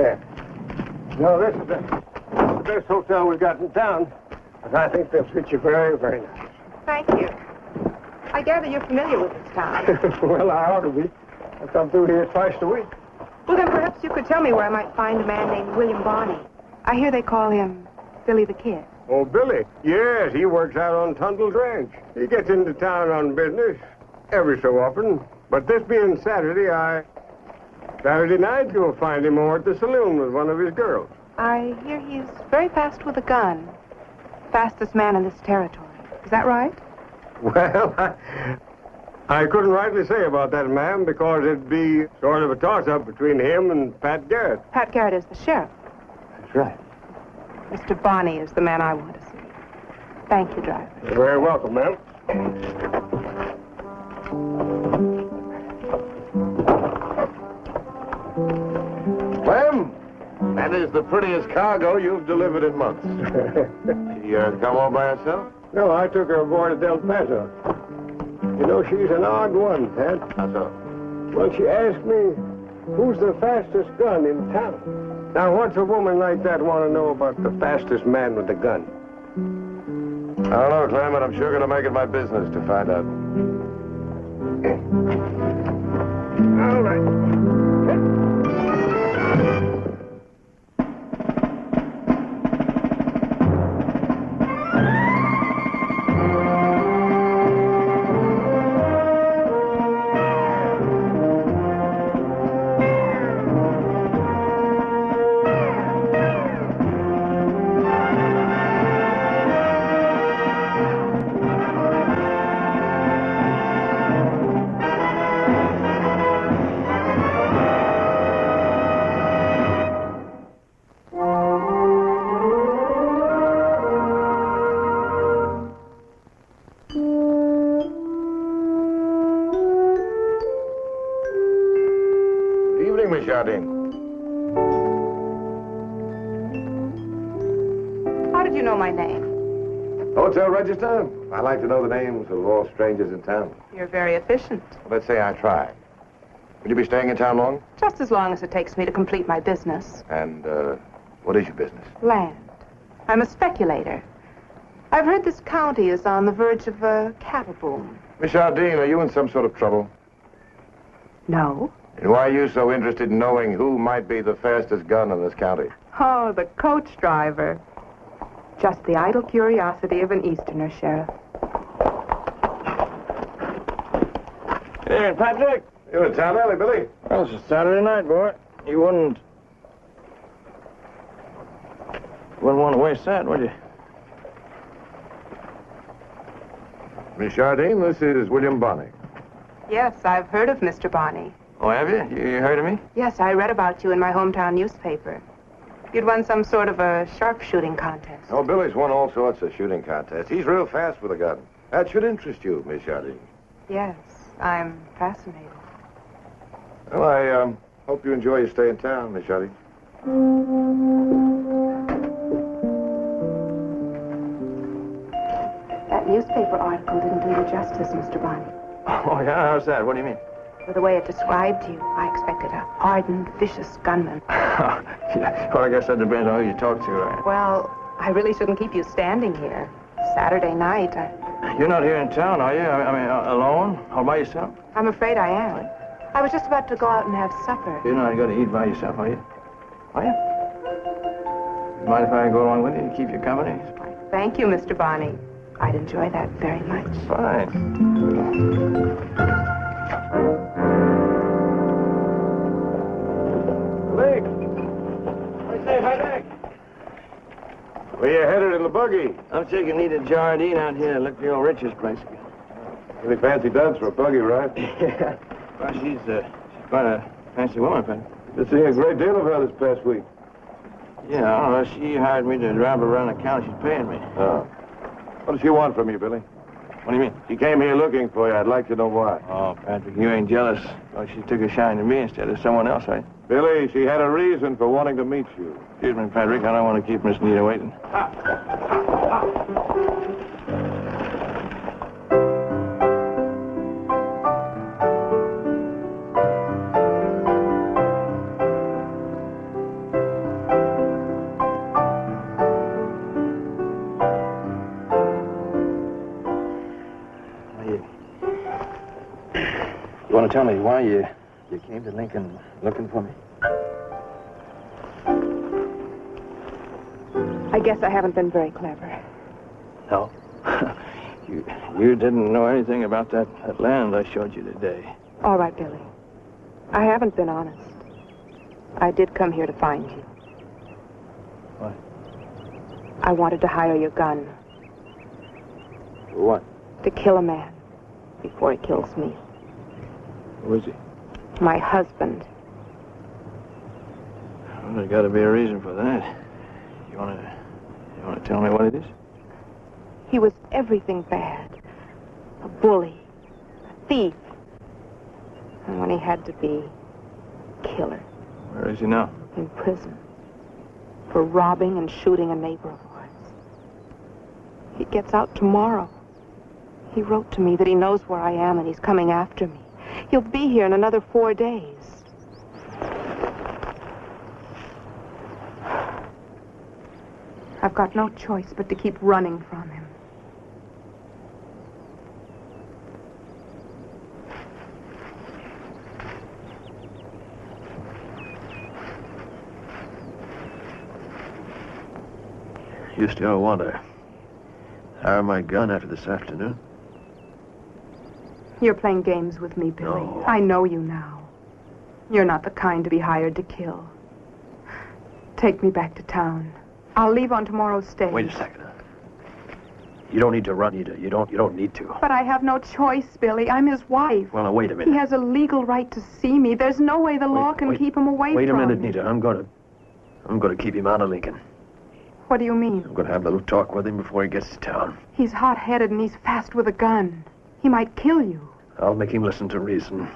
Yeah. No, this is the best hotel we've got in town. And I think they'll fit you very, very nice. Thank you. I gather you're familiar with this town. Well, I ought to be. I come through here twice a week. Well, then perhaps you could tell me where I might find a man named William Barney. I hear they call him Billy the Kid. Oh, Billy? Yes, he works out on Tundle's Ranch. He gets into town on business every so often. But this being Saturday night you'll find him over at the saloon with one of his girls. I hear he's very fast with a gun. Fastest man in this territory. Is that right? Well, I couldn't rightly say about that, ma'am, because it'd be sort of a toss-up between him and Pat Garrett. Pat Garrett is the sheriff. That's right. Mr. Barney is the man I want to see. Thank you, driver. You're very welcome, ma'am. Clem, that is the prettiest cargo you've delivered in months. You come all by yourself? No, I took her aboard at El Paso. You know, she's an odd one, Pat. How so? Well, she asked me, who's the fastest gun in town? Now, what's a woman like that want to know about the fastest man with a gun? I don't know, Clem, but I'm sure going to make it my business to find out. All right. How did you know my name? Hotel register? I like to know the names of all strangers in town. You're very efficient. Let's say I try. Will you be staying in town long? Just as long as it takes me to complete my business. And, what is your business? Land. I'm a speculator. I've heard this county is on the verge of a cattle boom. Miss Jardine, are you in some sort of trouble? No. And why are you so interested in knowing who might be the fastest gun in this county? Oh, the coach driver. Just the idle curiosity of an Easterner, Sheriff. Hey, Patrick. You in town early, Billy? Well, it's a Saturday night, boy. You wouldn't want to waste that, would you? Miss Jardine, this is William Barney. Yes, I've heard of Mr. Barney. Oh, have you? You heard of me? Yes, I read about you in my hometown newspaper. You'd won some sort of a sharpshooting contest. Oh, Billy's won all sorts of shooting contests. He's real fast with a gun. That should interest you, Miss Jardine. Yes, I'm fascinated. Well, I hope you enjoy your stay in town, Miss Jardine. That newspaper article didn't do you justice, Mr. Barney. Oh, yeah? How's that? What do you mean? With the way it described you, I expected a hardened, vicious gunman. Yeah. Well, I guess that depends on who you talk to, right? Well, I really shouldn't keep you standing here. Saturday night, You're not here in town, are you? I mean, alone? All by yourself? I'm afraid I am. I was just about to go out and have supper. You're not going to eat by yourself, are you? Are you? Mind if I go along with you to keep you company? Thank you, Mr. Barney. I'd enjoy that very much. Fine. Blake! I say, hi, Blake. Where you headed in the buggy? I'm taking Nita Jardine out here to look the old Richards place again. Really fancy duds for a buggy, right? Yeah. Well, she's quite a fancy woman, Pat. Been seeing a great deal of her this past week. Yeah, I don't know. She hired me to drive her around the county. She's paying me. Oh. What does she want from you, Billy? What do you mean? She came here looking for you. I'd like to know why. Oh, Patrick, you ain't jealous. Well, she took a shine to me instead of someone else, right? Billy, she had a reason for wanting to meet you. Excuse me, Patrick. I don't want to keep Miss Nita waiting. want to tell me why you came to Lincoln looking for me? I guess I haven't been very clever. No. You didn't know anything about that land I showed you today. All right, Billy. I haven't been honest. I did come here to find you. What? I wanted to hire your gun. For what? To kill a man before he kills me. Who is he? My husband. Well, there's got to be a reason for that. You want to tell me what it is? He was everything bad. A bully. A thief. And when he had to be, killer. Where is he now? In prison. For robbing and shooting a neighbor of ours. He gets out tomorrow. He wrote to me that he knows where I am and he's coming after me. He'll be here in another 4 days. I've got no choice but to keep running from him. You still want to hire my gun after this afternoon? You're playing games with me, Billy. No. I know you now. You're not the kind to be hired to kill. Take me back to town. I'll leave on tomorrow's stage. Wait a second. You don't need to run. You don't need to. But I have no choice, Billy. I'm his wife. Well, now, wait a minute. He has a legal right to see me. There's no way the law can keep him away from me. Wait a minute, Nita. I'm going to keep him out of Lincoln. What do you mean? I'm going to have a little talk with him before he gets to town. He's hot-headed and he's fast with a gun. He might kill you. I'll make him listen to reason,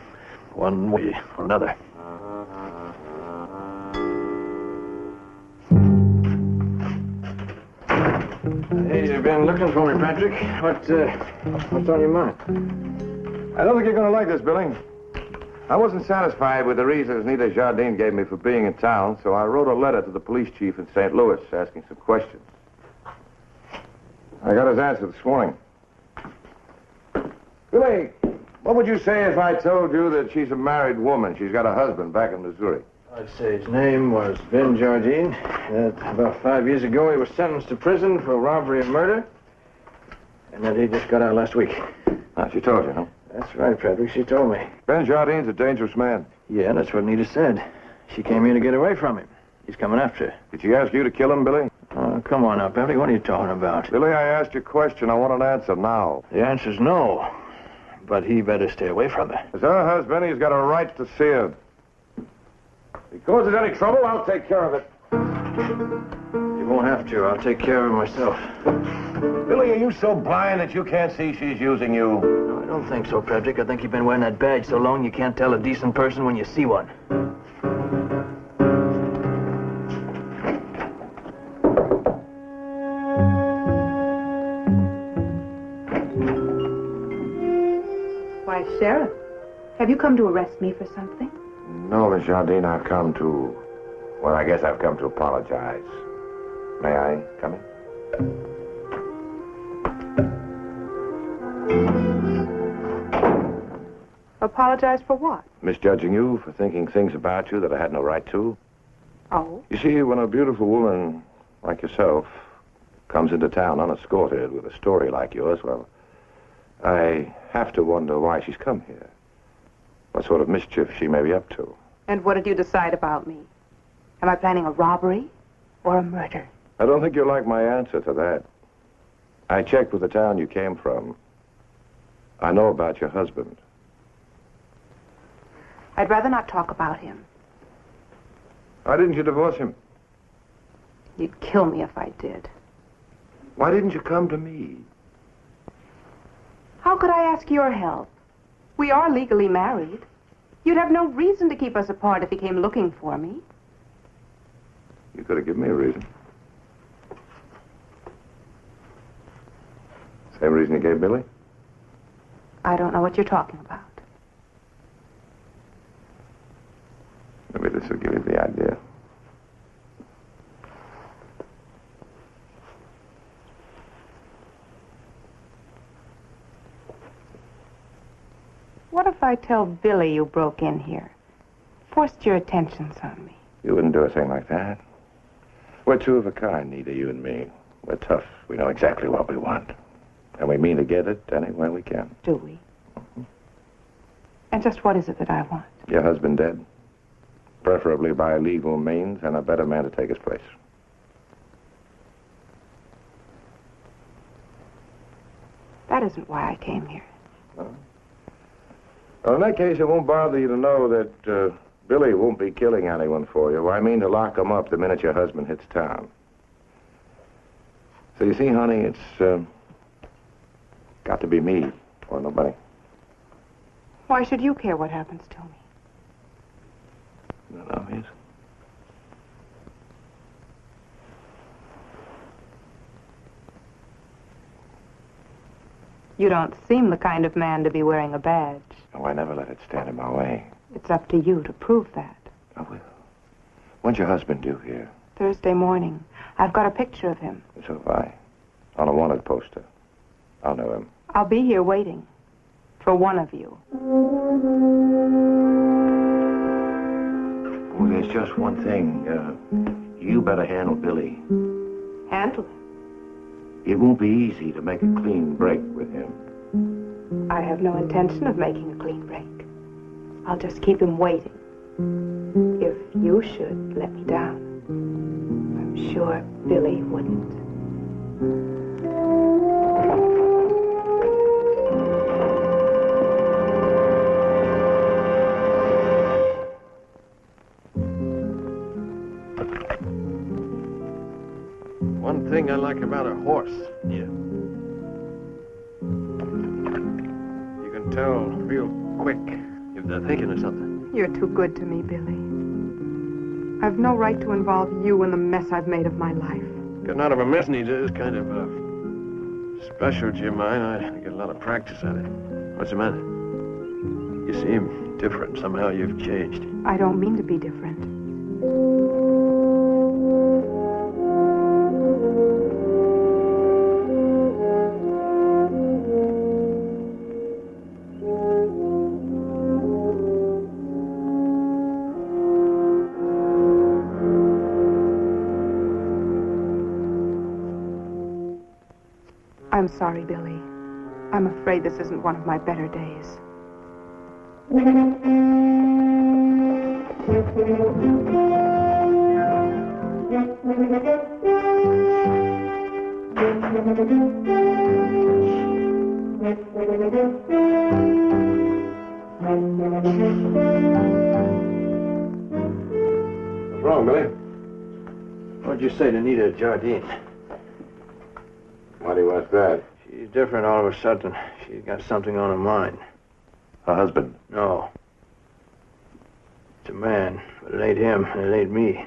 one way or another. Hey, you've been looking for me, Patrick. What's on your mind? I don't think you're going to like this, Billy. I wasn't satisfied with the reasons Nita Jardine gave me for being in town, so I wrote a letter to the police chief in St. Louis asking some questions. I got his answer this morning. Billy, what would you say if I told you that she's a married woman? She's got a husband back in Missouri. I'd say his name was Ben Jardine. About 5 years ago, he was sentenced to prison for robbery and murder. And that he just got out last week. Now, she told you, huh? That's right, Patrick. She told me. Ben Jardine's a dangerous man. Yeah, that's what Nita said. She came here to get away from him. He's coming after her. Did she ask you to kill him, Billy? Oh, come on now, Patrick. What are you talking about? Billy, I asked you a question. I want an answer now. The answer's no. But he better stay away from her. As her husband, he's got a right to see her. If he causes any trouble, I'll take care of it. You won't have to. I'll take care of her myself. Billy, are you so blind that you can't see she's using you? No, I don't think so, Patrick. I think you've been wearing that badge so long you can't tell a decent person when you see one. Why, Sheriff, have you come to arrest me for something? No, Miss Jardine, I've come to... Well, I guess I've come to apologize. May I come in? Apologize for what? Misjudging you for thinking things about you that I had no right to. Oh? You see, when a beautiful woman like yourself comes into town unescorted with a story like yours, well, I have to wonder why she's come here. What sort of mischief she may be up to. And what did you decide about me? Am I planning a robbery or a murder? I don't think you'll like my answer to that. I checked with the town you came from. I know about your husband. I'd rather not talk about him. Why didn't you divorce him? You'd kill me if I did. Why didn't you come to me? How could I ask your help? We are legally married. You'd have no reason to keep us apart if he came looking for me. You could have given me a reason. Same reason you gave Billy? I don't know what you're talking about. Maybe this will give you the idea. What if I tell Billy you broke in here? Forced your attentions on me. You wouldn't do a thing like that. We're two of a kind, neither you and me. We're tough. We know exactly what we want. And we mean to get it any way we can. Do we? And just what is it that I want? Your husband dead. Preferably by legal means, and a better man to take his place. That isn't why I came here. No? Well, in that case, it won't bother you to know that Billy won't be killing anyone for you. I mean to lock him up the minute your husband hits town. So you see, honey, it's got to be me or nobody. Why should you care what happens to me? Not obvious. You don't seem the kind of man to be wearing a badge. Oh, I never let it stand in my way. It's up to you to prove that. I will. When's your husband due here? Thursday morning. I've got a picture of him. So have I. On a wanted poster. I'll know him. I'll be here waiting. For one of you. Oh, there's just one thing. You better handle Billy. Handle him. It won't be easy to make a clean break with him. I have no intention of making a clean break. I'll just keep him waiting. If you should let me down, I'm sure Billy wouldn't. One thing I like about a horse, you can tell real quick if they're thinking of something. You're too good to me, Billy. I've no right to involve you in the mess I've made of my life. Getting out of a mess needs is kind of a specialty of mine. I get a lot of practice at it. What's the matter? You seem different. Somehow you've changed. I don't mean to be different. I'm sorry, Billy. I'm afraid this isn't one of my better days. What's wrong, Billy? What'd you say to Nita Jardine? Why do you ask that? She's different all of a sudden. She's got something on her mind. Her husband. No. It's a man, but it ain't him, and it ain't me.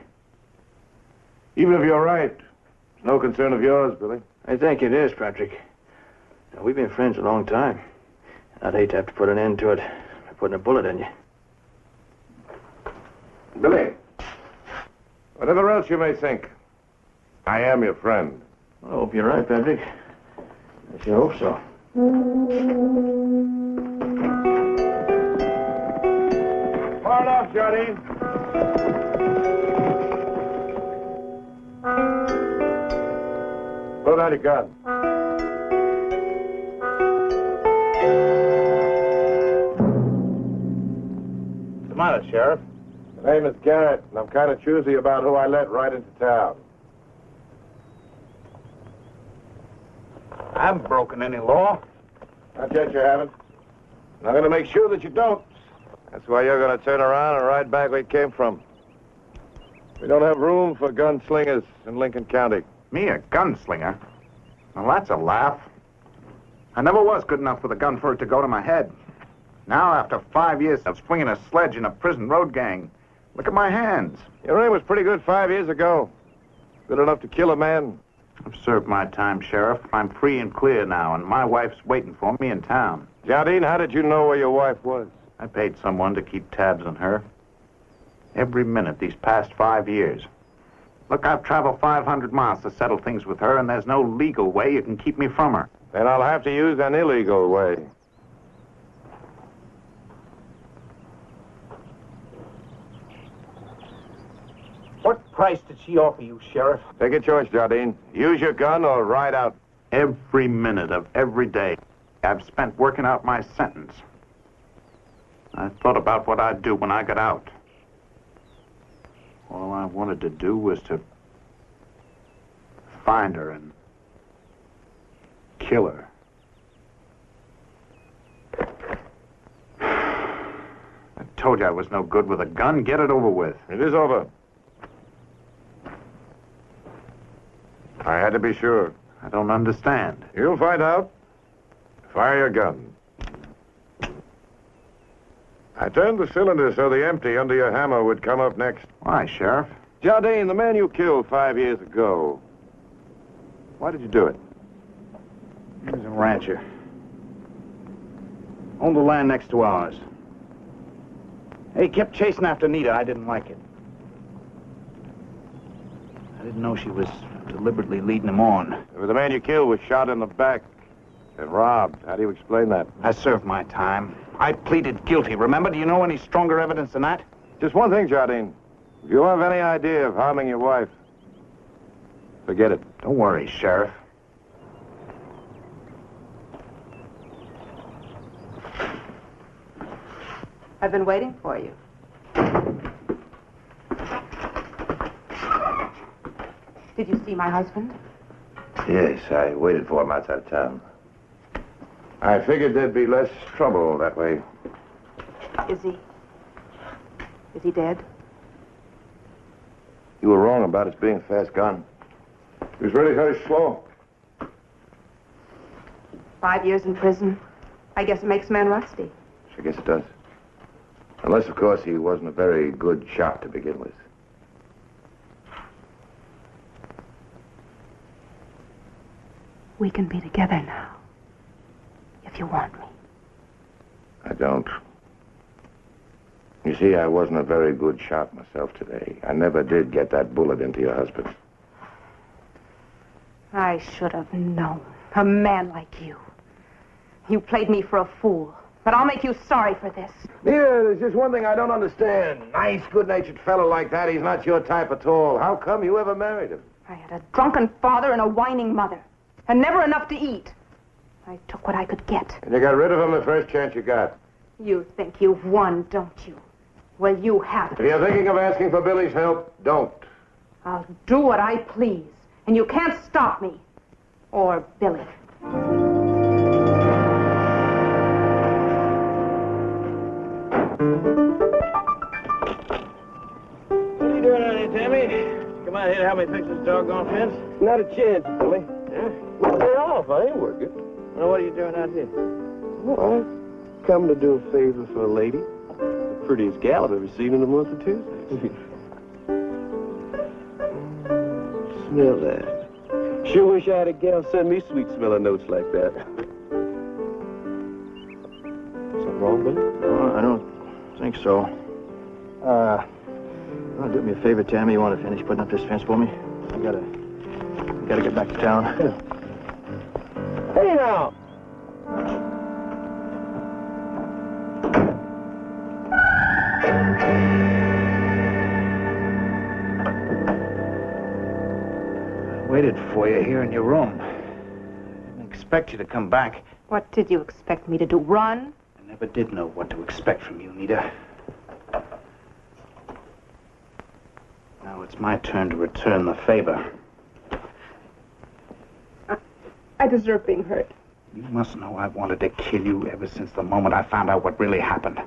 Even if you're right, it's no concern of yours, Billy. I think it is, Patrick. Now, we've been friends a long time. I'd hate to have to put an end to it by putting a bullet in you. Billy, whatever else you may think, I am your friend. I hope you're right, Patrick. I sure hope so. Far enough, Jardine. Put down your gun. What's the matter, Sheriff? My name is Garrett, and I'm kind of choosy about who I let right into town. I haven't broken any law. Not yet, you haven't. And I'm going to make sure that you don't. That's why you're going to turn around and ride back where you came from. We don't have room for gunslingers in Lincoln County. Me, a gunslinger? Well, that's a laugh. I never was good enough with a gun for it to go to my head. Now, after 5 years of swinging a sledge in a prison road gang, look at my hands. Your aim was pretty good 5 years ago. Good enough to kill a man. I've served my time, Sheriff. I'm free and clear now, and my wife's waiting for me in town. Jardine, how did you know where your wife was? I paid someone to keep tabs on her. Every minute these past 5 years. Look, I've traveled 500 miles to settle things with her, and there's no legal way you can keep me from her. Then I'll have to use an illegal way. price did she offer you, Sheriff? Take a choice, Jardine. Use your gun or ride out. Every minute of every day I've spent working out my sentence. I thought about what I'd do when I got out. All I wanted to do was to find her and kill her. I told you I was no good with a gun. Get it over with. It is over. I had to be sure. I don't understand. You'll find out. Fire your gun. I turned the cylinder so the empty under your hammer would come up next. Why, Sheriff? Jardine, the man you killed 5 years ago. Why did you do it? He was a rancher. Owned the land next to ours. He kept chasing after Nita. I didn't like it. I didn't know she was deliberately leading him on. The man you killed was shot in the back and robbed. How do you explain that? I served my time. I pleaded guilty, remember? Do you know any stronger evidence than that? Just one thing, Jardine. If you have any idea of harming your wife, forget it. Don't worry, Sheriff. I've been waiting for you. Did you see my husband? Yes, I waited for him outside of town. I figured there'd be less trouble that way. Is he dead? You were wrong about his being a fast gun. He was really very slow. 5 years in prison. I guess it makes a man rusty. I guess it does. Unless, of course, he wasn't a very good shot to begin with. We can be together now. If you want me. I don't. You see, I wasn't a very good shot myself today. I never did get that bullet into your husband. I should have known. A man like you. You played me for a fool. But I'll make you sorry for this. Yeah, there's just one thing I don't understand. Nice, good-natured fellow like that, he's not your type at all. How come you ever married him? I had a drunken father and a whining mother. And never enough to eat. I took what I could get. And you got rid of him the first chance you got. You think you've won, don't you? Well, you haven't. If you're thinking of asking for Billy's help, don't. I'll do what I please. And you can't stop me. Or Billy. What are you doing out here, Tammy? Come out here to help me fix this doggone fence? Not a chance, Billy. Yeah? Lay off. I ain't working. Well, what are you doing out here? Well, I've come to do a favor for a lady. The prettiest gal I've ever seen in a month or two. Smell that. Sure wish I had a gal send me sweet-smelling notes like that. Something wrong, Billy? No, I don't think so. You want to do me a favor, Tammy? You want to finish putting up this fence for me? I gotta get back to town. Yeah. Hey, now! I waited for you here in your room. I didn't expect you to come back. What did you expect me to do? Run? I never did know what to expect from you, Nita. Now it's my turn to return the favor. I deserve being hurt. You must know I've wanted to kill you ever since the moment I found out what really happened.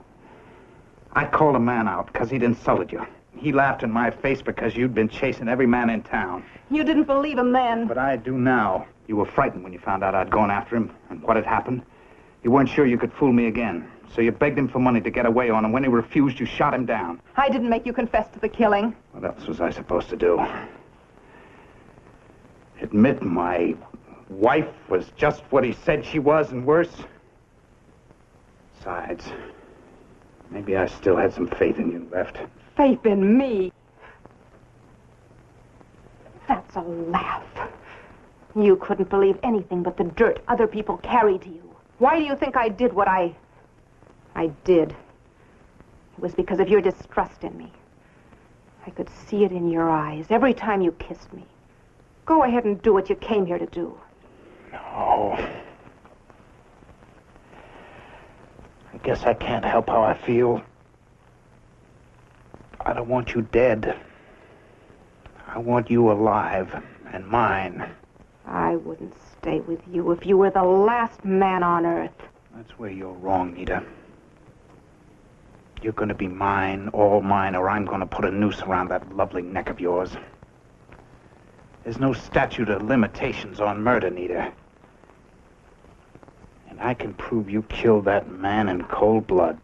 I called a man out because he'd insulted you. He laughed in my face because you'd been chasing every man in town. You didn't believe him then. But I do now. You were frightened when you found out I'd gone after him and what had happened. You weren't sure you could fool me again. So you begged him for money to get away on, and when he refused, you shot him down. I didn't make you confess to the killing. What else was I supposed to do? Admit my wife was just what he said she was and worse? Besides, maybe I still had some faith in you left. Faith in me? That's a laugh. You couldn't believe anything but the dirt other people carried to you. Why do you think I did what I did? It was because of your distrust in me. I could see it in your eyes every time you kissed me. Go ahead and do what you came here to do. No. I guess I can't help how I feel. I don't want you dead. I want you alive and mine. I wouldn't stay with you if you were the last man on earth. That's where you're wrong, Nita. You're going to be mine, all mine, or I'm going to put a noose around that lovely neck of yours. There's no statute of limitations on murder, Nita. And I can prove you killed that man in cold blood.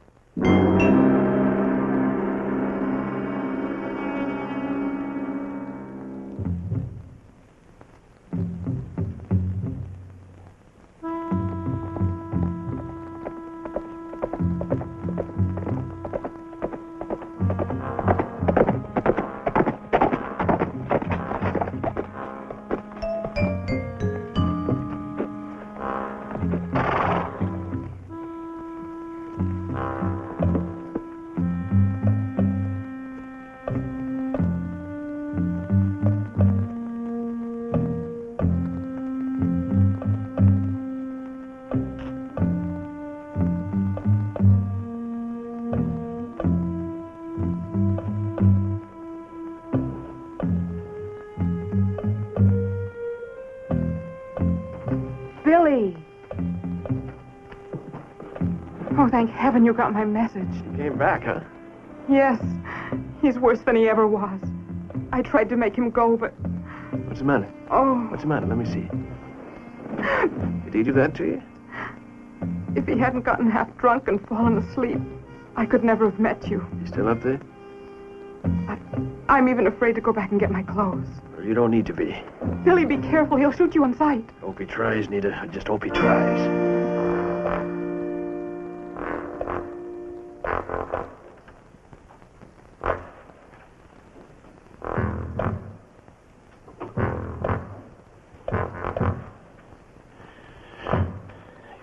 Billy! Oh, thank heaven you got my message. He came back, huh? Yes, he's worse than he ever was. I tried to make him go, but... What's the matter? Oh, What's the matter? Let me see. Did he do that to you? if he hadn't gotten half drunk and fallen asleep, I could never have met you. You still up there? I'm even afraid to go back and get my clothes. Well, you don't need to be. Billy, be careful. He'll shoot you on sight. Hope he tries, Nita. I just hope he tries.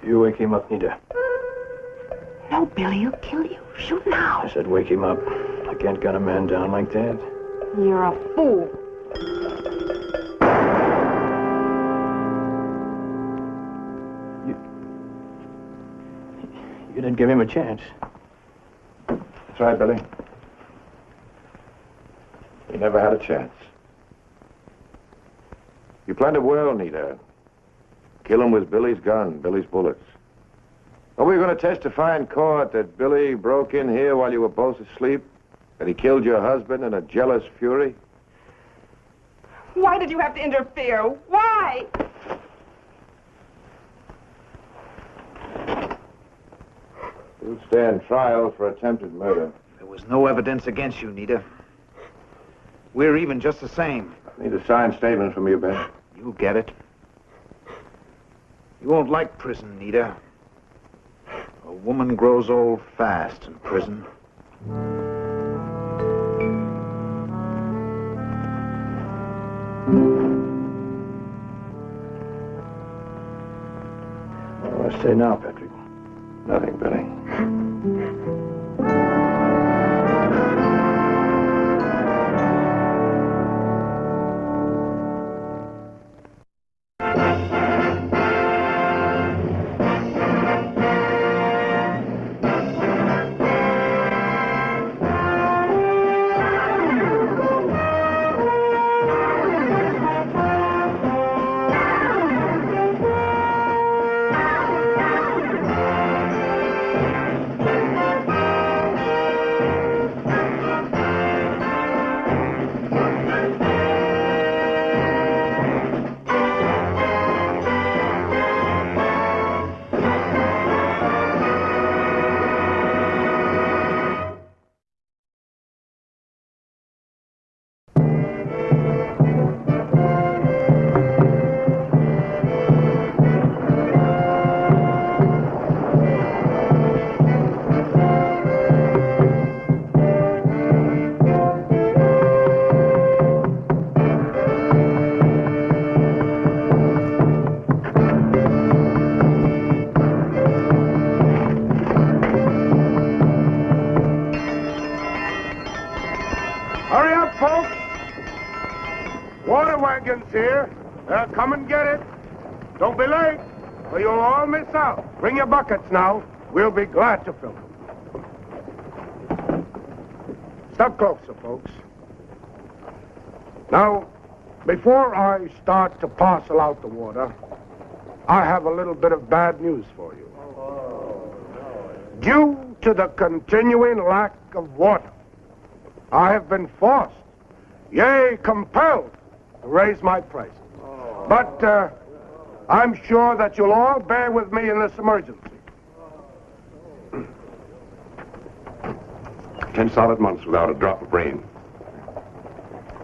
You wake him up, Nita. No, Billy, he'll kill you. Shoot now. I said wake him up. I can't gun a man down like that. You're a fool. You didn't give him a chance. That's right, Billy. He never had a chance. You planned it well, Nita. Kill him with Billy's gun, Billy's bullets. Are we going to testify in court that Billy broke in here while you were both asleep? That he killed your husband in a jealous fury? Why did you have to interfere? Why? You'll stand trial for attempted murder. There was no evidence against you, Nita. We're even just the same. I need a signed statement from you, Ben. You'll get it. You won't like prison, Nita. A woman grows old fast in prison. What do I say now, Patrick? Nothing, Billy. Water wagon's here. Come and get it. Don't be late, or you'll all miss out. Bring your buckets now. We'll be glad to fill them. Step closer, folks. Now, before I start to parcel out the water, I have a little bit of bad news for you. Due to the continuing lack of water, I have been forced, yea, compelled, to raise my prices. But I'm sure that you'll all bear with me in this emergency. 10 solid months without a drop of rain.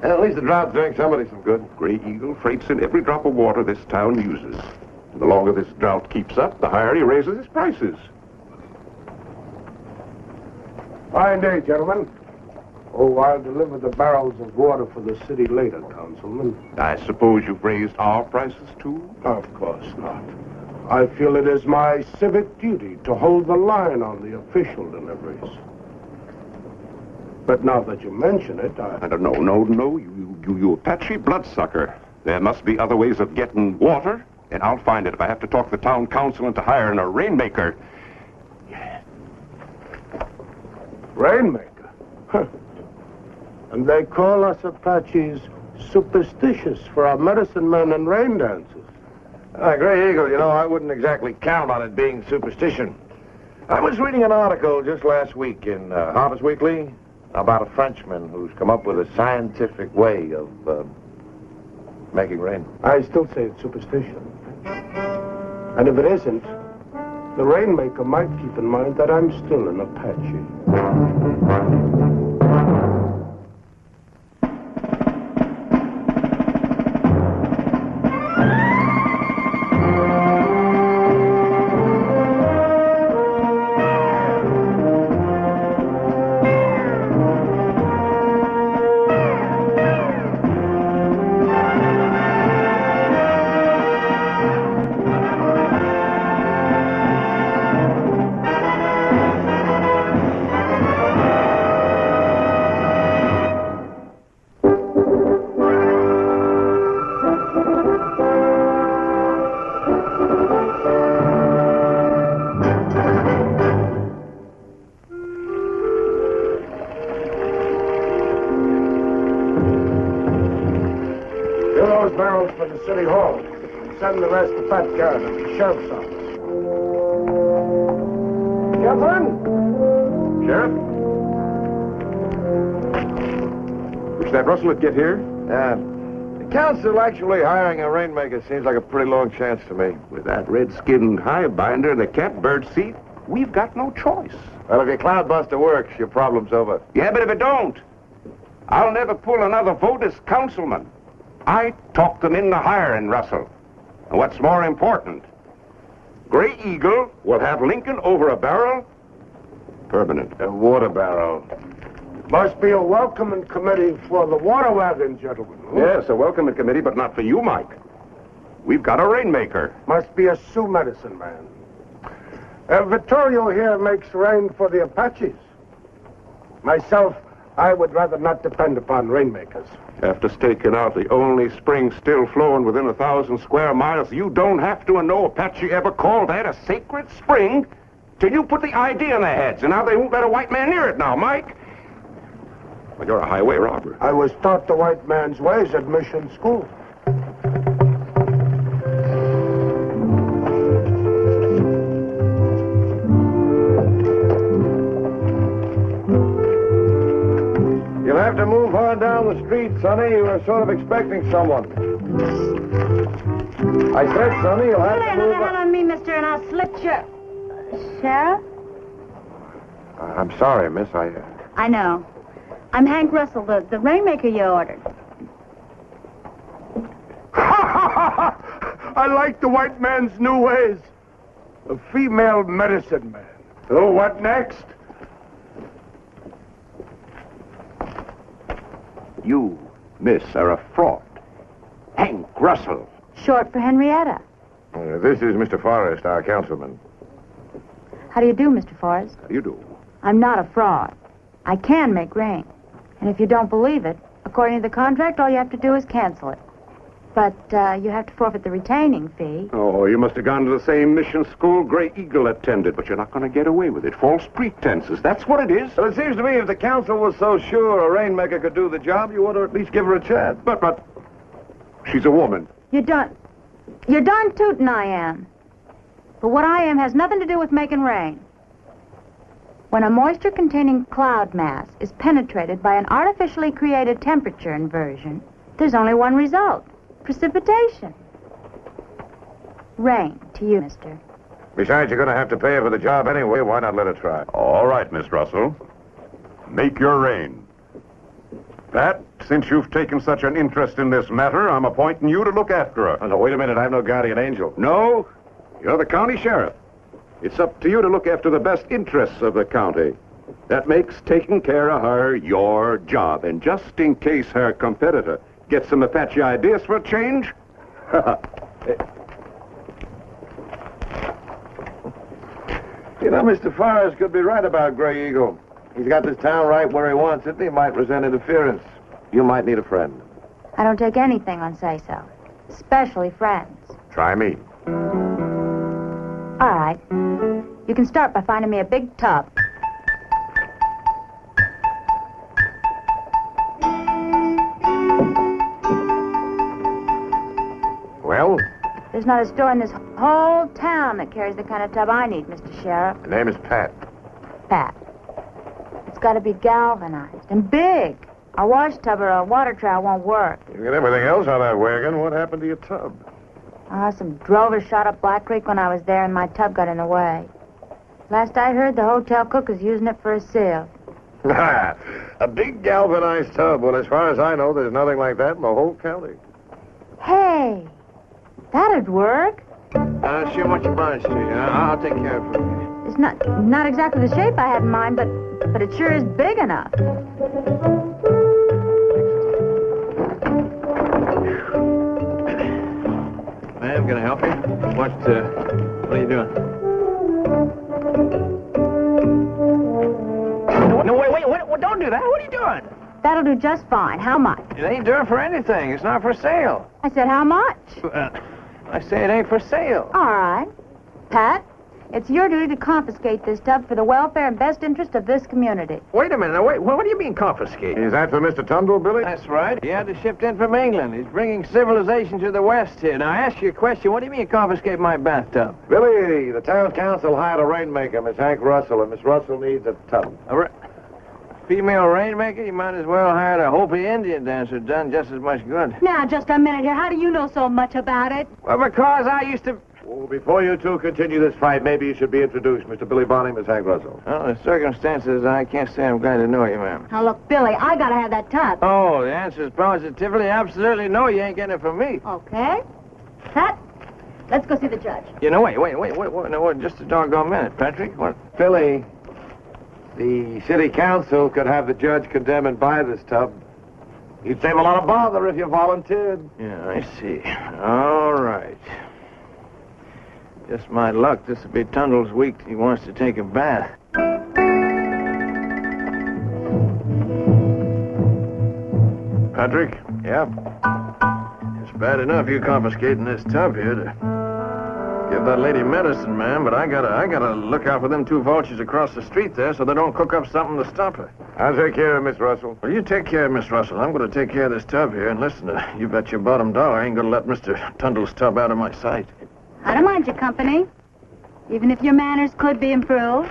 At least the drought's doing somebody some good. Gray Eagle freights in every drop of water this town uses. And the longer this drought keeps up, the higher he raises his prices. Fine day, gentlemen. Oh, I'll deliver the barrels of water for the city later, Councilman. I suppose you've raised our prices, too? Of course not. I feel it is my civic duty to hold the line on the official deliveries. But now that you mention it, I don't know. No. You Apache bloodsucker. There must be other ways of getting water, and I'll find it if I have to talk the town council into hiring a rainmaker. Yeah. Rainmaker? Huh. And they call us Apaches superstitious for our medicine men and rain dances. Gray Eagle, I wouldn't exactly count on it being superstition. I was reading an article just last week in Harvest Weekly about a Frenchman who's come up with a scientific way of making rain. I still say it's superstition. And if it isn't, the rainmaker might keep in mind that I'm still an Apache. Barrels for the city hall. Send the rest to Pat Garrett at the sheriff's office. Gentlemen? Sheriff? Wish that Russell would get here. The council actually hiring a rainmaker seems like a pretty long chance to me. With that red-skinned highbinder in the catbird seat, we've got no choice. Well, if your cloudbuster works, your problem's over. Yeah, but if it don't, I'll never pull another vote as councilman. I talked them into hiring Russell. And what's more important, Gray Eagle will have Lincoln over a barrel permanent. A water barrel. Must be a welcoming committee for the water wagon, gentlemen. Yes, a welcoming committee, but not for you, Mike. We've got a rainmaker. Must be a Sioux medicine man. Vittorio here makes rain for the Apaches. Myself, I would rather not depend upon rainmakers. After staking out the only spring still flowing within 1,000 square miles, you don't have to, and no Apache ever called that a sacred spring till you put the idea in their heads, and now they won't let a white man near it now, Mike. Well, you're a highway robber. I was taught the white man's ways at mission school. You'll have to move on down the street, Sonny. You were sort of expecting someone. I said, Sonny, you'll have to move on. on me, mister, and I'll slit your... Sheriff? I'm sorry, miss. I know. I'm Hank Russell, the rainmaker you ordered. I like the white man's new ways. A female medicine man. Oh, what next? You, miss, are a fraud. Hank Russell. Short for Henrietta. This is Mr. Forrest, our councilman. How do you do, Mr. Forrest? How do you do? I'm not a fraud. I can make rain. And if you don't believe it, According to the contract, all you have to do is cancel it. But you have to forfeit the retaining fee. Oh, you must have gone to the same mission school Gray Eagle attended, but you're not going to get away with it. False pretenses, that's what it is. Well, it seems to me if the council was so sure a rainmaker could do the job, you ought to at least give her a chance. But, she's a woman. You're darn tootin' I am. But what I am has nothing to do with making rain. When a moisture-containing cloud mass is penetrated by an artificially created temperature inversion, there's only one result. Precipitation. Rain to you, mister. Besides, you're going to have to pay her for the job anyway. Why not let her try? All right, Miss Russell. Make your rain. Pat, since you've taken such an interest in this matter, I'm appointing you to look after her. Oh, no, wait a minute. I'm no guardian angel. No, you're the county sheriff. It's up to you to look after the best interests of the county. That makes taking care of her your job. And just in case her competitor gets some Apache ideas for a change... You know, Mr. Forrest could be right about Gray Eagle. He's got this town right where he wants it, and he might resent interference. You might need a friend. I don't take anything on say-so. Especially friends. Try me. All right. You can start by finding me a big tub. Well? There's not a store in this whole town that carries the kind of tub I need, Mr. Sheriff. The name is Pat. Pat. It's got to be galvanized and big. A wash tub or a water trowel won't work. You get everything else on that wagon. What happened to your tub? Some drovers shot up Black Creek when I was there, and my tub got in the way. Last I heard, the hotel cook was using it for a sieve. A big galvanized tub. Well, as far as I know, there's nothing like that in the whole county. Hey, that'd work. Sure, much obliged to you. I'll take care of it. It's not exactly the shape I had in mind, but it sure is big enough. Ma'am, can I help you? What are you doing? No, wait, don't do that. What are you doing? That'll do just fine. How much? It ain't doing for anything. It's not for sale. I said how much? I say it ain't for sale. All right. Pat, it's your duty to confiscate this tub for the welfare and best interest of this community. Wait a minute. Now, wait. What do you mean confiscate? Is that for Mr. Tundle, Billy? That's right. He had to shipped in from England. He's bringing civilization to the West here. Now, I ask you a question. What do you mean confiscate my bathtub? Billy, the town council hired a rainmaker, Miss Hank Russell, and Miss Russell needs a tub. Female rainmaker? You might as well hire a Hopi Indian dancer. Done just as much good. Now, just a minute here. How do you know so much about it? Well, because I used to... Well, before you two continue this fight, maybe you should be introduced. Mr. Billy Bonnie, Miss Hank Russell. Well, the circumstances, I can't say I'm glad to know you, ma'am. Now, look, Billy, I gotta have that tub. Oh, the answer is positively, absolutely no. You ain't getting it from me. Okay. Pat, let's go see the judge. You know, wait, no, just a doggone minute, Patrick. What? Billy, the city council could have the judge condemn and buy this tub. You'd save a lot of bother if you volunteered. Yeah, I see. All right. Just my luck. This will be Tundle's week. He wants to take a bath. Patrick? Yeah? It's bad enough you confiscating this tub here to give that lady medicine, ma'am, but I gotta look out for them two vultures across the street there so they don't cook up something to stop her. I'll take care of Miss Russell. Well, you take care of Miss Russell. I'm gonna take care of this tub here, and listen, you bet your bottom dollar I ain't gonna let Mr. Tundle's tub out of my sight. I don't mind your company, even if your manners could be improved.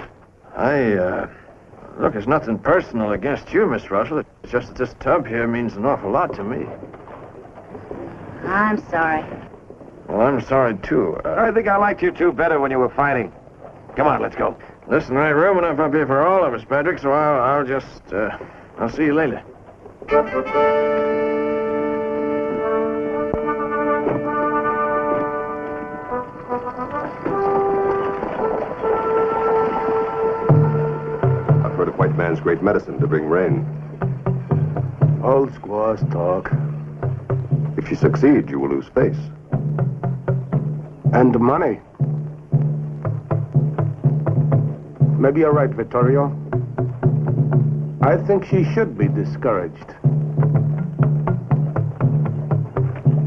Look, it's nothing personal against you, Miss Russell. It's just that this tub here means an awful lot to me. I'm sorry. Well, I'm sorry, too. I think I liked you two better when you were fighting. Come on, let's go. Listen, I ain't room enough up here for all of us, Patrick, so I'll see you later. I've heard of white man's great medicine to bring rain. Old squaws talk. If you succeed, you will lose face. And money. Maybe you're right, Vittorio. I think she should be discouraged.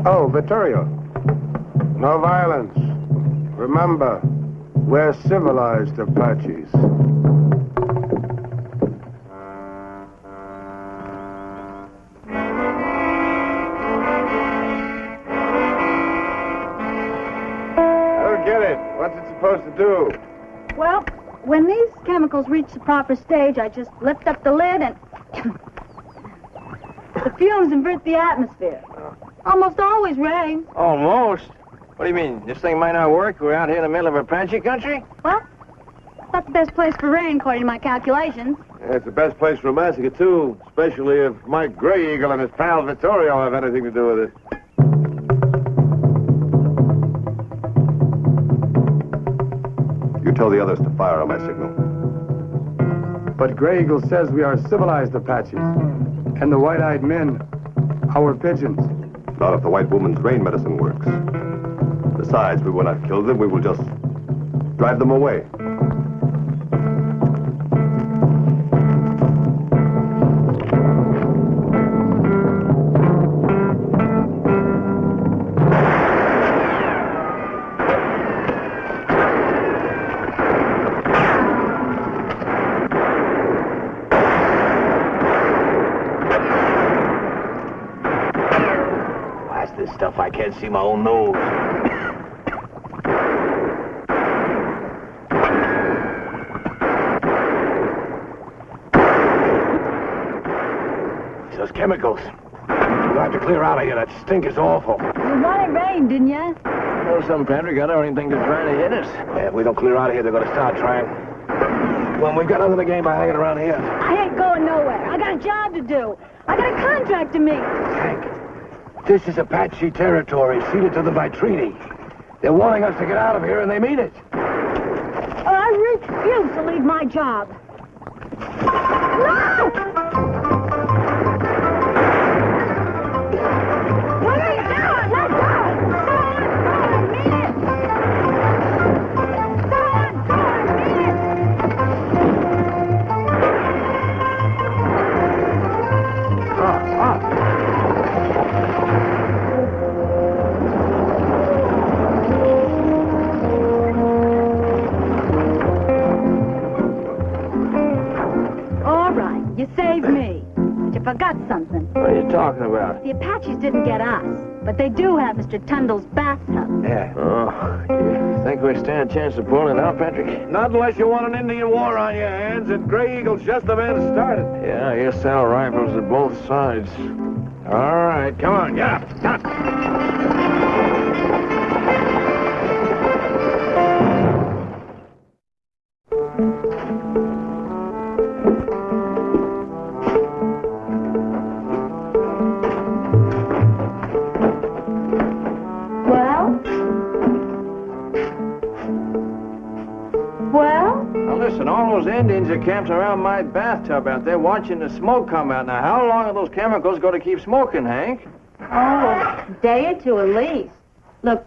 Oh, Vittorio. No violence. Remember, we're civilized Apaches. I don't get it. What's it supposed to do? Well, when these chemicals reach the proper stage, I just lift up the lid and the fumes invert the atmosphere. Almost always rain. Almost? What do you mean? This thing might not work? We're out here in the middle of Apache country? Well, that's the best place for rain, according to my calculations. Yeah, it's the best place for a massacre, too. Especially if Mike Gray Eagle and his pal Vittorio have anything to do with it. You tell the others to fire on my signal. But Gray Eagle says we are civilized Apaches. And the white-eyed men, our pigeons. Not if the white woman's rain medicine works. Besides, we will not kill them. We will just drive them away. Stuff, I can't see my own nose. Those chemicals. We'll have to clear out of here. That stink is awful. You wanted rain, didn't you? Well, some Patrick got anything to try to hit us. Yeah, if we don't clear out of here, they're going to start trying. Well, we've got nothing to gain by hanging around here. I ain't going nowhere. I got a job to do. I got a contract to meet. Hank, this is Apache territory, ceded to them by treaty. They're wanting us to get out of here, and they mean it. I refuse to leave my job. No! What are you doing? Let go! I mean it! You saved me. But you forgot something. What are you talking about? The Apaches didn't get us, but they do have Mr. Tundle's bathtub. Yeah. Oh, you think we stand a chance of pulling it out, Patrick? Not unless you want an Indian war on your hands, and Gray Eagle's just the man to start it. Yeah, I guess our rifles at both sides. All right, come on, get up. Get up. Listen, all those Indians are camped around my bathtub out there watching the smoke come out. Now, how long are those chemicals going to keep smoking, Hank? Oh, a day or two at least. Look,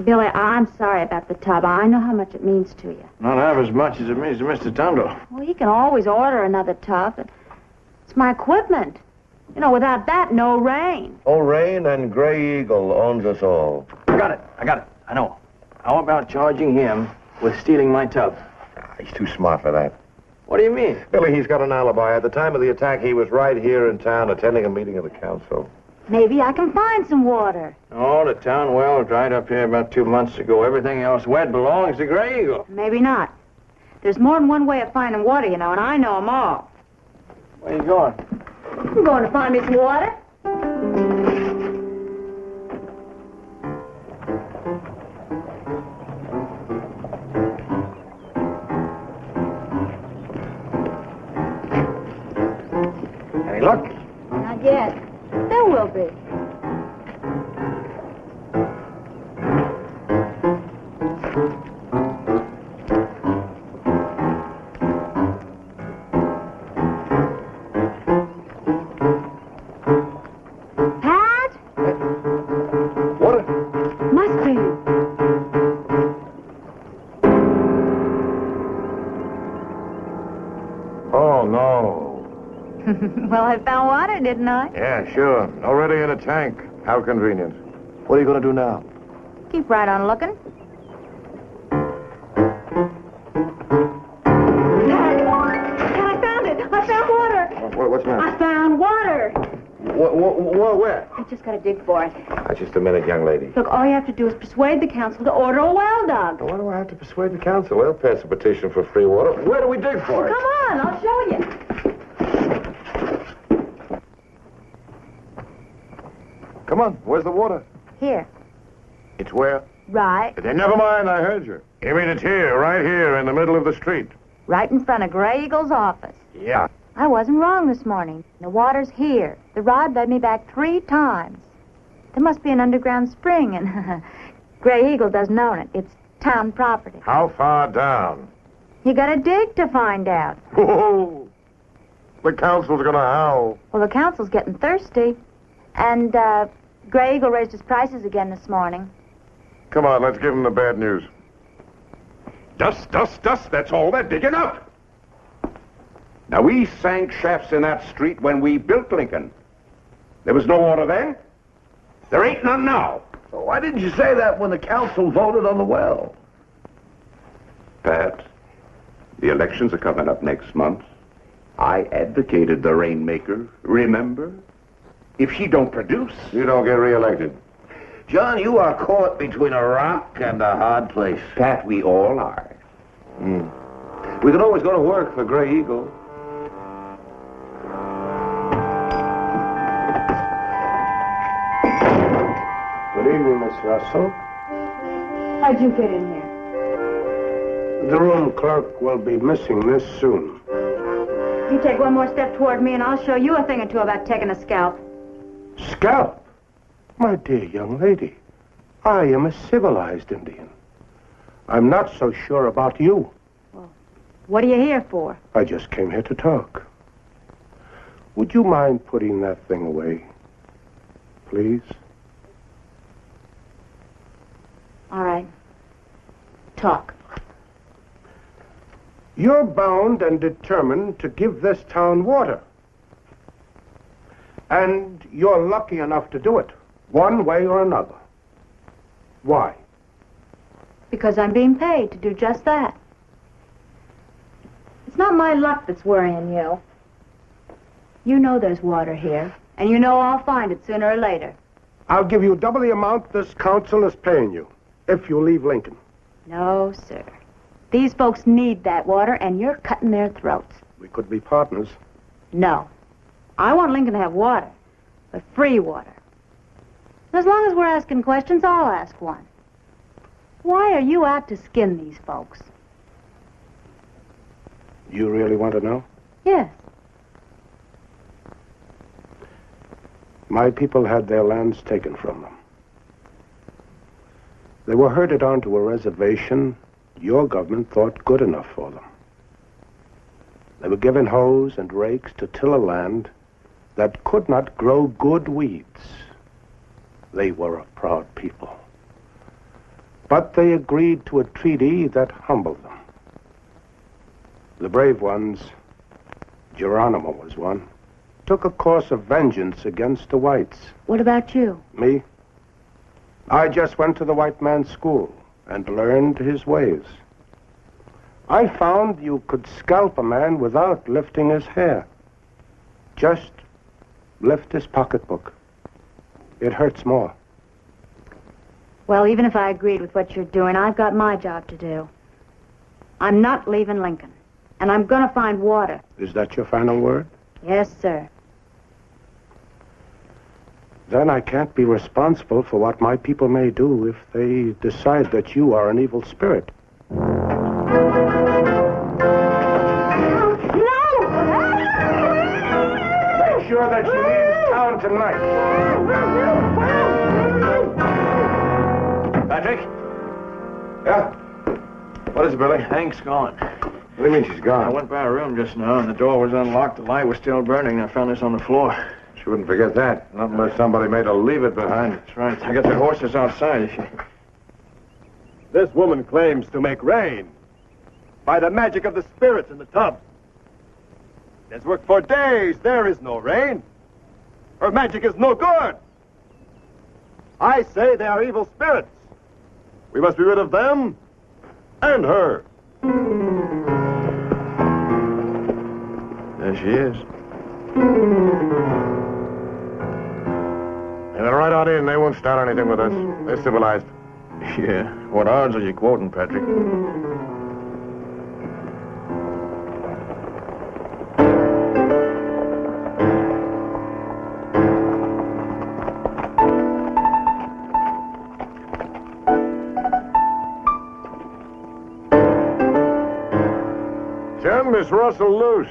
Billy, I'm sorry about the tub. I know how much it means to you. Not half as much as it means to Mr. Tundle. Well, you can always order another tub. It's my equipment. You know, without that, no rain. Oh, Rain and Gray Eagle owns us all. I got it. I know. How about charging him with stealing my tub? He's too smart for that. What do you mean? Billy, he's got an alibi. At the time of the attack, he was right here in town attending a meeting of the council. Maybe I can find some water. Oh, the town well dried up here about 2 months ago. Everything else wet belongs to Gray Eagle. Maybe not. There's more than one way of finding water, you know, and I know them all. Where are you going? I'm going to find me some water. Any luck? Not yet. There will be. Pat? Water? Must be. Oh, no. Well, I found water, didn't I? Yeah, sure. Already in a tank. How convenient. What are you going to do now? Keep right on looking. Dad, I found it. I found water. What's the matter? I found water. Where? I just got to dig for it. Just a minute, young lady. Look, all you have to do is persuade the council to order a well dug. Why do I have to persuade the council? They'll pass a petition for free water. Where do we dig for it? Come on, I'll show you. Come on. Where's the water? Here. It's where? Right. Then never mind. I heard you. You mean it's here, right here, in the middle of the street? Right in front of Gray Eagle's office. Yeah. I wasn't wrong this morning. The water's here. The rod led me back 3 times. There must be an underground spring, and Gray Eagle doesn't own it. It's town property. How far down? You gotta dig to find out. Whoa! The council's gonna howl. Well, the council's getting thirsty. And, Gray Eagle raised his prices again this morning. Come on, let's give him the bad news. Dust, that's all they're digging up. Now, we sank shafts in that street when we built Lincoln. There was no water then. There ain't none now. So why didn't you say that when the council voted on the well? Pat, the elections are coming up next month. I advocated the Rainmaker, remember? If she don't produce... You don't get reelected. John, you are caught between a rock and a hard place. Pat, we all are. We could always go to work for Gray Eagle. Good evening, Miss Russell. How'd you get in here? The room clerk will be missing this soon. You take one more step toward me and I'll show you a thing or two about taking a scalp. Scalp? My dear young lady, I am a civilized Indian. I'm not so sure about you. What are you here for? I just came here to talk. Would you mind putting that thing away? Please? All right. Talk. You're bound and determined to give this town water. And you're lucky enough to do it, one way or another. Why? Because I'm being paid to do just that. It's not my luck that's worrying you. You know there's water here, and you know I'll find it sooner or later. I'll give you double the amount this council is paying you, if you leave Lincoln. No, sir. These folks need that water, and you're cutting their throats. We could be partners. No. I want Lincoln to have water, but free water. As long as we're asking questions, I'll ask one. Why are you out to skin these folks? You really want to know? Yes. My people had their lands taken from them. They were herded onto a reservation your government thought good enough for them. They were given hoes and rakes to till a land that could not grow good weeds. They were a proud people. But they agreed to a treaty that humbled them. The brave ones, Geronimo was one, took a course of vengeance against the whites. What about you? Me? I just went to the white man's school and learned his ways. I found you could scalp a man without lifting his hair. Just lift his pocketbook. It hurts more. Well, even if I agreed with what you're doing, I've got my job to do. I'm not leaving Lincoln, and I'm going to find water. Is that your final word? Yes, sir. Then I can't be responsible for what my people may do if they decide that you are an evil spirit. Make sure that she leaves town tonight. Patrick? Yeah? What is it, Billy? Hank's gone. What do you mean she's I gone? went by her room just now, and the door was unlocked. The light was still burning, and I found this on the floor. She wouldn't forget that. Not unless somebody made her leave it behind. That's right. I got the horses outside. This woman claims to make rain by the magic of the spirits in the tub. There's worked for days. There is no rain. Her magic is no good. I say they are evil spirits. We must be rid of them and her. There she is. And they're right on in. They won't start anything with us. They're civilized. Yeah. What odds are you quoting, Patrick? Turn Miss Russell loose.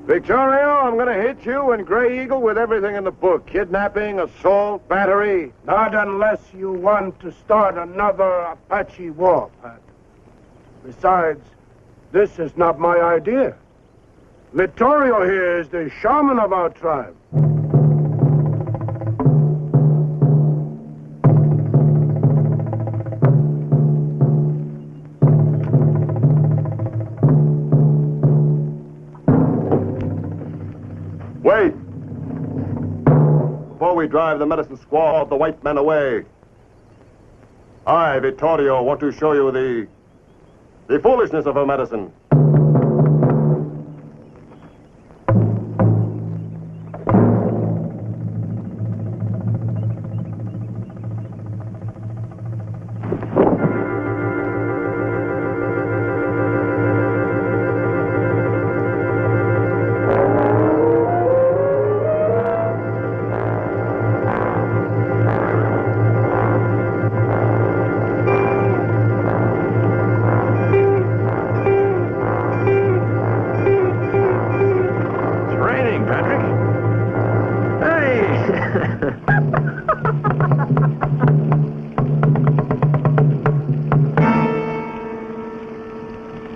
Victorio, I'm going to hit you and Gray Eagle with everything in the book. Kidnapping, assault, battery. Not unless you want to start another Apache war, Pat. Besides, this is not my idea. Vittorio here is the shaman of our tribe. Wait! Before we drive the medicine squaw of the white men away, I, Vittorio, want to show you the foolishness of her medicine.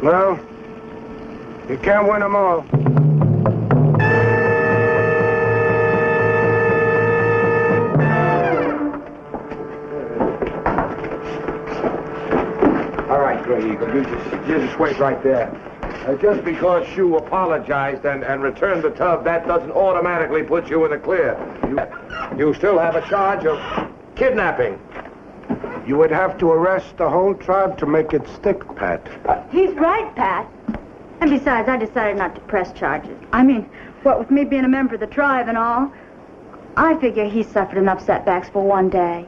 Well, you can't win them all. All right, Gray Eagle, you just wait right there. Just because you apologized and returned the tub, that doesn't automatically put you in the clear. You still have a charge of kidnapping. You would have to arrest the whole tribe to make it stick, Pat. He's right, Pat. And besides, I decided not to press charges. I mean, what with me being a member of the tribe and all, I figure he suffered enough setbacks for one day.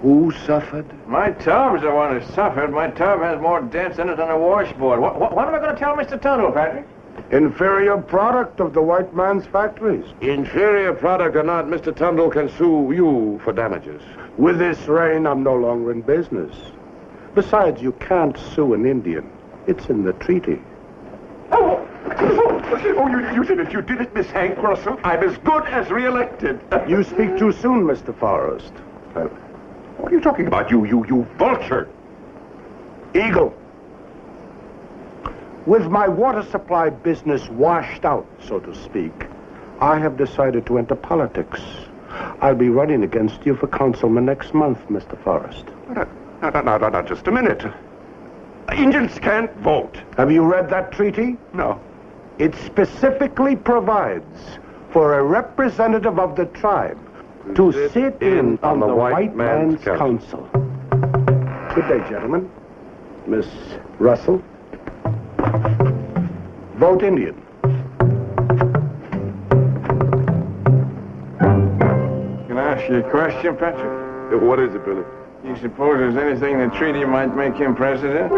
Who suffered? My tub's the one who suffered. My tub has more dents in it than a washboard. What am I going to tell Mr. Tuttle, Patrick? Inferior product of the white man's factories. Inferior product or not, Mr. Tundle can sue you for damages. With this rain, I'm no longer in business. Besides, you can't sue an Indian. It's in the treaty. Oh, you said if you did it, Miss Hank Russell, I'm as good as re-elected. You speak too soon, Mr. Forrest. What are you talking about, you vulture? Eagle. With my water supply business washed out, so to speak, I have decided to enter politics. I'll be running against you for councilman next month, Mr. Forrest. Now, just a minute. Indians can't vote. Have you read that treaty? No. It specifically provides for a representative of the tribe to sit in on the white man's council. Good day, gentlemen. Miss Russell. Vote Indian. Can I ask you a question, Patrick? What is it, Billy? You suppose there's anything in the treaty might make him president?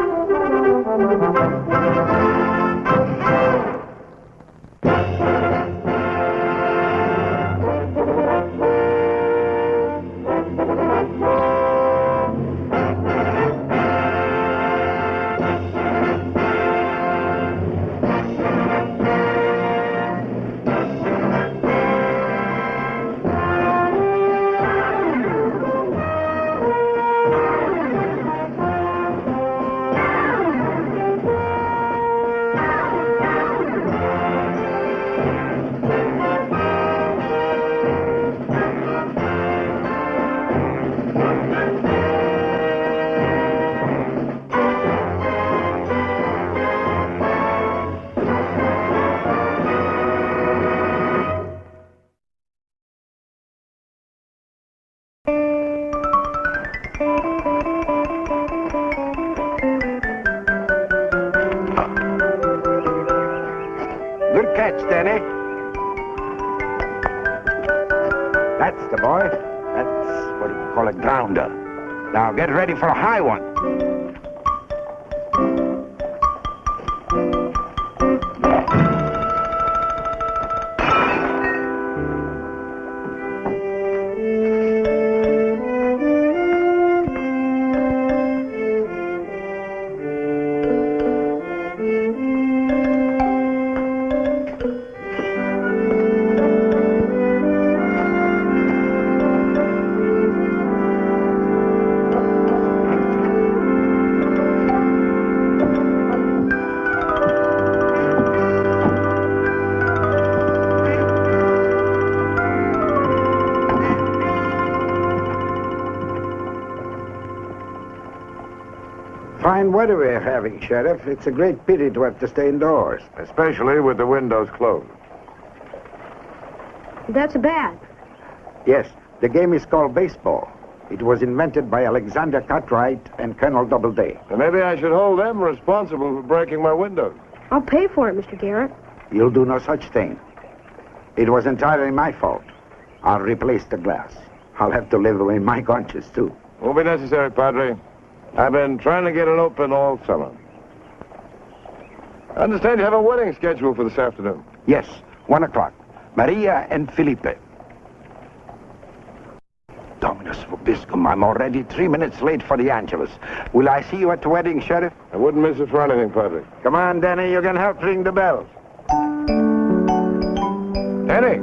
That's the boy. That's what you call a grounder. Now get ready for a high one. Fine weather we're having, Sheriff. It's a great pity to have to stay indoors. Especially with the windows closed. That's bad. Yes, the game is called baseball. It was invented by Alexander Cartwright and Colonel Doubleday. And maybe I should hold them responsible for breaking my windows. I'll pay for it, Mr. Garrett. You'll do no such thing. It was entirely my fault. I'll replace the glass. I'll have to live away my conscience, too. Won't be necessary, Padre. I've been trying to get it open all summer. I understand you have a wedding scheduled for this afternoon. Yes, 1 o'clock. Maria and Felipe. Dominus vobiscum, I'm already 3 minutes late for the Angelus. Will I see you at the wedding, Sheriff? I wouldn't miss it for anything, Padre. Come on, Danny. You can help ring the bells. Danny!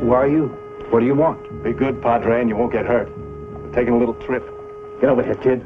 Who are you? What do you want? Be good, Padre, and you won't get hurt. We're taking a little trip. Get over here, kid.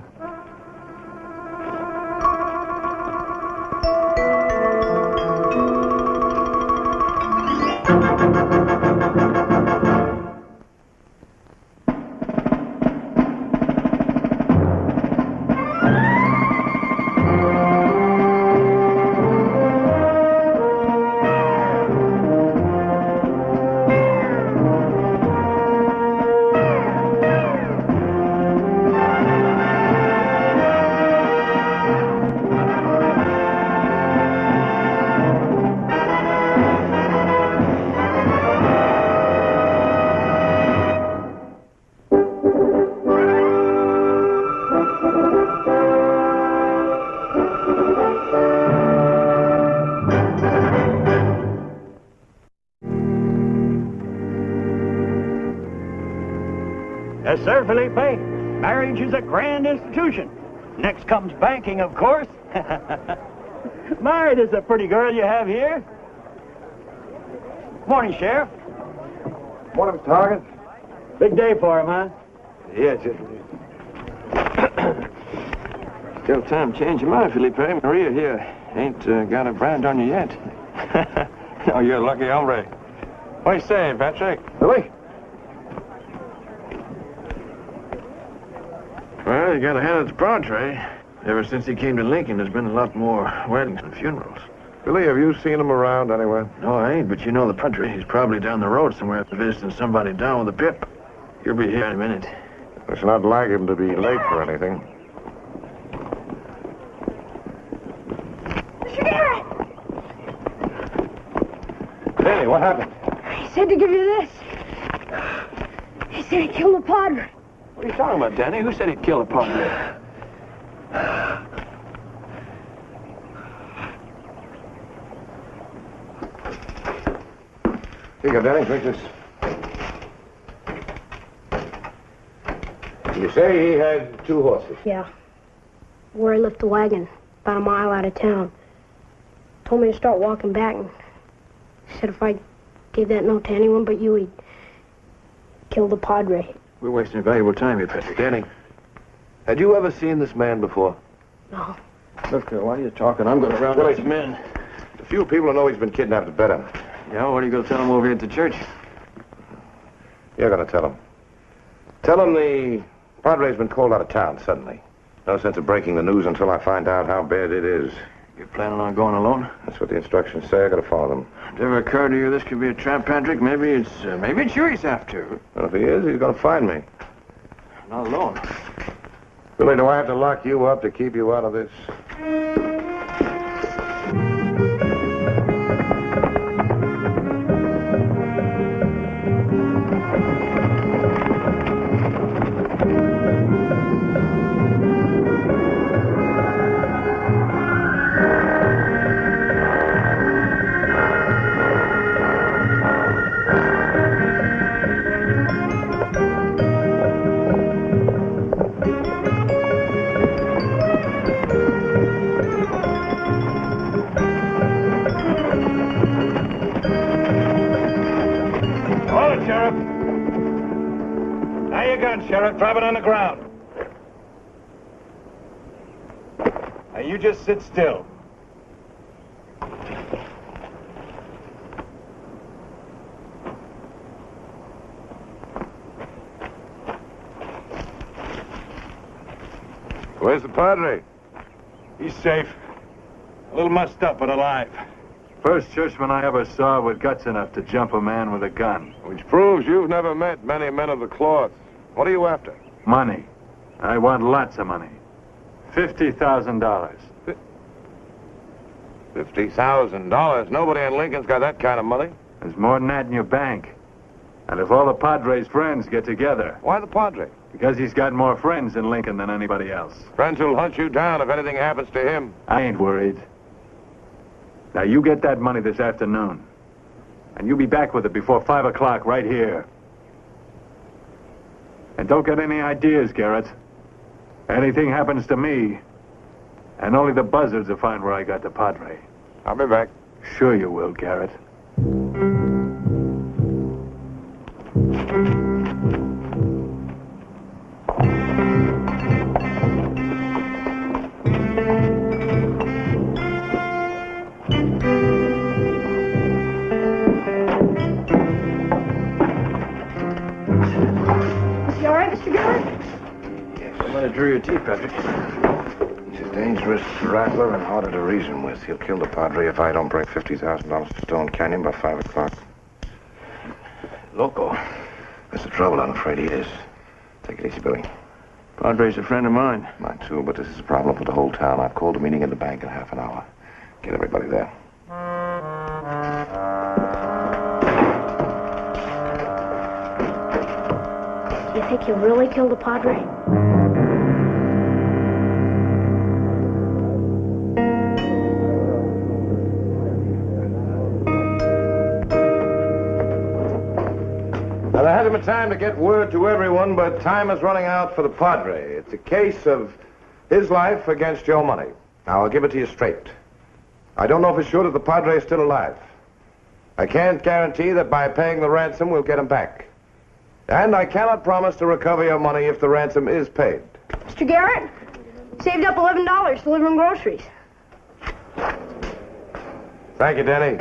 Yes, sir, Felipe. Marriage is a grand institution. Next comes banking, of course. My, this is a pretty girl you have here. Morning, Sheriff. Morning, Mr. Hargan. Big day for him, huh? Yes, it Still time to change your mind, Felipe. Maria here ain't got a brand on you yet. Oh, you're a lucky hombre. What do you say, Patrick? Billy? Well, you gotta hand it to Padre. Ever since he came to Lincoln, there's been a lot more weddings and funerals. Billy, have you seen him around anywhere? No, I ain't, but you know the Padre. He's probably down the road somewhere visiting somebody down with a pip. He'll be here in a minute. It's not like him to be late for anything. Mr. Garrett! Danny, what happened? He said to give you this. He said he killed the Padre. What are you talking about, Danny? Who said he'd kill a Padre? Here you go, Danny. Drink this. You say he had 2 horses. Yeah. Where he left the wagon, about a mile out of town. Told me to start walking back, and said if I gave that note to anyone but you, he'd kill the Padre. We're wasting valuable time here, Patrick. Danny, had you ever seen this man before? No. Look, while you're talking, I'm gonna round up some men. A few people know he's been kidnapped at better. Yeah, what are you gonna tell them over here at the church? You're gonna tell him. Tell him the Padre's been called out of town suddenly. No sense of breaking the news until I find out how bad it is. You planning on going alone? That's what the instructions say. I gotta follow them. Did it ever occur to you this could be a trap, Patrick? Maybe it's you he's after. Well, if he is, he's gonna find me. Not alone. Billy, do I have to lock you up to keep you out of this? Sheriff, drop it on the ground. Now, you just sit still. Where's the Padre? He's safe. A little mussed up, but alive. First churchman I ever saw with guts enough to jump a man with a gun. Which proves you've never met many men of the cloth. What are you after? Money. I want lots of money. $50,000. $50,000? Nobody in Lincoln's got that kind of money. There's more than that in your bank. And if all the Padre's friends get together... Why the Padre? Because he's got more friends in Lincoln than anybody else. Friends who'll hunt you down if anything happens to him. I ain't worried. Now, you get that money this afternoon. And you be back with it before 5 o'clock right here. And don't get any ideas, Garrett. Anything happens to me, and only the buzzards will find where I got the Padre. I'll be back. Sure you will, Garrett. Drew your teeth, Patrick. He's a dangerous rattler and harder to reason with. He'll kill the Padre if I don't bring $50,000 to Stone Canyon by 5 o'clock. Loco. That's the trouble. I'm afraid he is. Take it easy, Billy. Padre's a friend of mine. Mine, too, but this is a problem for the whole town. I've called a meeting in the bank in half an hour. Get everybody there. Do you think he'll really kill the Padre? Now, there hasn't been time to get word to everyone, but time is running out for the Padre. It's a case of his life against your money. Now, I'll give it to you straight. I don't know for sure that the Padre is still alive. I can't guarantee that by paying the ransom, we'll get him back. And I cannot promise to recover your money if the ransom is paid. Mr. Garrett, saved up $11 delivering groceries. Thank you, Denny.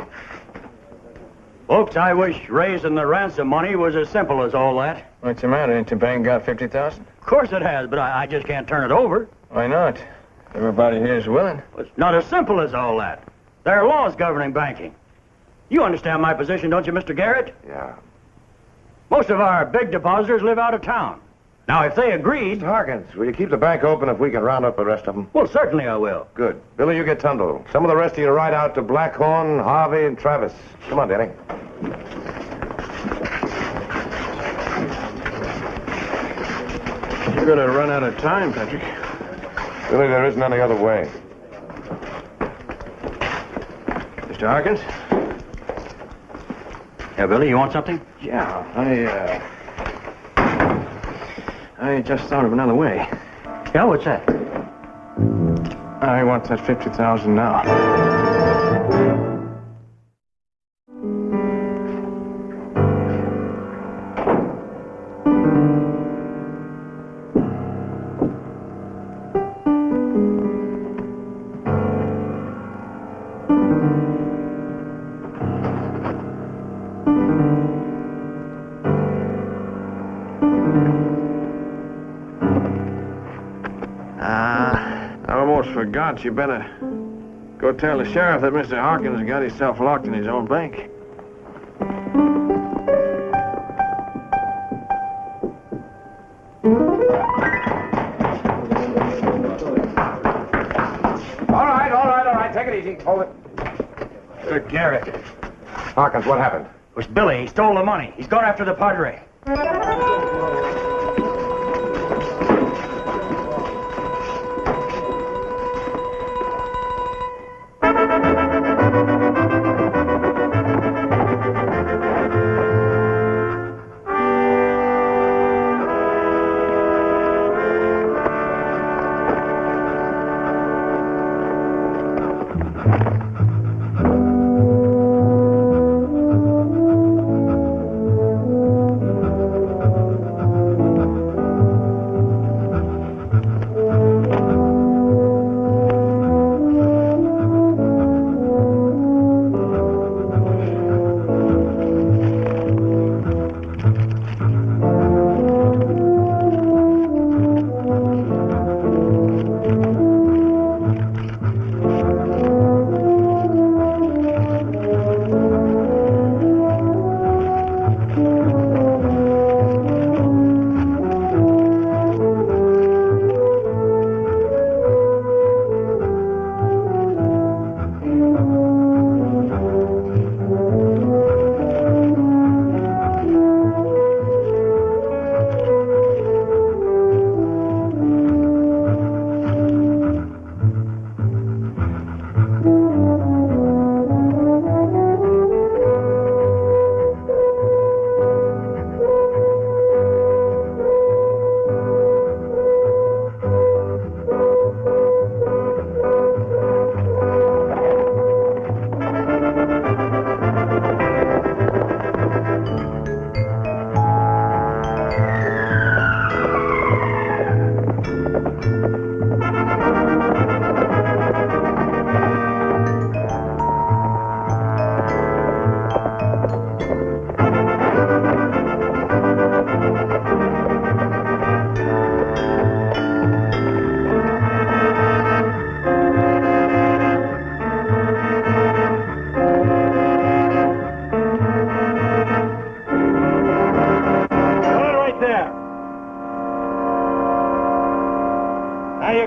Folks, I wish raising the ransom money was as simple as all that. What's the matter? Ain't the bank got 50,000? Of course it has, but I just can't turn it over. Why not? Everybody here is willing. It's not as simple as all that. There are laws governing banking. You understand my position, don't you, Mr. Garrett? Yeah. Most of our big depositors live out of town. Now, if they agreed... Mr. Harkins, will you keep the bank open if we can round up the rest of them? Well, certainly I will. Good. Billy, you get Tundle. Some of the rest of you ride out to Blackhorn, Harvey, and Travis. Come on, Denny. You're gonna run out of time, Patrick. Billy, there isn't any other way. Mr. Harkins? Yeah, Billy, you want something? Yeah, I just thought of another way. Yeah, what's that? I want that 50,000 now. I almost forgot. You better Go tell the sheriff that Mr. Hawkins got himself locked in his own bank. All right. Take it easy. Hold it. Sir Garrett. Hawkins, what happened? It was Billy. He stole the money. He's gone after the Padre.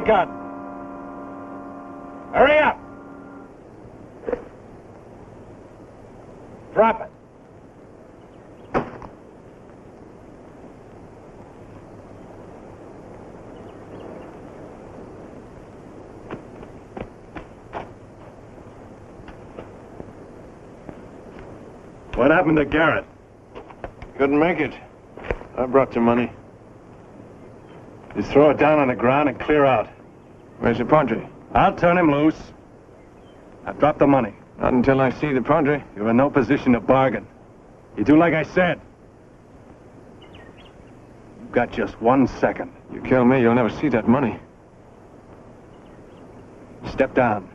Gun. Hurry up! Drop it. What happened to Garrett? Couldn't make it. I brought some money. Just throw it down on the ground and clear out. Where's the Padre? I'll turn him loose. I've dropped the money. Not until I see the Padre. You're in no position to bargain. You do like I said. You've got just 1 second. You kill me, you'll never see that money. Step down.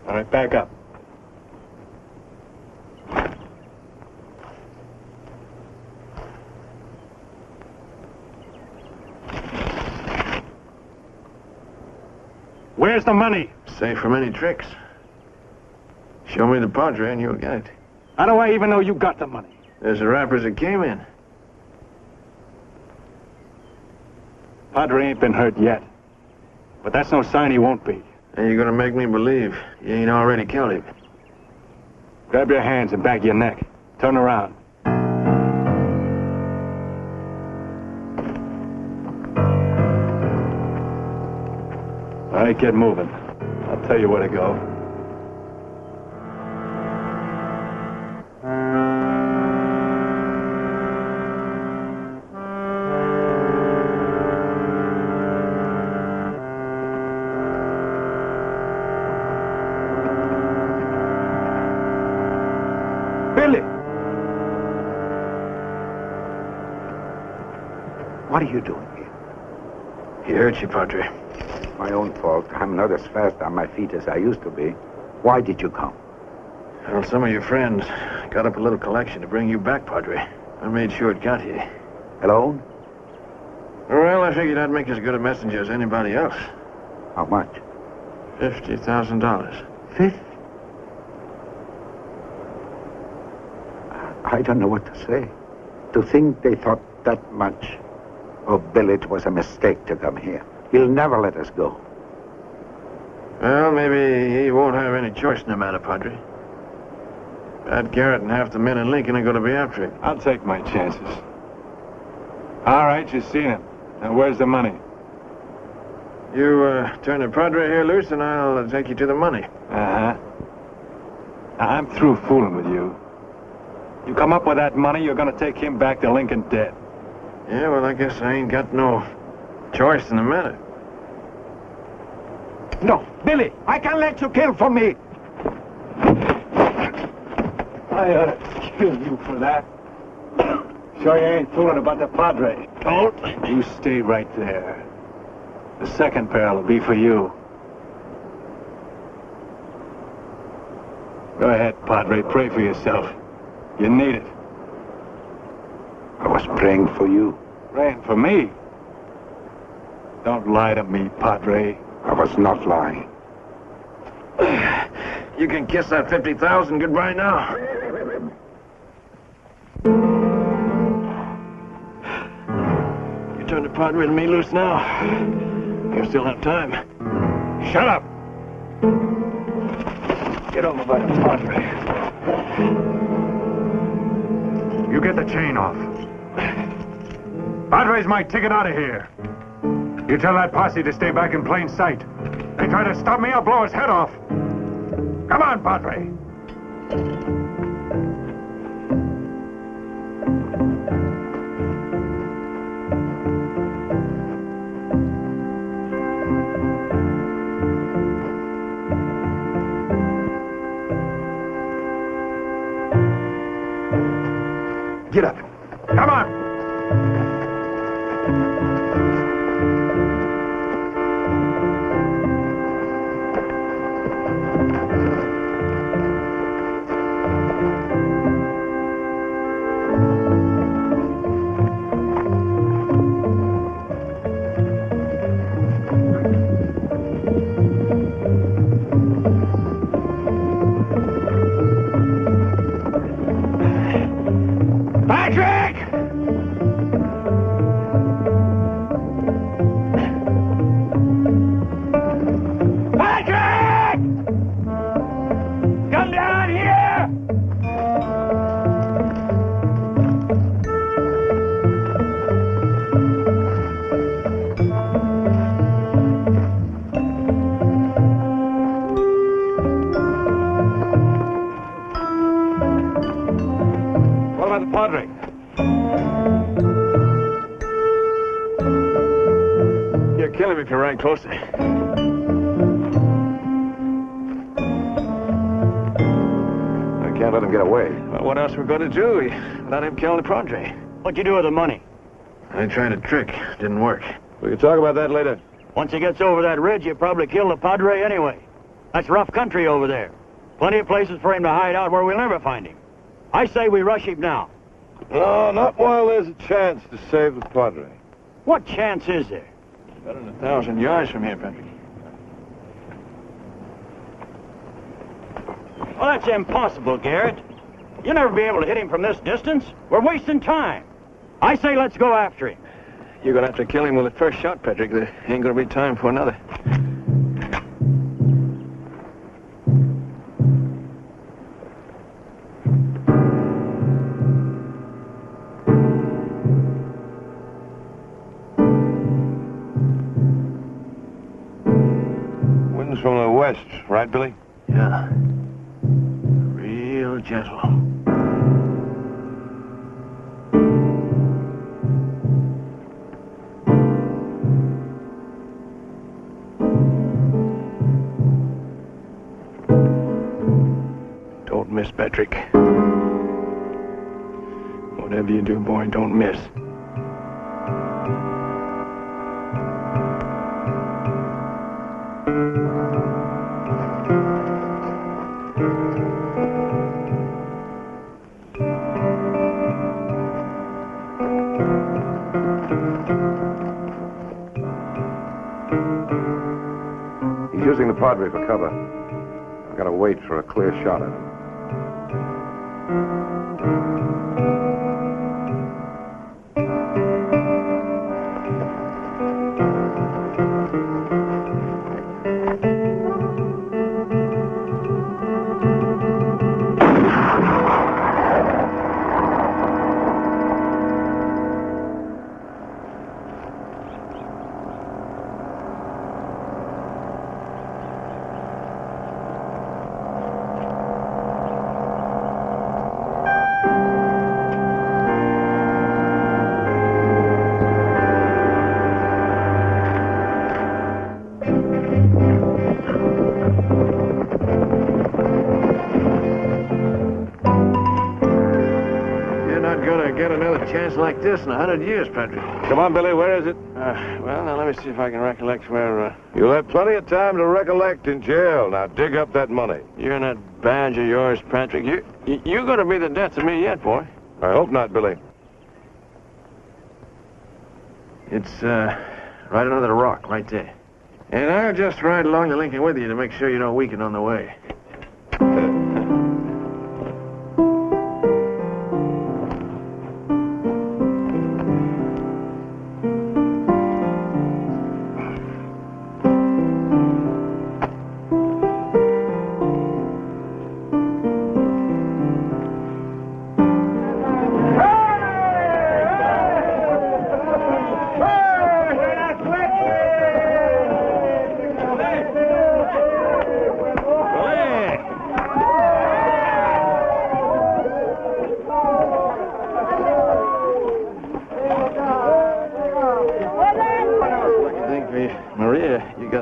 All right, back up. Where's the money? Safe from any tricks. Show me the Padre and you'll get it. How do I even know you got the money? There's the rappers that came in. Padre ain't been hurt yet. But that's no sign he won't be. And you're gonna make me believe you ain't already killed him. Grab your hands and back your neck. Turn around. All right, get moving. I'll tell you where to go. Billy! What are you doing here? He hurt you, Padre. My own fault. I'm not as fast on my feet as I used to be. Why did you come? Well, some of your friends got up a little collection to bring you back, Padre. I made sure it got here. Alone? Well, I figured I'd make as good a messenger as anybody else. How much? $50,000. Fifth? I don't know what to say. To think they thought that much of Bill, it was a mistake to come here. He'll never let us go. Well, maybe he won't have any choice in the matter, Padre. Pat Garrett and half the men in Lincoln are going to be after him. I'll take my chances. All right, you've seen him. Now, where's the money? You turn the Padre here loose, and I'll take you to the money. Uh-huh. I'm through fooling with you. You come up with that money, you're going to take him back to Lincoln dead. Yeah, well, I guess I ain't got no choice in the matter. No, Billy, I can't let you kill for me. I ought to kill you for that. Sure you ain't fooling about the Padre. Don't. You stay right there. The second barrel will be for you. Go ahead, Padre. Pray for yourself. You need it. I was praying for you. Praying for me? Don't lie to me, Padre. I was not lying. You can kiss that 50,000 goodbye now. You turn the Padre and me loose now. You still have time. Shut up! Get over by the Padre. You get the chain off. Padre's my ticket out of here. You tell that posse to stay back in plain sight. They try to stop me, I'll blow his head off. Come on, Padre. Get up. Come on. Padre. You're killing me if you ride closer. I can't let him get away. Well, what else we're going to do? We let him kill the Padre. What'd you do with the money? I tried a trick. Didn't work. We can talk about that later. Once he gets over that ridge, you probably kill the Padre anyway. That's rough country over there. Plenty of places for him to hide out where we'll never find him. I say we rush him now. No, not while there's a chance to save the Padre. What chance is there? Better than 1,000 yards from here, Patrick. Well, that's impossible, Garrett. You'll never be able to hit him from this distance. We're wasting time. I say let's go after him. You're going to have to kill him with the first shot, Patrick. There ain't going to be time for another. Wind's from the west, right, Billy? Yeah. Real gentle. Don't miss, Patrick. Whatever you do, boy, don't miss. He's using the Padre for cover. I've got to wait for a clear shot at him. Chance like this in 100 years, Patrick. Come on, Billy, where is it? Well, now let me see if I can recollect where, You'll have plenty of time to recollect in jail. Now dig up that money. You and that badge of yours, Patrick. You're going to be the death of me yet, boy. I hope not, Billy. It's, right under the rock, right there. And I'll just ride along the Lincoln with you to make sure you don't weaken on the way.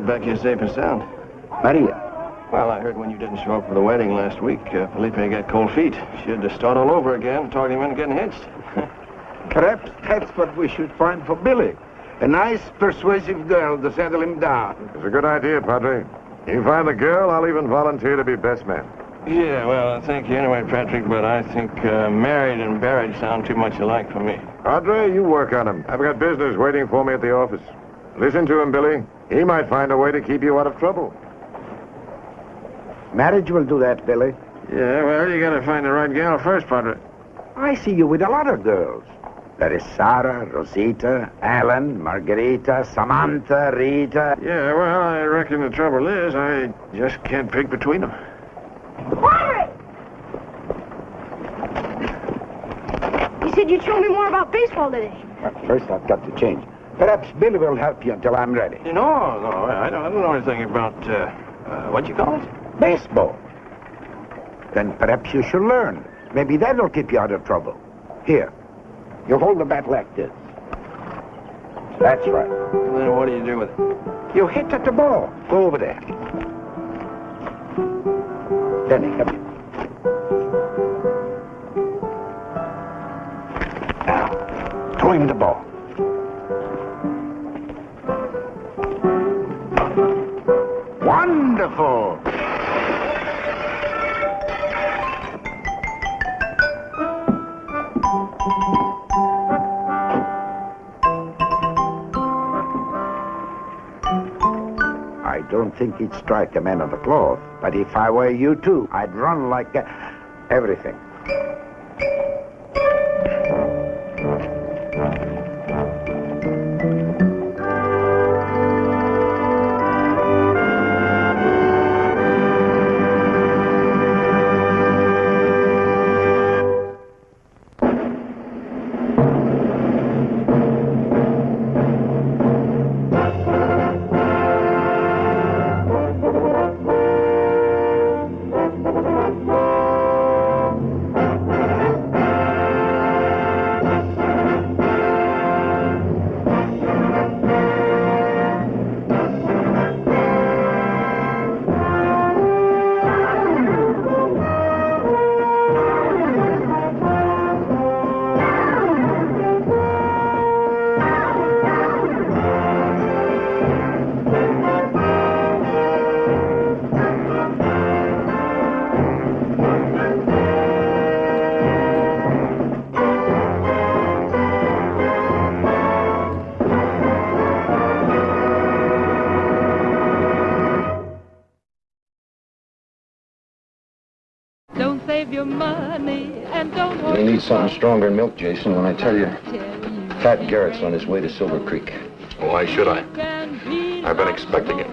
Back here safe and sound. Maria. Well, I heard when you didn't show up for the wedding last week, Felipe got cold feet. She had to start all over again, talking him into getting hitched. Perhaps that's what we should find for Billy. A nice, persuasive girl to settle him down. It's a good idea, Padre. You find the girl, I'll even volunteer to be best man. Yeah, well, thank you anyway, Patrick, but I think married and buried sound too much alike for me. Padre, you work on him. I've got business waiting for me at the office. Listen to him, Billy. He might find a way to keep you out of trouble. Marriage will do that, Billy. Yeah, well, you gotta find the right gal first, Padre. I see you with a lot of girls. There is Sarah, Rosita, Ellen, Margarita, Samantha, Rita. Yeah, well, I reckon the trouble is I just can't pick between them. Padre! You said you'd show me more about baseball today. But first, I've got to change. Perhaps Billy will help you until I'm ready. No, I don't know anything about, what you call it? Baseball. Then perhaps you should learn. Maybe that'll keep you out of trouble. Here, you hold the bat like this. That's right. And then what do you do with it? You hit at the ball. Go over there. Denny, come here. Now, throw him the ball. Wonderful! I don't think he'd strike a man on the cloth, but if I were you too, I'd run like everything. save your money and don't hold You'll need something stronger than milk, Jason, when I tell you Fat Garrett's on his way to Silver Creek. Why should I? I've been expecting him.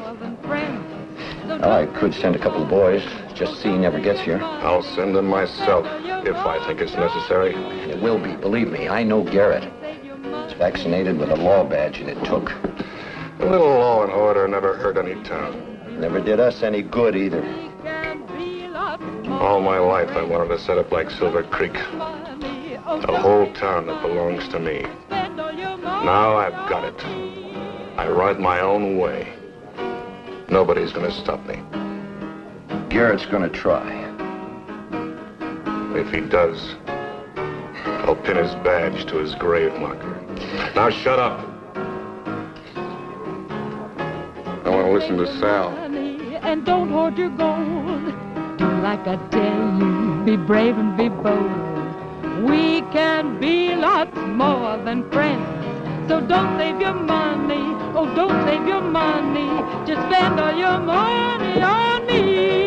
Well, I could send a couple of boys, just to see he never gets here. I'll send them myself, if I think it's necessary. It will be, believe me. I know Garrett. He's vaccinated with a law badge, and it took. A little law and order never hurt any town. Never did us any good, either. All my life, I wanted to set up like Silver Creek. A whole town that belongs to me. Now I've got it. I ride my own way. Nobody's gonna stop me. Garrett's gonna try. If he does, I'll pin his badge to his grave marker. Now shut up. I want to listen to Sal. And don't hoard your gold. Do like I tell you. Be brave and be bold. We can be lots more than friends. So don't save your money. Oh, don't save your money. Just spend all your money on me.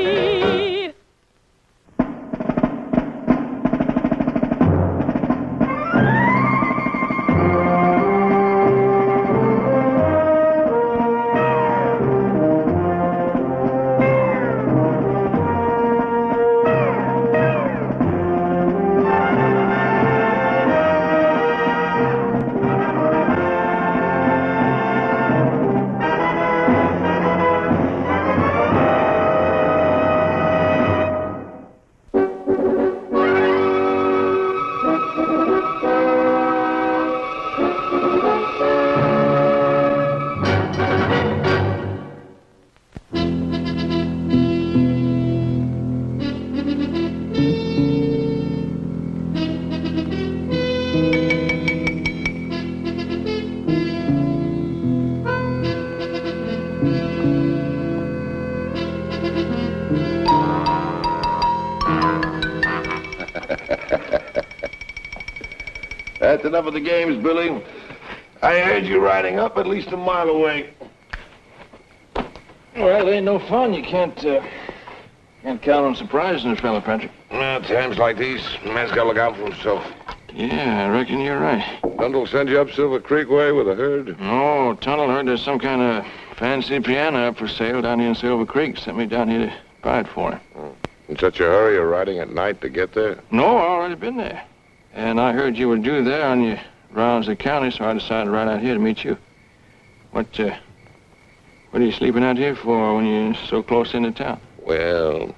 That's enough of the games, Billy. I heard you riding up at least a mile away. Well, it ain't no fun. You can't count on surprises in this fella, Patrick. Times like these, a man's got to look out for himself. Yeah, I reckon you're right. Dundle send you up Silver Creek way with a herd? No, Tunnel heard there's some kind of fancy piano up for sale down here in Silver Creek. Sent me down here to buy it for him. In such a hurry, you're riding at night to get there? No, I already been there. And I heard you were due there on your rounds of the county, so I decided to ride out here to meet you. What are you sleeping out here for when you're so close into town? Well,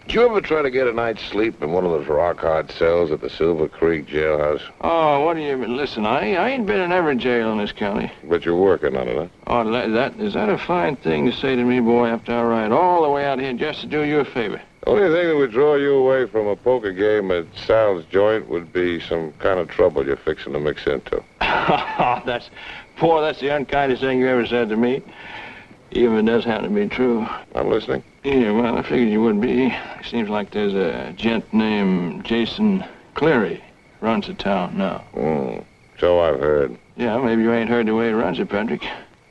did you ever try to get a night's sleep in one of those rock-hard cells at the Silver Creek jailhouse? Oh, what do you... Listen, I ain't been in every jail in this county. But you're working on it, huh? Oh, is that a fine thing to say to me, boy, after I ride all the way out here just to do you a favor? The only thing that would draw you away from a poker game at Sal's joint would be some kind of trouble you're fixing to mix into. That's the unkindest thing you ever said to me. Even if it does happen to be true. I'm listening. Yeah, well, I figured you would be. Seems like there's a gent named Jason Cleary runs the town now. So I've heard. Yeah, maybe you ain't heard the way he runs it, Patrick.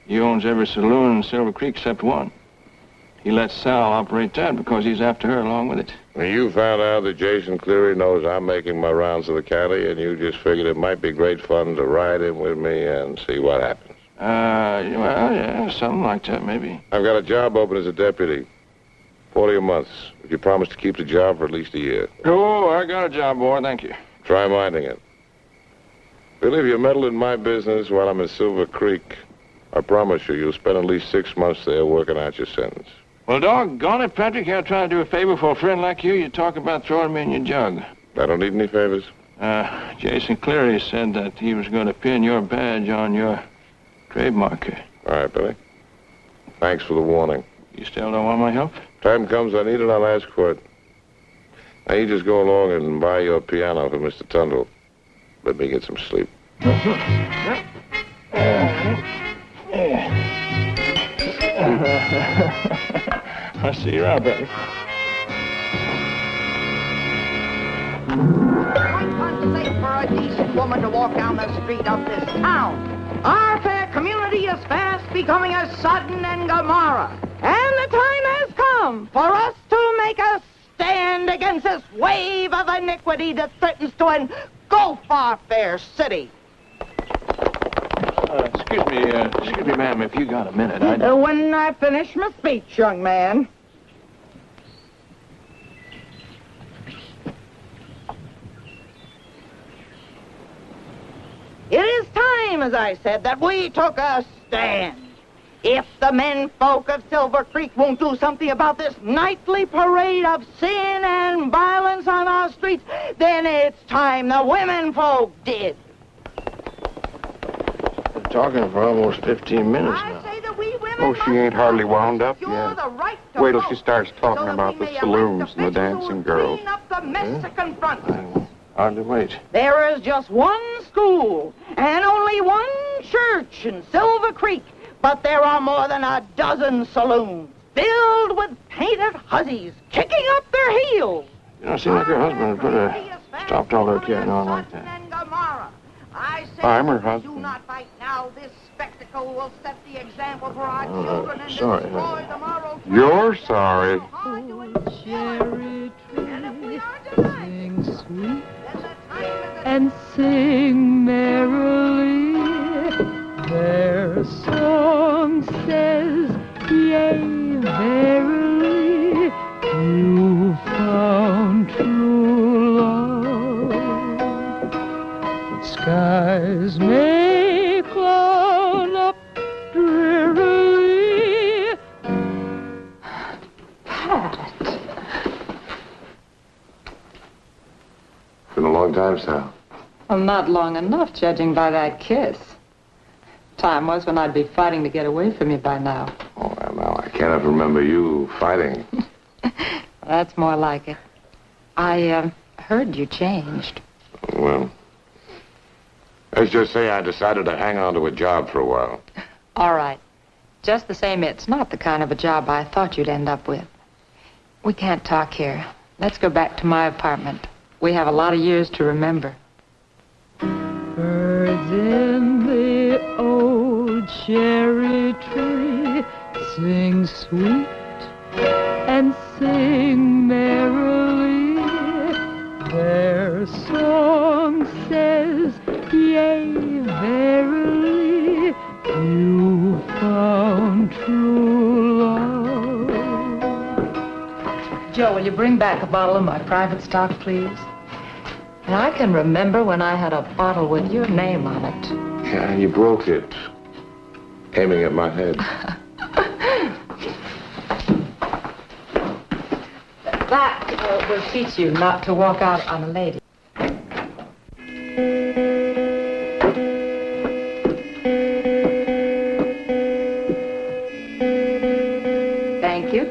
He owns every saloon in Silver Creek except one. He lets Sal operate that because he's after her along with it. You found out that Jason Cleary knows I'm making my rounds of the county, and you just figured it might be great fun to ride in with me and see what happens. Well, yeah, something like that, maybe. I've got a job open as a deputy. 40 a month. If you promise to keep the job for at least a year. Oh, I got a job, boy. Thank you. Try minding it. Billy, if you meddle in my business while I'm in Silver Creek, I promise you'll spend at least 6 months there working out your sentence. Well, doggone it, Patrick. I'll try to do a favor for a friend like you. You talk about throwing me in your jug. I don't need any favors. Jason Cleary said that he was going to pin your badge on your grave marker. All right, Billy. Thanks for the warning. You still don't want my help? Time comes I need it, I'll ask for it. Now, you just go along and buy your piano for Mr. Tundle. Let me get some sleep. I'll see you around, Patrick. Quite unsafe for a decent woman to walk down the street of this town. Our fair community is fast becoming as Sodom and Gomorrah. And the time has come for us to make a stand against this wave of iniquity that threatens to engulf our fair city. Excuse me, ma'am, if you got a minute, When I finish my speech, young man. It is time, as I said, that we took a stand. If the men folk of Silver Creek won't do something about this nightly parade of sin and violence on our streets, then it's time the women folk did. Been talking for almost 15 minutes now. I say that we women Oh, she ain't hardly wound up secure yet. the right to Wait till vote, she starts talking so that about we the may elect saloons and the officials dancing who girls. clean up the Mexican front. Hardly wait. There is just one school and only one church in Silver Creek, but there are more than a dozen saloons filled with painted hussies kicking up their heels. You know, it seems like her husband put stopped all her carrying on like that. I say I'm her if we husband. do not fight now, this spectacle will set the example for our children and sorry, destroy honey. the moral. You're sorry. Cherry tree, sing sweet and sing merrily. Their song says, yea, verily, you found true love. Skies may cloud up drearily. Been a long time, Sal. Well, not long enough, judging by that kiss. Time was when I'd be fighting to get away from you by now. Oh, well, now, I cannot remember you fighting. That's more like it. I heard you changed. Well, let's just say I decided to hang on to a job for a while. All right. Just the same, it's not the kind of a job I thought you'd end up with. We can't talk here. Let's go back to my apartment. We have a lot of years to remember. Birds in the old cherry tree sing sweet and sing merrily. Their song says, yea, verily, you found true love. Joe, will you bring back a bottle of my private stock, please? And I can remember when I had a bottle with your name on it. Yeah, you broke it. Aiming at my head. That will teach you not to walk out on a lady. Thank you.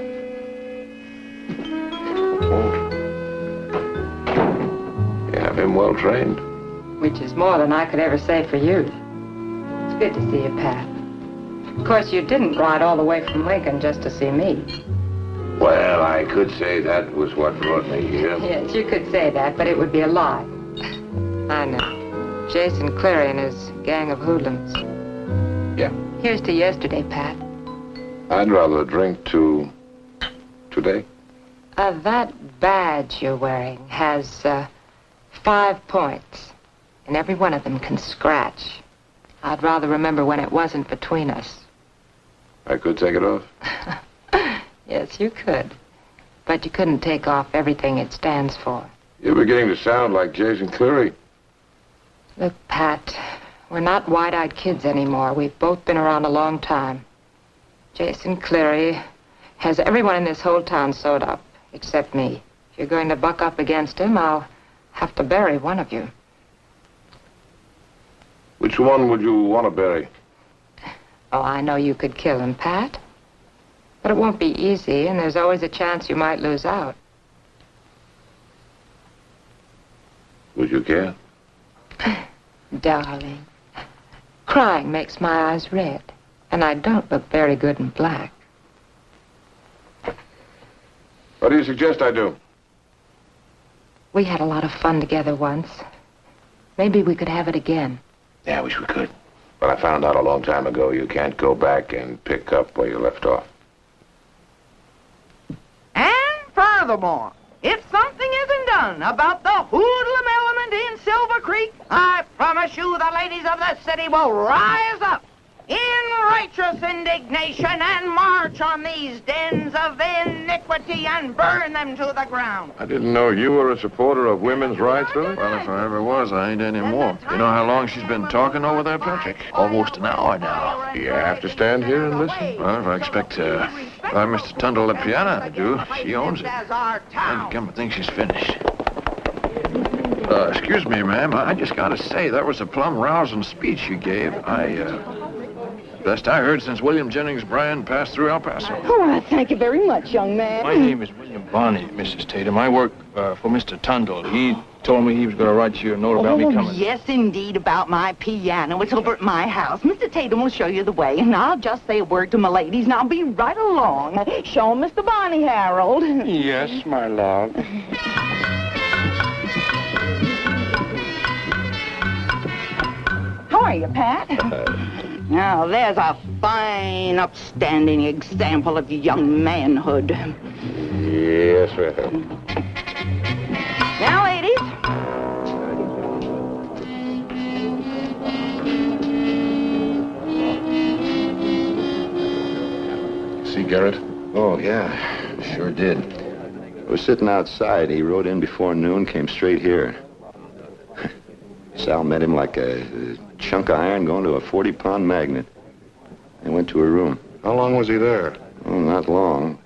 You have him well trained. Which is more than I could ever say for you. It's good to see you, Pat. Of course, you didn't ride all the way from Lincoln just to see me. Well, I could say that was what brought me here. Yes, you could say that, but it would be a lie. I know. Jason Cleary and his gang of hoodlums. Yeah. Here's to yesterday, Pat. I'd rather drink to today. That badge you're wearing has 5 points, and every one of them can scratch. I'd rather remember when it wasn't between us. I could take it off. Yes, you could. But you couldn't take off everything it stands for. You're beginning to sound like Jason Cleary. Look, Pat, we're not wide-eyed kids anymore. We've both been around a long time. Jason Cleary has everyone in this whole town sewed up, except me. If you're going to buck up against him, I'll have to bury one of you. Which one would you want to bury? Oh, I know you could kill him, Pat. But it won't be easy, and there's always a chance you might lose out. Would you care? Darling, crying makes my eyes red, and I don't look very good in black. What do you suggest I do? We had a lot of fun together once. Maybe we could have it again. Yeah, I wish we could. But I found out a long time ago you can't go back and pick up where you left off. And furthermore, If something isn't done about the hoodlum element in Silver Creek, I promise you the ladies of the city will rise up in righteous indignation and march on these dens of iniquity and burn them to the ground. I didn't know you were a supporter of women's rights, Billy. Well, if I ever was, I ain't anymore. You know how long she's been talking over there, Patrick? Almost an hour now. You have to stand here and listen? Well, if I expect Mr. Tundle the piano to do, she owns it. And come to think she's finished. Excuse me, ma'am. I just gotta say, that was a plumb rousing speech you gave. Best I heard since William Jennings Bryan passed through El Paso. Oh, thank you very much, young man. My name is William Bonney, Mrs. Tatum. I work for Mr. Tundle. He told me he was going to write you a note about me coming. Yes, indeed, about my piano. It's over at my house. Mr. Tatum will show you the way, and I'll just say a word to my ladies, and I'll be right along. Show Mr. Bonney, Harold. Yes, my love. How are you, Pat? Now, there's a fine, upstanding example of young manhood. Yes, ma'am. Now, ladies. See Garrett? Oh, yeah, sure did. I was sitting outside. He rode in before noon, came straight here. Sal met him like a chunk of iron going to a 40-pound magnet. They went to her room. How long was he there? Oh, not long.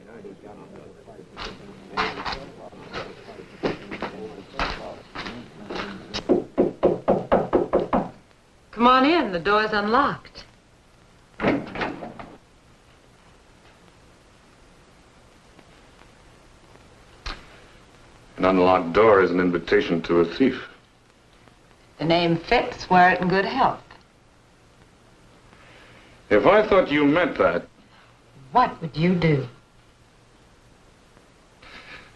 Come on in. The door's unlocked. An unlocked door is an invitation to a thief. The name fits. Wear it in good health. If I thought you meant that... What would you do?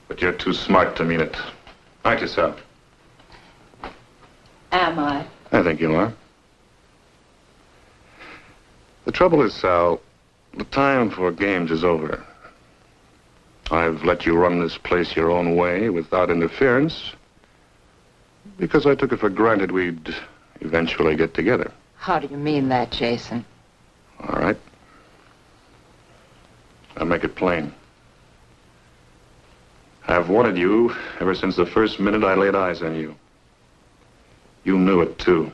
But you're too smart to mean it. Aren't you, Sal? Am I? I think you are. The trouble is, Sal, the time for games is over. I've let you run this place your own way without interference because I took it for granted we'd eventually get together. How do you mean that, Jason? All right. I'll make it plain. I've wanted you ever since the first minute I laid eyes on you. You knew it, too.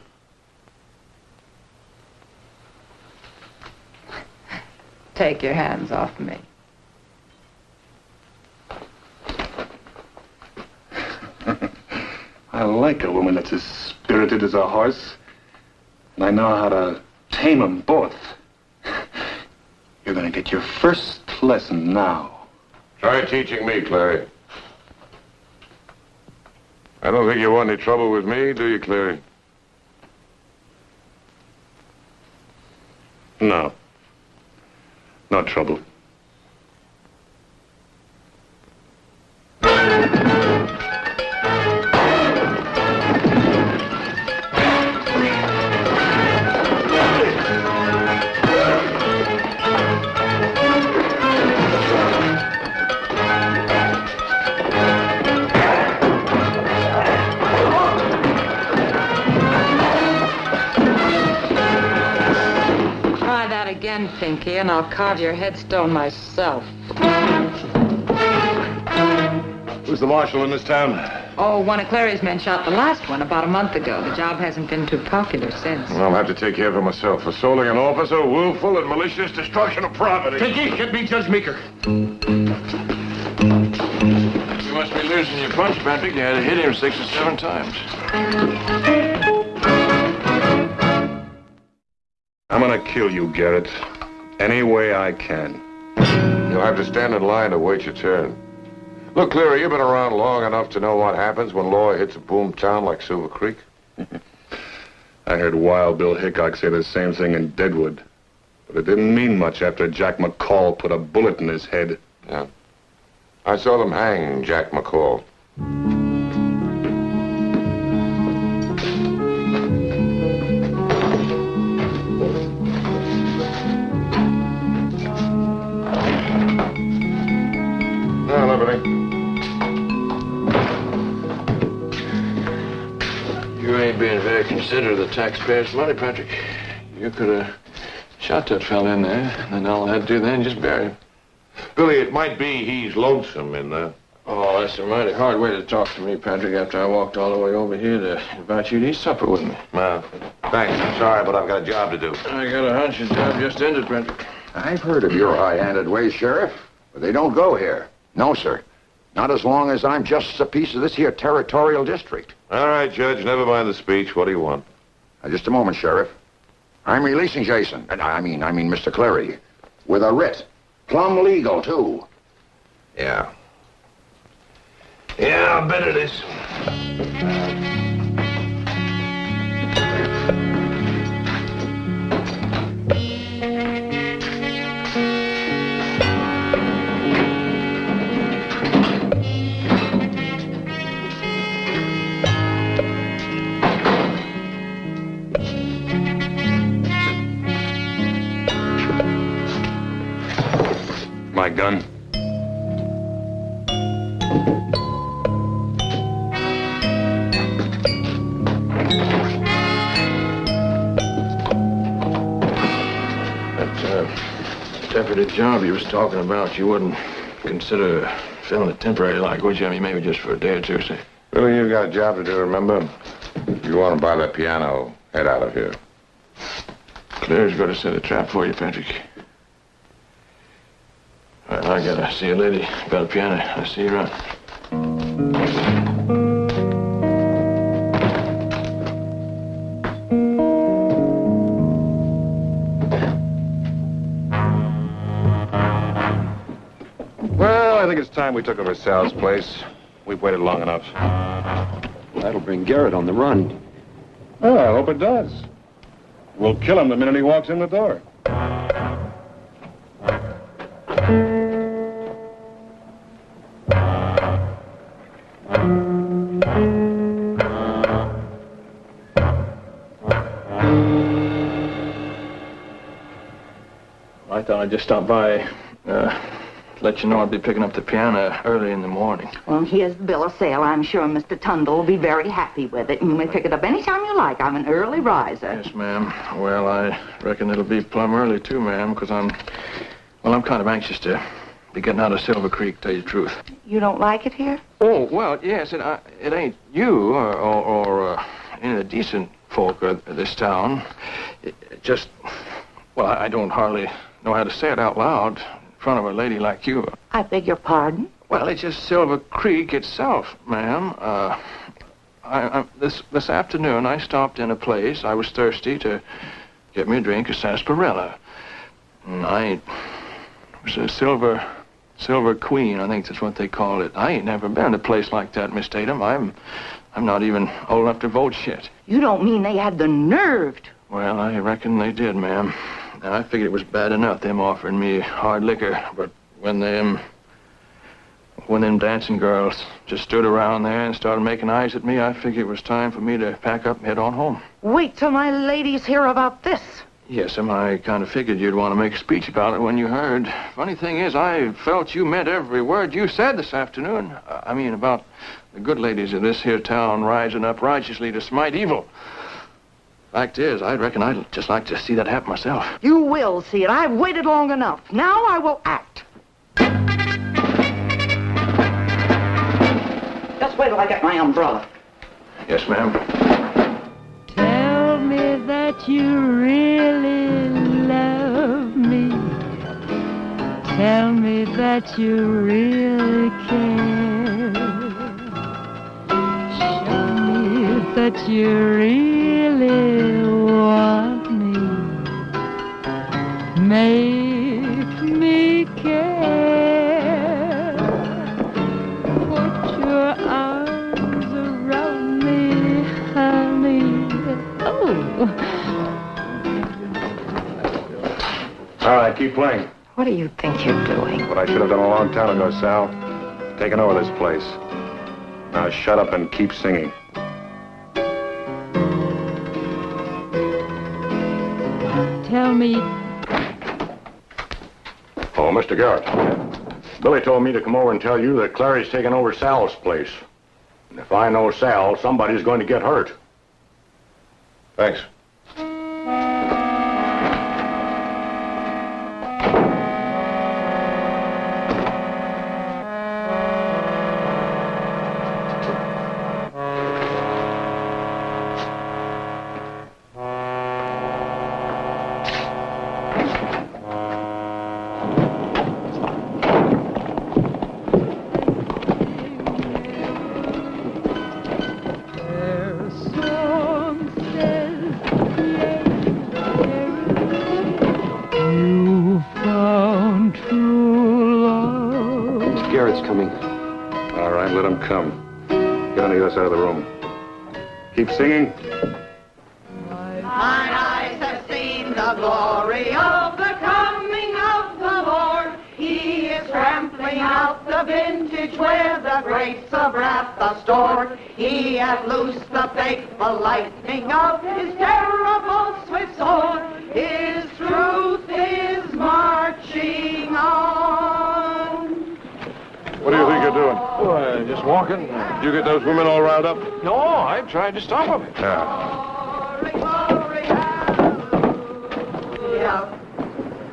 Take your hands off me. I like a woman that's as spirited as a horse. And I know how to tame them both. You're going to get your first lesson now. Try teaching me, Clary. I don't think you want any trouble with me, do you, Clary? No. No trouble. Again, Pinky, and I'll carve your headstone myself. Who's the marshal in this town? Oh, one of Clary's men shot the last one about a month ago. The job hasn't been too popular since. I'll have to take care of it myself. Assaulting an officer, willful and malicious destruction of property. Pinky, get me Judge Meeker. You must be losing your punch, Patrick. You had to hit him 6 or 7 times. I'm gonna kill you, Garrett. Any way I can. You'll have to stand in line to wait your turn. Look, Cleary, you've been around long enough to know what happens when law hits a boom town like Silver Creek. I heard Wild Bill Hickok say the same thing in Deadwood. But it didn't mean much after Jack McCall put a bullet in his head. Yeah. I saw them hang Jack McCall. consider the taxpayers' money, Patrick. You could have shot that fella in there, and then all I had to do then just bury him. Billy, it might be he's lonesome in there. Oh, that's a mighty hard way to talk to me, Patrick, after I walked all the way over here to invite you to eat supper with me. Well, thanks. I'm sorry, but I've got a job to do. I got a hunch your job just ended, Patrick. I've heard of your high-handed ways, Sheriff, but they don't go here. No, sir. Not as long as I'm just a piece of this here territorial district. All right, Judge, never mind the speech. What do you want? Just a moment, Sheriff. I'm releasing Jason. I mean, Mr. Cleary. With a writ. Plumb legal, too. Yeah. Yeah, I bet it is. My gun. Deputy job you was talking about, you wouldn't consider filling it temporary like, would you? I mean, maybe just for a day or two, say. Billy, you've got a job to do, remember? If you want to buy that piano, head out of here. Claire's got to set a trap for you, Patrick. All right, I gotta see a lady about a piano. I'll see you around. Well, I think it's time we took over Sal's place. We've waited long enough. That'll bring Garrett on the run. Well, I hope it does. We'll kill him the minute he walks in the door. I thought I'd just stop by, let you know I'd be picking up the piano early in the morning. Well, here's the bill of sale. I'm sure Mr. Tundle will be very happy with it. You may pick it up any time you like. I'm an early riser. Yes, ma'am. Well, I reckon it'll be plumb early, too, ma'am, because I'm kind of anxious to be getting out of Silver Creek, tell you the truth. You don't like it here? Oh, well, yes, it ain't you or any of the decent folk of this town. It just, well, I don't hardly know how to say it out loud in front of a lady like you. I beg your pardon? Well, it's just Silver Creek itself, ma'am. This afternoon, I stopped in a place. I was thirsty to get me a drink of sarsaparilla. And it was a Silver Queen, I think that's what they call it. I ain't never been to a place like that, Miss Tatum. I'm not even old enough to vote yet. You don't mean they had the nerve to? Well, I reckon they did, ma'am. And I figured it was bad enough them offering me hard liquor, but when them dancing girls just stood around there and started making eyes at me, I figured it was time for me to pack up and head on home. Wait till my ladies hear about this. Yes, I kind of figured you'd want to make a speech about it when you heard. Funny thing is, I felt you meant every word you said this afternoon. I mean, about the good ladies of this here town rising up righteously to smite evil. Fact is, I reckon I'd just like to see that happen myself. You will see it. I've waited long enough. Now I will act. Just wait till I get my umbrella. Yes, ma'am. Tell me that you really love me. Tell me that you really care. Show me that you really want me. Make me care. Put your arms around me, honey. Oh. All right, keep playing. What do you think you're doing? What I should have done a long time ago, Sal. Taking over this place. Now shut up and keep singing. Tell me. Oh, Mr. Garrett. Billy told me to come over and tell you that Clary's taking over Sal's place. And if I know Sal, somebody's going to get hurt. Thanks. You found true love. Garrett's coming. All right, let him come. Get on the other side of the room. Keep singing. Mine eyes have seen the glory of the coming of the Lord. He is trampling out the vintage where the grapes of wrath are stored. He hath loosed the fateful lightning of his terrible swift sword. His truth is marching on. What do you think you're doing? Oh, just walking. Did you get those women all riled up? No, I tried to stop him. Yeah.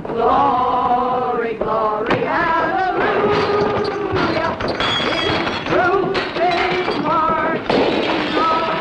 Glory, glory, hallelujah. His truth is marching on.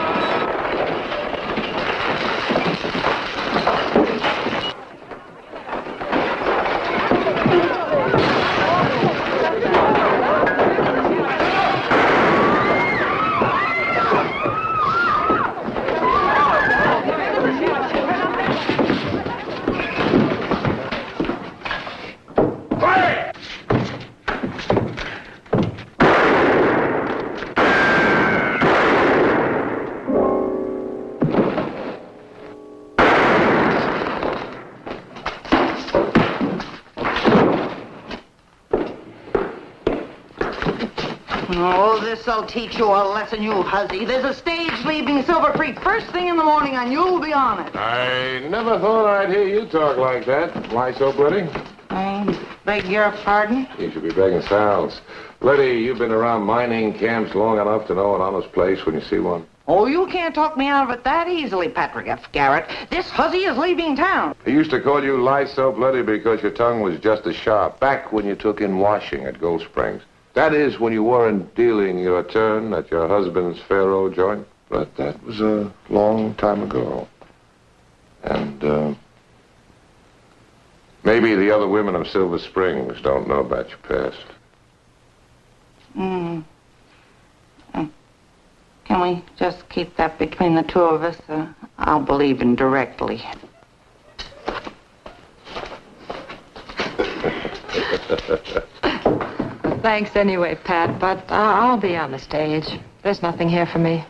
Oh, this'll teach you a lesson, you hussy. There's a stage leaving Silver Creek first thing in the morning, and you'll be on it. I never thought I'd hear you talk like that. Why so bloody? I beg your pardon? You should be begging Sal's. Letty, you've been around mining camps long enough to know an honest place when you see one. Oh, you can't talk me out of it that easily, Patrick F. Garrett. This hussy is leaving town. I used to call you Lie Soap Letty because your tongue was just as sharp back when you took in washing at Gold Springs. That is, when you weren't dealing your turn at your husband's faro joint. But that was a long time ago. And, maybe the other women of Silver Springs don't know about your past. Can we just keep that between the two of us? I'll believe indirectly. Thanks anyway, Pat, but I'll be on the stage. There's nothing here for me.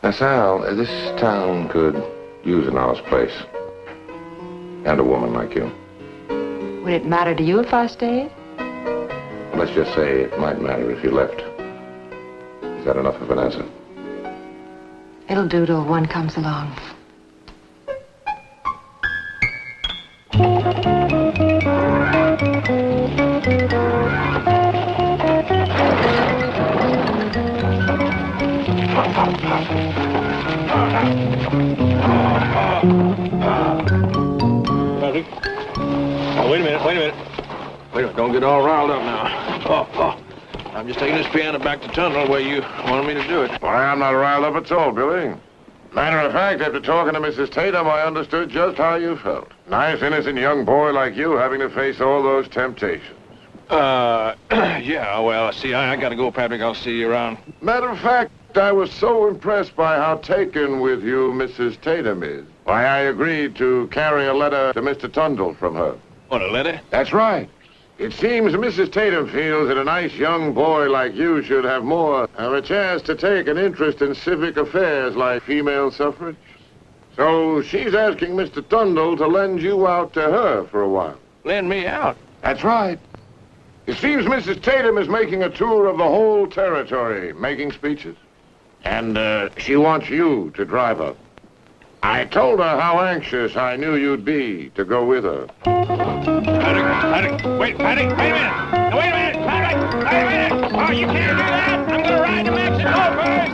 Now, Sal, this town could use an honest place. And a woman like you. Would it matter to you if I stayed? Let's just say it might matter if you left. Is that enough of an answer? It'll do till one comes along. Wait a minute. Don't get all riled up now. I'm just taking this piano back to Tunnel the way you wanted me to do it. Why, I'm not riled up at all, Billy. Matter of fact, after talking to Mrs. Tatum, I understood just how you felt. Nice, innocent young boy like you having to face all those temptations. Yeah, well, see, I gotta go, Patrick. I'll see you around. Matter of fact, I was so impressed by how taken with you Mrs. Tatum is. Why, I agreed to carry a letter to Mr. Tundle from her. What, a letter? That's right. It seems Mrs. Tatum feels that a nice young boy like you should have more of a chance to take an interest in civic affairs like female suffrage. So she's asking Mr. Tundle to lend you out to her for a while. Lend me out? That's right. It seems Mrs. Tatum is making a tour of the whole territory, making speeches. And she wants you to drive her. I told her how anxious I knew you'd be to go with her. Patrick, wait a minute. Now, wait a minute, Patrick, wait a minute. Oh, you can't do that. I'm gonna ride to Mexico first.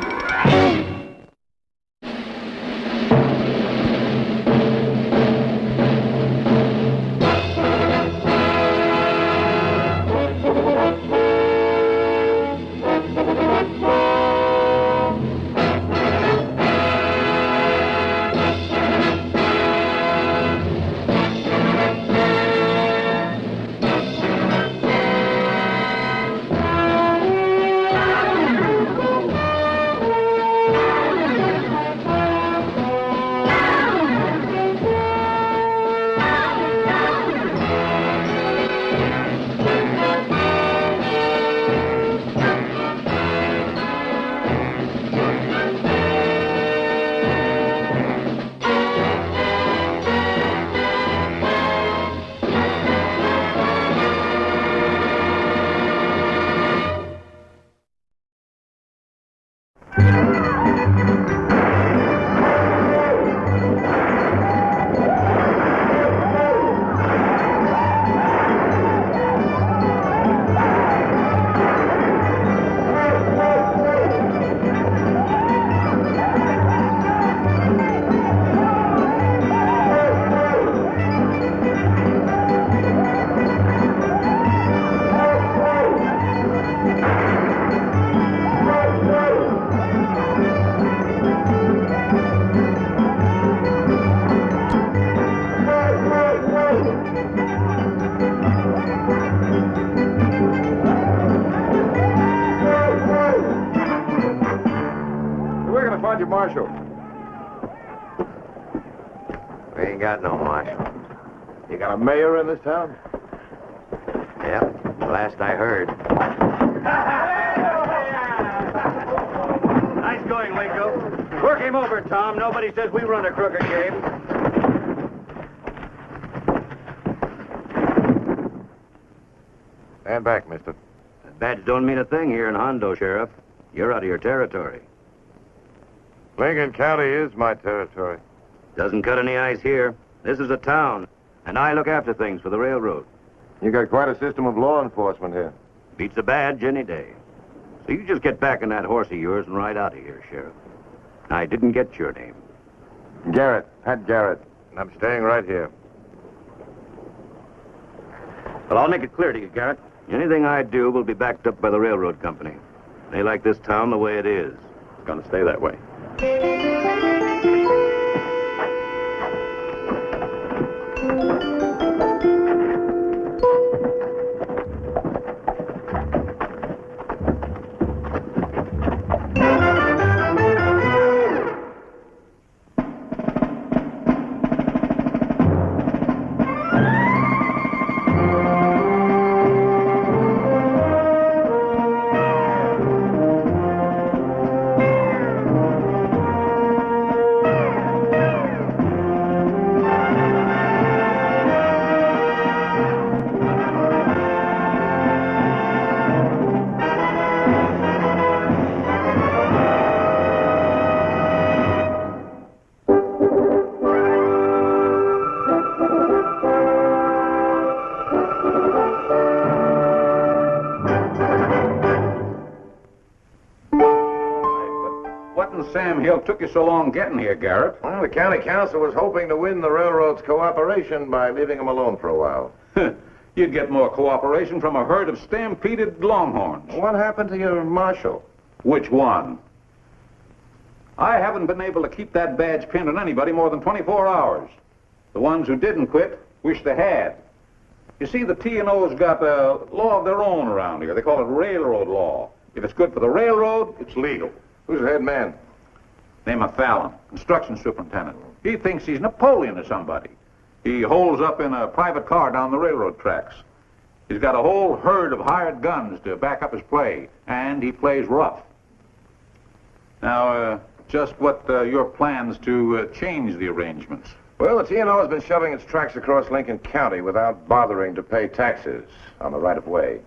marshal. We ain't got no marshal. You got a mayor in this town? Yep, last I heard. Nice going, Waco. Work him over, Tom. Nobody says we run a crooked game. Stand back, mister. Badge don't mean a thing here in Hondo, Sheriff. You're out of your territory. Lincoln County is my territory. Doesn't cut any ice here. This is a town, and I look after things for the railroad. You got quite a system of law enforcement here. Beats a badge any day. So you just get back on that horse of yours and ride out of here, Sheriff. I didn't get your name. Garrett, Pat Garrett. And I'm staying right here. Well, I'll make it clear to you, Garrett. Anything I do will be backed up by the railroad company. They like this town the way it is. It's gonna stay that way. Sam Hill took you so long getting here, Garrett? Well, the county council was hoping to win the railroad's cooperation by leaving him alone for a while. You'd get more cooperation from a herd of stampeded longhorns. What happened to your marshal? Which one? I haven't been able to keep that badge pinned on anybody more than 24 hours. The ones who didn't quit wish they had. You see, the T&O's got a law of their own around here. They call it railroad law. If it's good for the railroad, it's legal. Who's the head man? Name of Fallon, construction superintendent. He thinks he's Napoleon or somebody. He holds up in a private car down the railroad tracks. He's got a whole herd of hired guns to back up his play, and he plays rough. Now, just what your plans to change the arrangements? Well, the T&O has been shoving its tracks across Lincoln County without bothering to pay taxes on the right-of-way.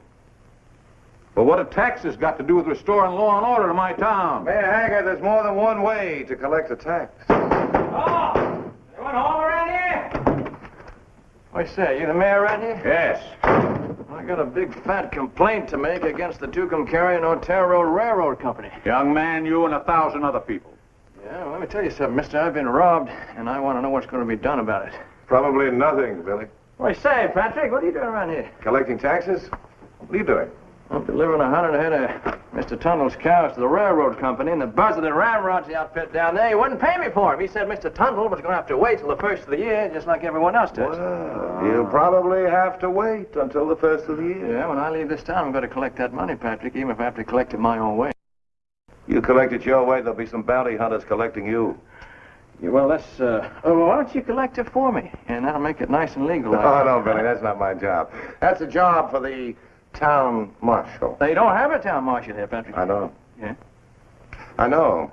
Well, what have taxes got to do with restoring law and order to my town? Mayor Haggard, there's more than one way to collect a tax. Oh! Anyone home around here? I say, you the mayor around here? Yes. I got a big fat complaint to make against the Tucumcari and Otero Railroad Company. Young man, you and 1,000 other people. Yeah, well, let me tell you something, mister. I've been robbed, and I want to know what's going to be done about it. Probably nothing, Billy. I say, Patrick, what are you doing around here? Collecting taxes? What are you doing? I'm delivering 100 head of Mr. Tunnel's cows to the railroad company, and the buzzer that ramrods the outfit down there, he wouldn't pay me for him. He said Mr. Tunnel was going to have to wait till the first of the year, just like everyone else does. Well, you'll probably have to wait until the first of the year. Yeah, when I leave this town, I'm going to collect that money, Patrick, even if I have to collect it my own way. You collect it your way, there'll be some bounty hunters collecting you. Yeah, well, that's, why don't you collect it for me? And that'll make it nice and legal. Oh, no, Billy, that's not my job. That's a job for the town marshal. They don't have a town marshal here, Patrick. I know. Yeah? I know.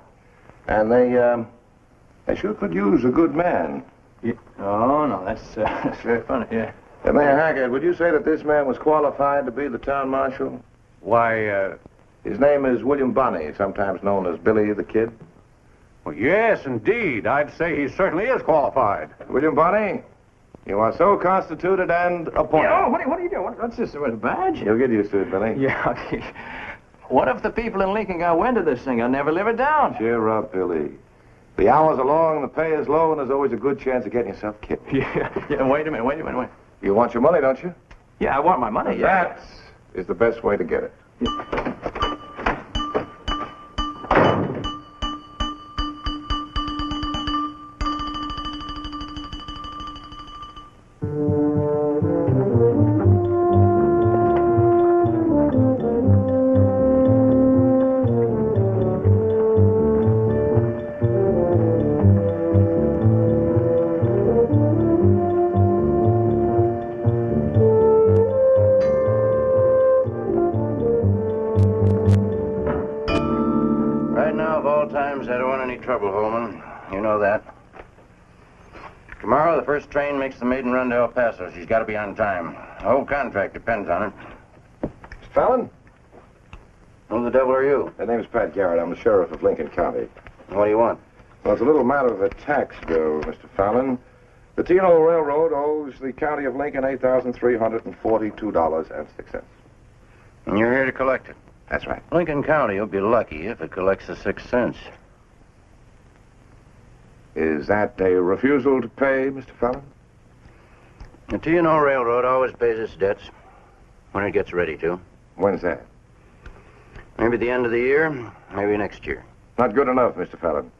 And they sure could use a good man. Yeah. Oh, no, that's very funny, yeah. Mayor Haggard, would you say that this man was qualified to be the town marshal? Why, his name is William Bonney, sometimes known as Billy the Kid. Well, yes, indeed. I'd say he certainly is qualified. William Bonney, you are so constituted and appointed. Yeah, what are you doing? What's this, a badge? You'll get used to it, Billy. Yeah, okay. What if the people in Lincoln got wind of this thing? I'll never live it down. Cheer up, Billy. The hours are long, the pay is low, and there's always a good chance of getting yourself kicked. Yeah, wait a minute. You want your money, don't you? Yeah, I want my money, yeah. That is the best way to get it. know that. Tomorrow, the first train makes the maiden run to El Paso. She's got to be on time. The whole contract depends on it. Mr. Fallon? Who the devil are you? My name's Pat Garrett. I'm the sheriff of Lincoln County. What do you want? Well, it's a little matter of a tax bill, Mr. Fallon. The T&O Railroad owes the county of Lincoln $8,342.06. And you're here to collect it? That's right. Lincoln County will be lucky if it collects the 6 cents. Is that a refusal to pay, Mr. Fallon? The T&O Railroad always pays its debts when it gets ready to. When's that? Maybe the end of the year, maybe next year. Not good enough, Mr. Fallon.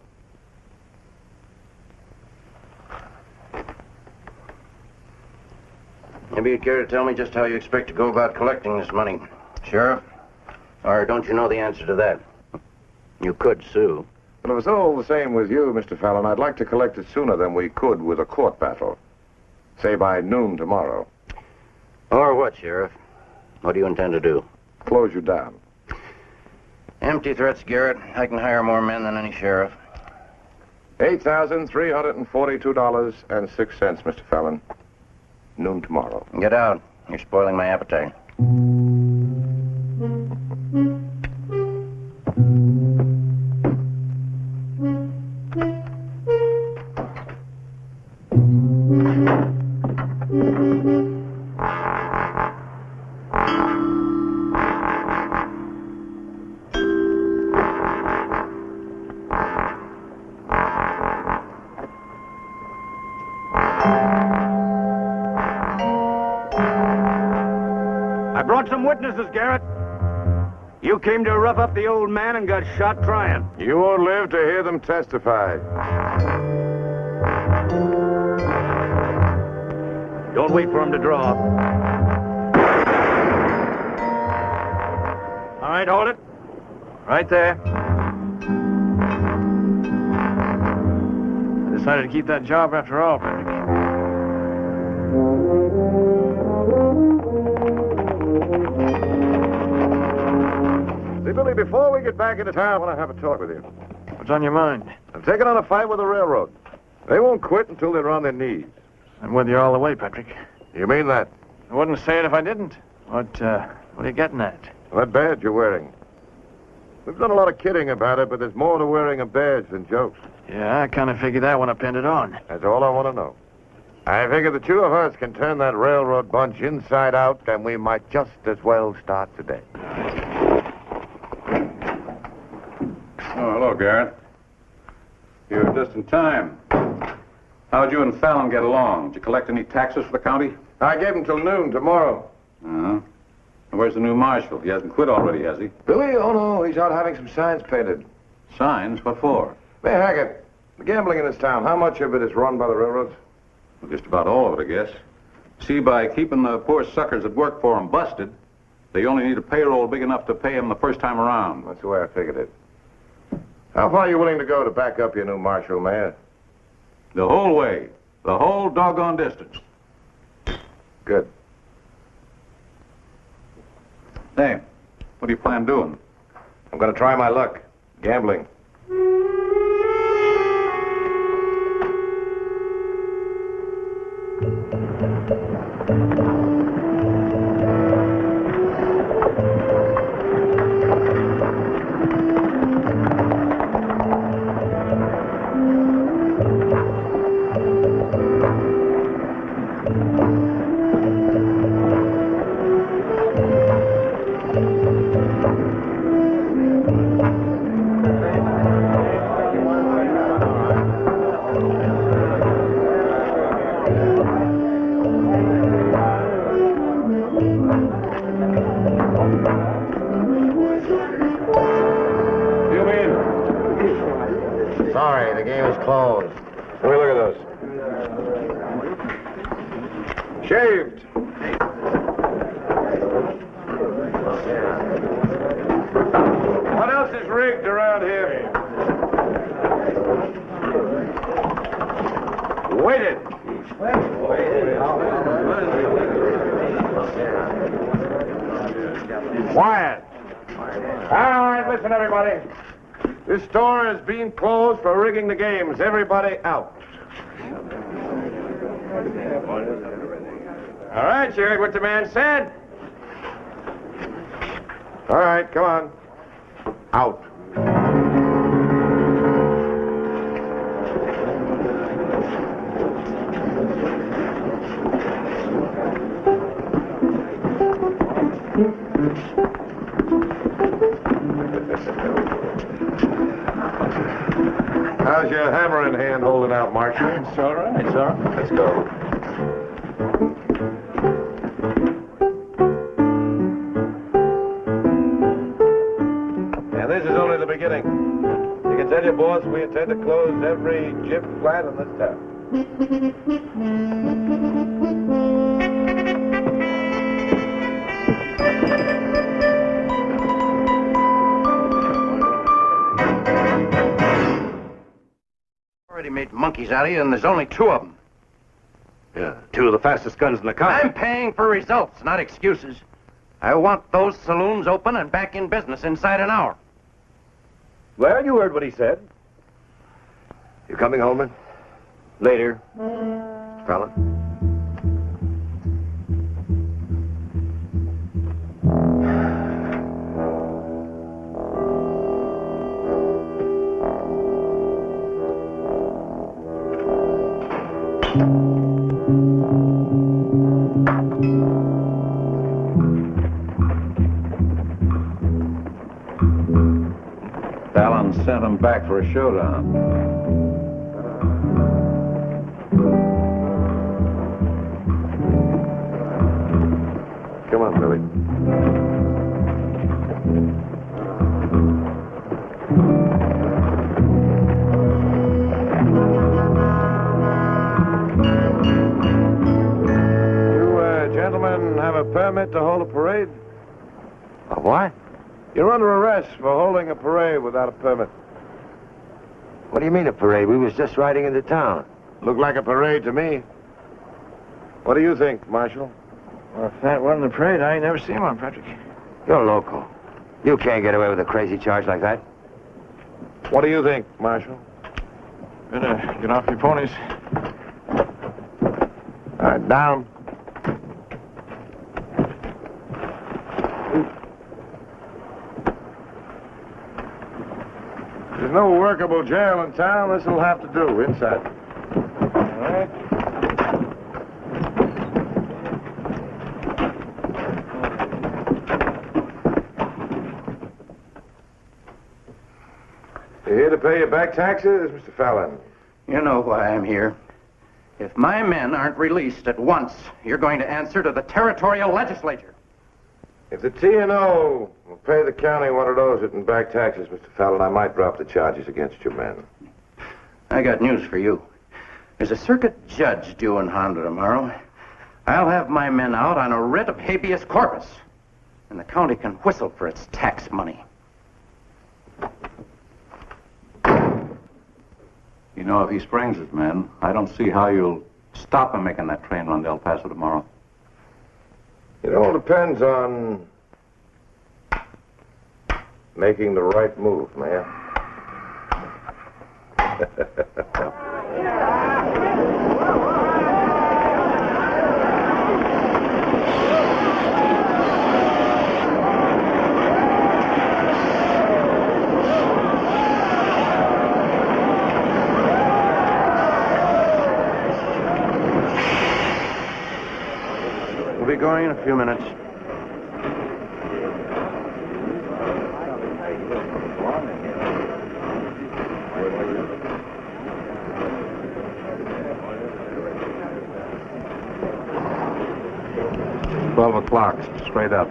Maybe you'd care to tell me just how you expect to go about collecting this money, Sheriff? Or don't you know the answer to that? You could sue. But if it's all the same with you, Mr. Fallon, I'd like to collect it sooner than we could with a court battle. Say by noon tomorrow. Or what, Sheriff? What do you intend to do? Close you down. Empty threats, Garrett. I can hire more men than any sheriff. $8,342.06, Mr. Fallon. Noon tomorrow. Get out. You're spoiling my appetite. I brought some witnesses, Garrett. You came to rough up the old man and got shot trying. You won't live to hear them testify. Don't wait for him to draw. All right, hold it. Right there. I decided to keep that job after all, Patrick. See, Billy, before we get back into town, I want to have a talk with you. What's on your mind? I'm taking on a fight with the railroad. They won't quit until they're on their knees. I'm with you all the way, Patrick. You mean that? I wouldn't say it if I didn't. What are you getting at? That badge you're wearing. We've done a lot of kidding about it, but there's more to wearing a badge than jokes. Yeah, I kind of figured that when I pinned it on. That's all I want to know. I figure the two of us can turn that railroad bunch inside out, and we might just as well start today. Oh, hello, Garrett. You're just in time. How'd you and Fallon get along? Did you collect any taxes for the county? I gave him till noon tomorrow. Uh-huh. Where's the new marshal? He hasn't quit already, has he? Billy? Oh, no. He's out having some signs painted. Signs? What for? Hey, Haggett, the gambling in this town, how much of it is run by the railroads? Well, just about all of it, I guess. See, by keeping the poor suckers that work for them busted, they only need a payroll big enough to pay them the first time around. That's the way I figured it. How far are you willing to go to back up your new marshal, Mayor? The whole way. The whole doggone distance. Good. Hey, what do you plan doing? I'm going to try my luck. Gambling. Sorry, the game is closed. Let me look at those. Shaved. What else is rigged around here? Weighted. Quiet. All right, listen, everybody. This store is being closed for rigging the games. Everybody out. All right, you heard what the man said. All right, come on. Out. How's your hammer in hand holding out, Marshal? It's all right, it's all right. Let's go. And this is only the beginning. You can tell your boss we intend to close every chip plant in this town. Already made monkeys out of you, and there's only 2 of them. Yeah, 2 of the fastest guns in the country. I'm paying for results, not excuses. I want those saloons open and back in business inside an hour. Well, you heard what he said. You coming, Holman? Later, fella. Fallon sent him back for a showdown. Come on, Billy. You gentlemen have a permit to hold a parade? A what? You're under arrest for holding a parade without a permit. What do you mean a parade? We was just riding into town. Looked like a parade to me. What do you think, Marshal? Well, if that wasn't a parade, I ain't never seen one, Patrick. You're local. You can't get away with a crazy charge like that. What do you think, Marshal? Better get off your ponies. All right, down. There's no workable jail in town. This'll have to do. Inside. All right. You here to pay your back taxes, Mr. Fallon? You know why I'm here. If my men aren't released at once, you're going to answer to the territorial legislature. If the T&O will pay the county what it owes it in back taxes, Mr. Fallon, I might drop the charges against your men. I got news for you. There's a circuit judge due in Honda tomorrow. I'll have my men out on a writ of habeas corpus, and the county can whistle for its tax money. You know, if he springs his men, I don't see how you'll stop him making that train run to El Paso tomorrow. It all depends on making the right move, man. We'll be going in a few minutes. $12, straight up.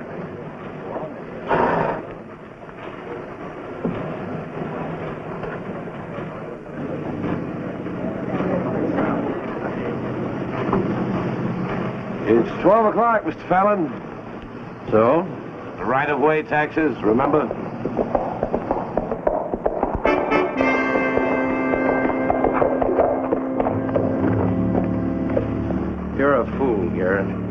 It's 12 o'clock, Mr. Fallon. So? The right-of-way taxes, remember? You're a fool, Garrett.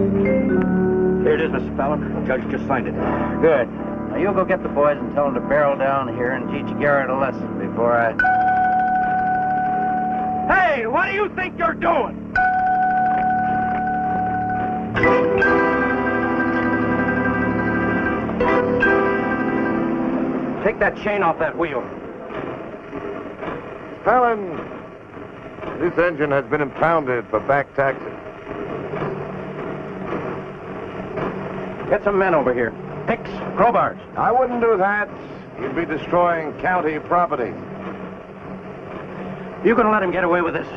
Here it is, Mr. Fallon. Judge just signed it. Good. Now you go get the boys and tell them to barrel down here and teach Garrett a lesson before I... Hey, what do you think you're doing? Take that chain off that wheel. Fallon, this engine has been impounded for back taxes. Get some men over here. Picks, crowbars. I wouldn't do that. You'd be destroying county property. You gonna let him get away with this?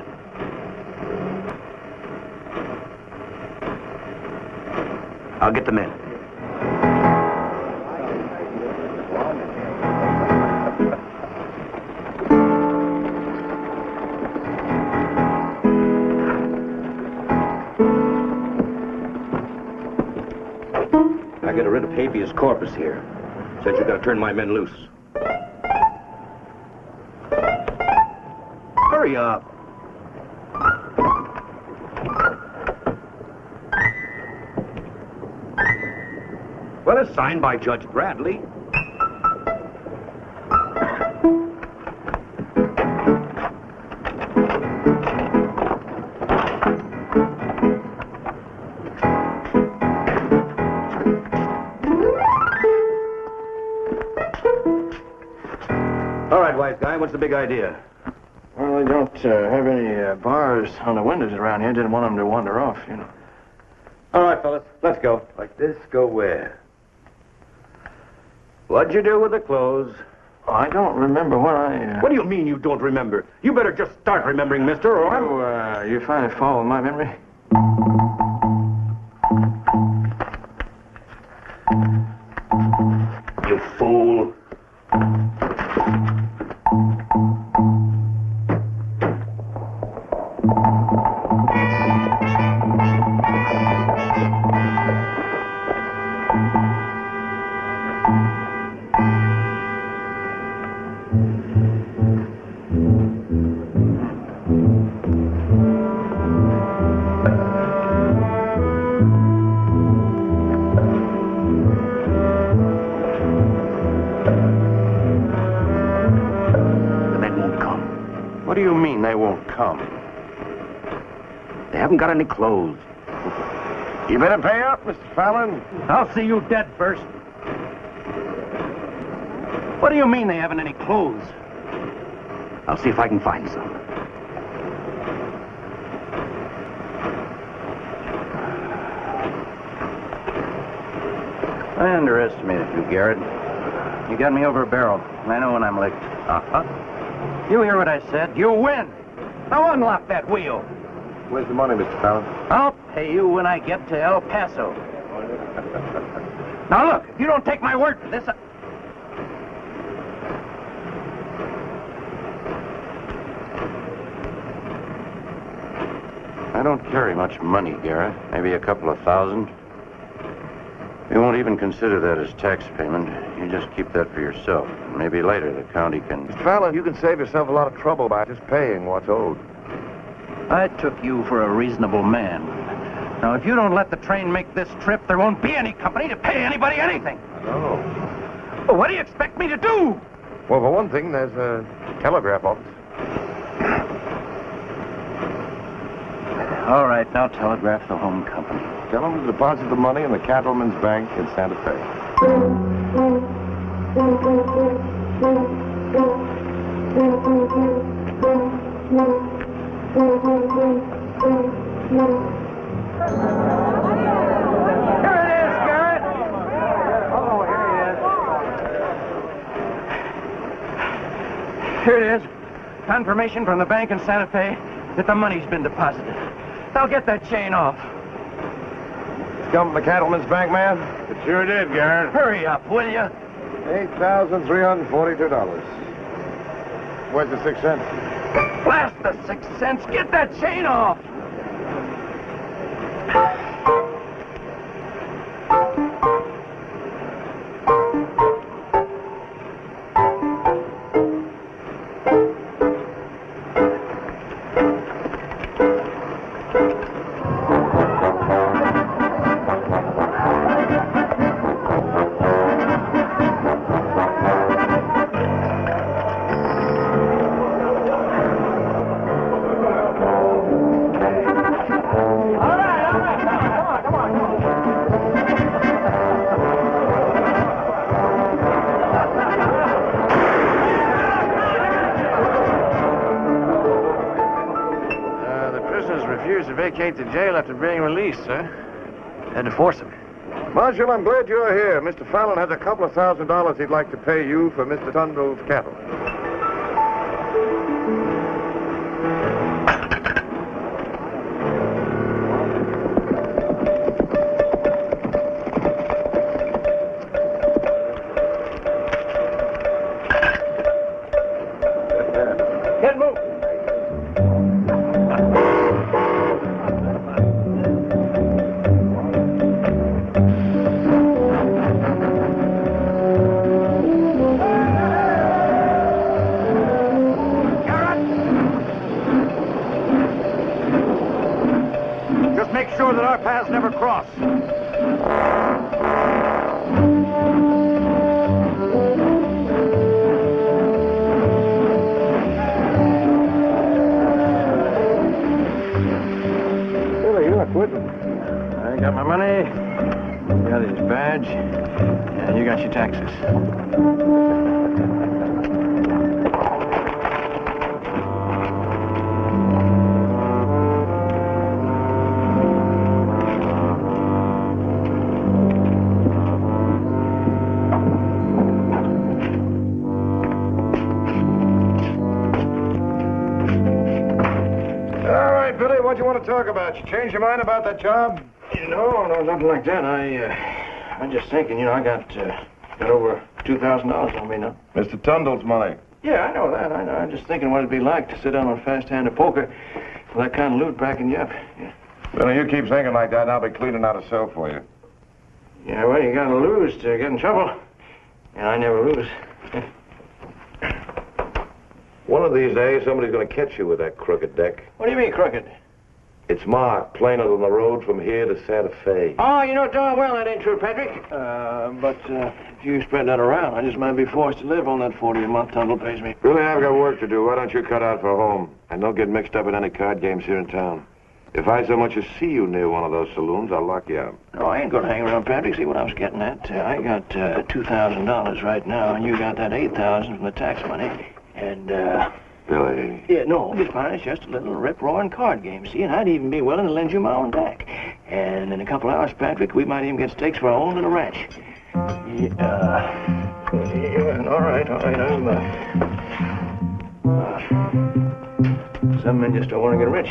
I'll get the men. I got a writ of habeas corpus here. Said you gotta turn my men loose. Hurry up. Well, it's signed by Judge Bradley. All right, wise guy, what's the big idea? Well, they don't have any bars on the windows around here. Didn't want them to wander off, you know. All right, fellas, let's go. Like this, go where? What'd you do with the clothes? I don't remember what I... What do you mean you don't remember? You better just start remembering, mister, or I'm... You finally following my memory? You fool. What do you mean they won't come? They haven't got any clothes. You better pay up, Mr. Fallon. I'll see you dead first. What do you mean they haven't any clothes? I'll see if I can find some. I underestimated you, Garrett. You got me over a barrel, and I know when I'm licked. Uh-huh. You hear what I said? You win. Now unlock that wheel. Where's the money, Mr. Fallon? I'll pay you when I get to El Paso. Now look, if you don't take my word for this... I don't carry much money, Garrett. Maybe a couple of thousand. We won't even consider that as tax payment. You just keep that for yourself. Maybe later the county can... Mr. Fallon, you can save yourself a lot of trouble by just paying what's owed. I took you for a reasonable man. Now, if you don't let the train make this trip, there won't be any company to pay anybody anything. Oh. Well, what do you expect me to do? Well, for one thing, there's a telegraph office. All right, now telegraph the home company. Tell them to deposit the money in the Cattleman's Bank in Santa Fe. Here it is, Garrett. Oh, here he is. Here it is. Confirmation from the bank in Santa Fe that the money's been deposited. Now get that chain off. Come from the Cattleman's Bank, man? It sure did, Garrett. Hurry up, will you? $8,342. Where's the 6 cents? Blast the 6 cents. Get that chain off. vacate the jail after being released, sir. Had to force him. Marshal, I'm glad you're here. Mr. Fallon has a couple of $1,000 he'd like to pay you for Mr. Tundle's cattle. Get moved. Just make sure that our paths never cross. Billy, you're not quitting. I got my money, you got his badge, and you got your taxes. All right, Billy, what do you want to talk about? You change your mind about that job? No, nothing like that. I'm just thinking, I got over $2,000 on me now. Mr. Tundle's money. Yeah, I know that. I know. I'm just thinking what it'd be like to sit down on fast hand of poker with that kind of loot backing you up. Yeah. Billy, you keep thinking like that, and I'll be cleaning out a cell for you. Yeah, well, you gotta lose to get in trouble. And I never lose. One of these days, somebody's going to catch you with that crooked deck. What do you mean, crooked? It's marked, plainer than the road from here to Santa Fe. Oh, you know darn well that ain't true, Patrick. But if you spread that around, I just might be forced to live on that 40 a month Tundle pays me. Billy, I've got work to do. Why don't you cut out for home? And don't get mixed up in any card games here in town. If I so much as see you near one of those saloons, I'll lock you out. No, I ain't gonna hang around, Patrick. See what I was getting at? I got $2,000 right now, and you got that $8,000 from the tax money. And, Billy. Yeah, no, it's fine. It's just a little rip-roaring card game, see? And I'd even be willing to lend you my own deck. And in a couple hours, Patrick, we might even get stakes for our own little ranch. Yeah, all right. Some men just don't want to get rich.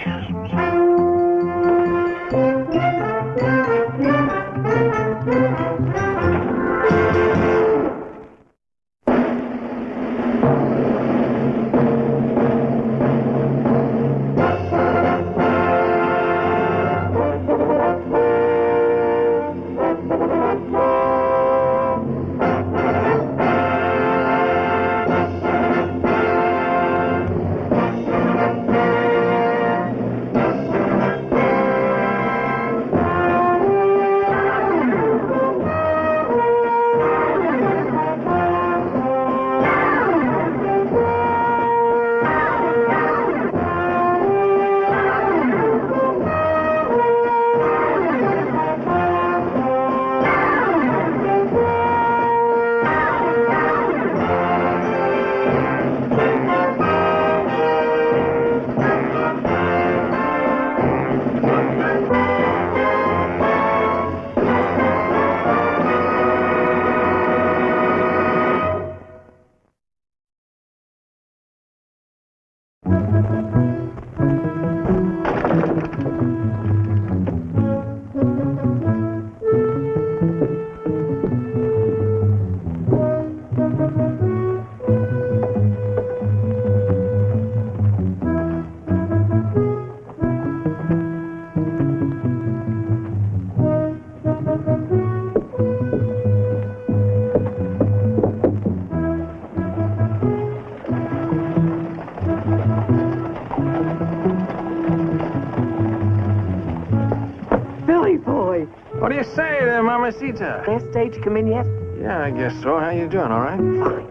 What do you say there, Mamacita? Best stage come in yet? Yeah, I guess so. How you doing, all right? Fine.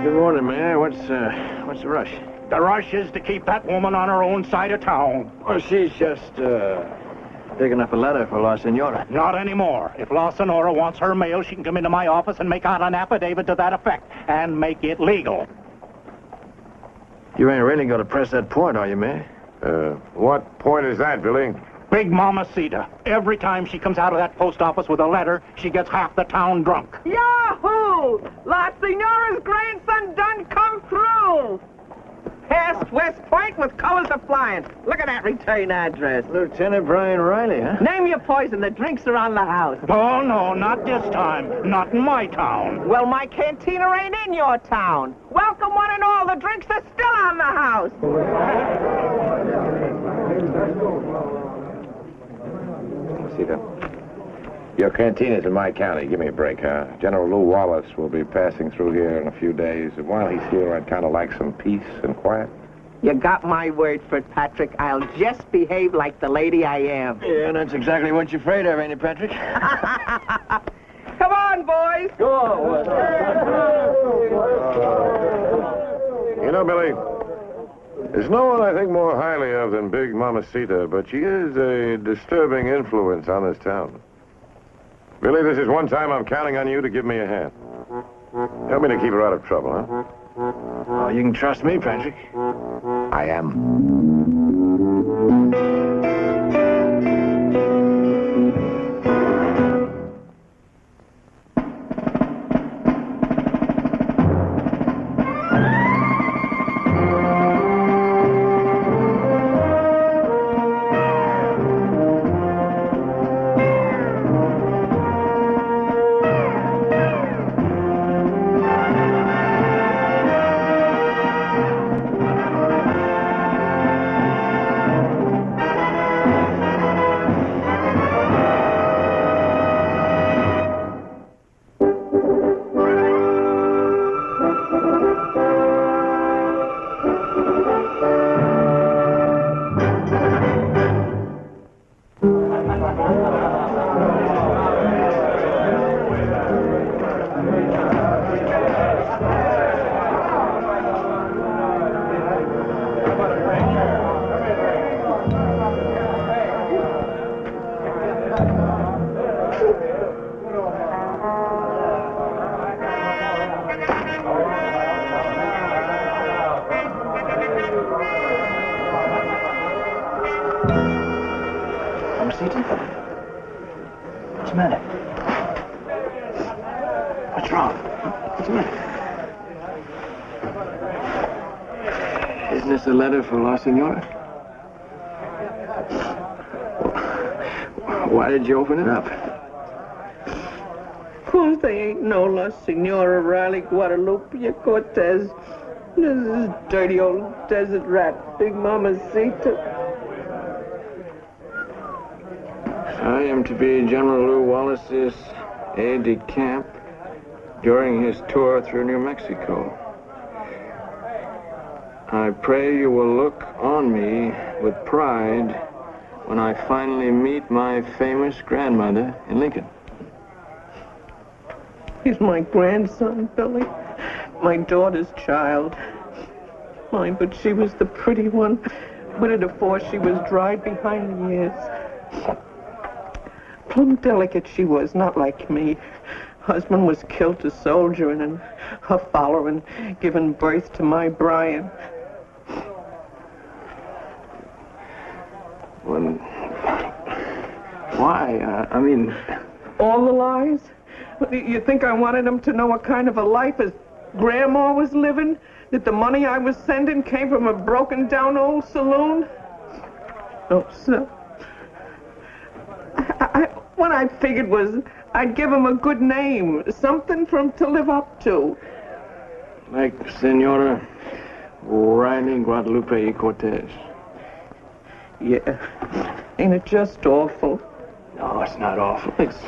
Good morning, Mayor. What's the rush? The rush is to keep that woman on her own side of town. Well, she's just, picking up a letter for La Senora. Not anymore. If La Senora wants her mail, she can come into my office and make out an affidavit to that effect, and make it legal. You ain't really going to press that point, are you, May? What point is that, Billy? Big Mamacita. Every time she comes out of that post office with a letter, she gets half the town drunk. Yahoo! La Senora's grandson done come through. Past West Point with colors a flying. Look at that return address. Lieutenant Brian Riley, huh? Name your poison. The drinks are on the house. Oh, no, not this time. Not in my town. Well, my cantina ain't in your town. Welcome one and all. The drinks are still on the house. Your cantina's in my county. Give me a break, huh? General Lew Wallace will be passing through here in a few days. And while he's here, I'd kind of like some peace and quiet. You got my word for it, Patrick. I'll just behave like the lady I am. Yeah, that's exactly what you're afraid of, ain't it, Patrick? Come on, boys. Go. You know, Billy, there's no one I think more highly of than Big Mamacita, but she is a disturbing influence on this town. Billy, this is one time I'm counting on you to give me a hand. Help me to keep her out of trouble, huh? Oh, you can trust me, Patrick. I am. What's the matter? What's wrong? What's the matter? Isn't this a letter for La Senora? Why did you open it up? Course they ain't no La Senora Riley Guadalupe Cortez. This is dirty old desert rat, Big Mamacita. I am to be General Lew Wallace's aide-de-camp during his tour through New Mexico. I pray you will look on me with pride when I finally meet my famous grandmother in Lincoln. He's my grandson, Billy. My daughter's child. Mine, but she was the pretty one. But afore she was dried behind the years. Plumb delicate she was, not like me. Husband was killed to soldiering and her following, giving birth to my Brian. Well, why? I mean... All the lies? You think I wanted them to know what kind of a life his grandma was living? That the money I was sending came from a broken-down old saloon? No, sir. What I figured was I'd give him a good name, something for him to live up to. Like Senora Riley Guadalupe Cortez. Yeah. Ain't it just awful? No, it's not awful. It's...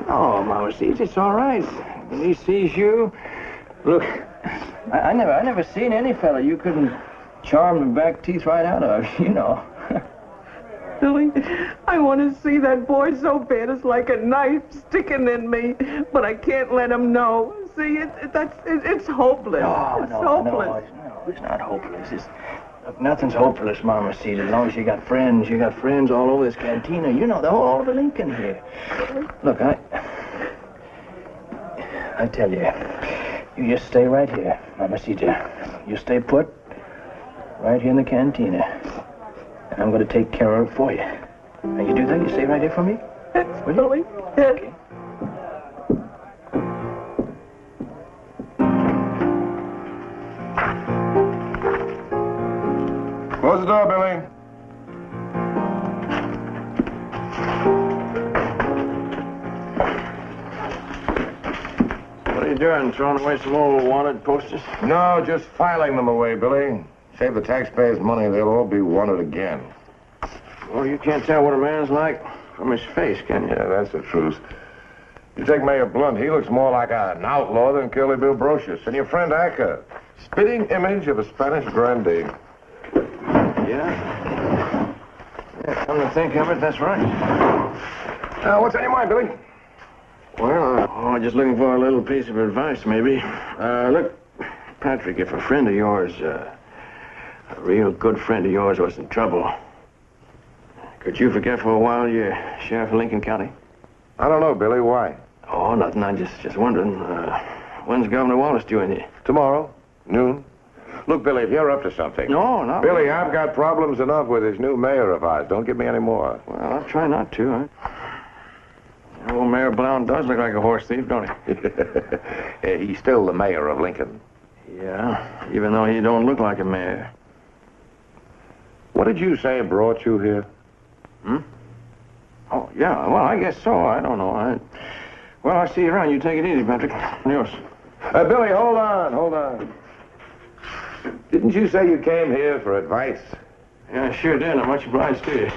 Oh, Mama sees it's all right. When he sees you... Look, I never seen any fella you couldn't charm the back teeth right out of, you know. Billy, I want to see that boy so bad it's like a knife sticking in me, but I can't let him know. See, it's hopeless. No, it's no, hopeless. no, it's not hopeless. Look, nothing's hopeless, Mama Seed, as long as you got friends. You got friends all over this cantina. You know, the whole of Lincoln here. Look, I tell you, you just stay right here, Mama Seed. You stay put right here in the cantina. And I'm going to take care of it for you. Now, you do that? You stay right here for me? Will you? Okay. Close the door, Billy. What are you doing? Throwing away some old wanted posters? No, just filing them away, Billy. Save the taxpayers' money. They'll all be wanted again. Well, you can't tell what a man's like from his face, can you? Yeah, that's the truth. You take Mayor Blunt, he looks more like an outlaw than Curly Bill Brocious. And your friend Acker, spitting image of a Spanish grandee. Yeah? Yeah, come to think of it, that's right. What's on your mind, Billy? Well, just looking for a little piece of advice, maybe. Look, Patrick, if a friend of yours, a real good friend of yours was in trouble, could you forget for a while you're sheriff of Lincoln County? I don't know, Billy. Why? Oh, nothing. I'm just wondering. When's Governor Wallace due in here? Tomorrow, noon. Look, Billy, if you're up to something. No, not Billy, really. I've got problems enough with this new mayor of ours. Don't give me any more. Well, I'll try not to. Old Mayor Blount does look like a horse thief, don't he? He's still the mayor of Lincoln. Yeah, even though he don't look like a mayor. What did you say brought you here? Hmm? Oh, yeah, well, I guess so. I don't know. Well, I'll see you around. You take it easy, Patrick. Adios. Billy, hold on. Didn't you say you came here for advice? Yeah, I sure did. I'm much obliged to you.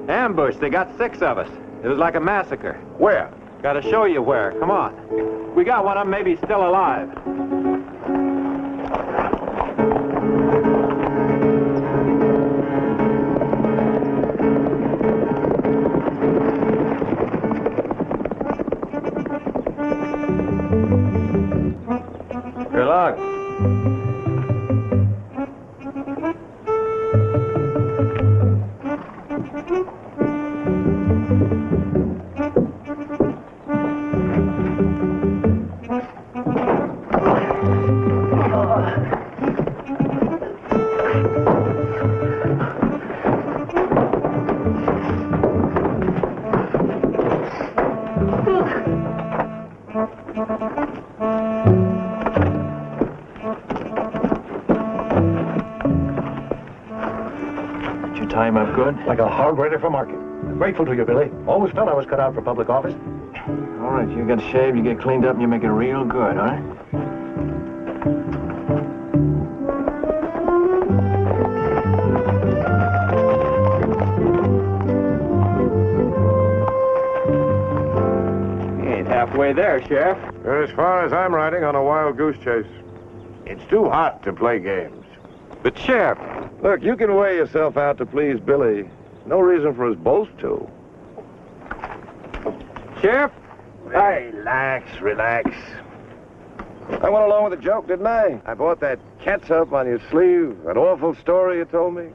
Ambush. They got 6 of us. It was like a massacre. Where? Gotta show you where. Come on. We got one of them maybe still alive. Good luck. tie him up good? Like a hog ready for market. Grateful to you, Billy. Always felt I was cut out for public office. All right, you get shaved, you get cleaned up, and you make it real good, all right? You ain't halfway there, Sheriff. As far as I'm riding on a wild goose chase. It's too hot to play games. But, Sheriff... Look, you can wear yourself out to please Billy. No reason for us both to. Sheriff? Relax. I went along with the joke, didn't I? I bought that catsup on your sleeve, that awful story you told me.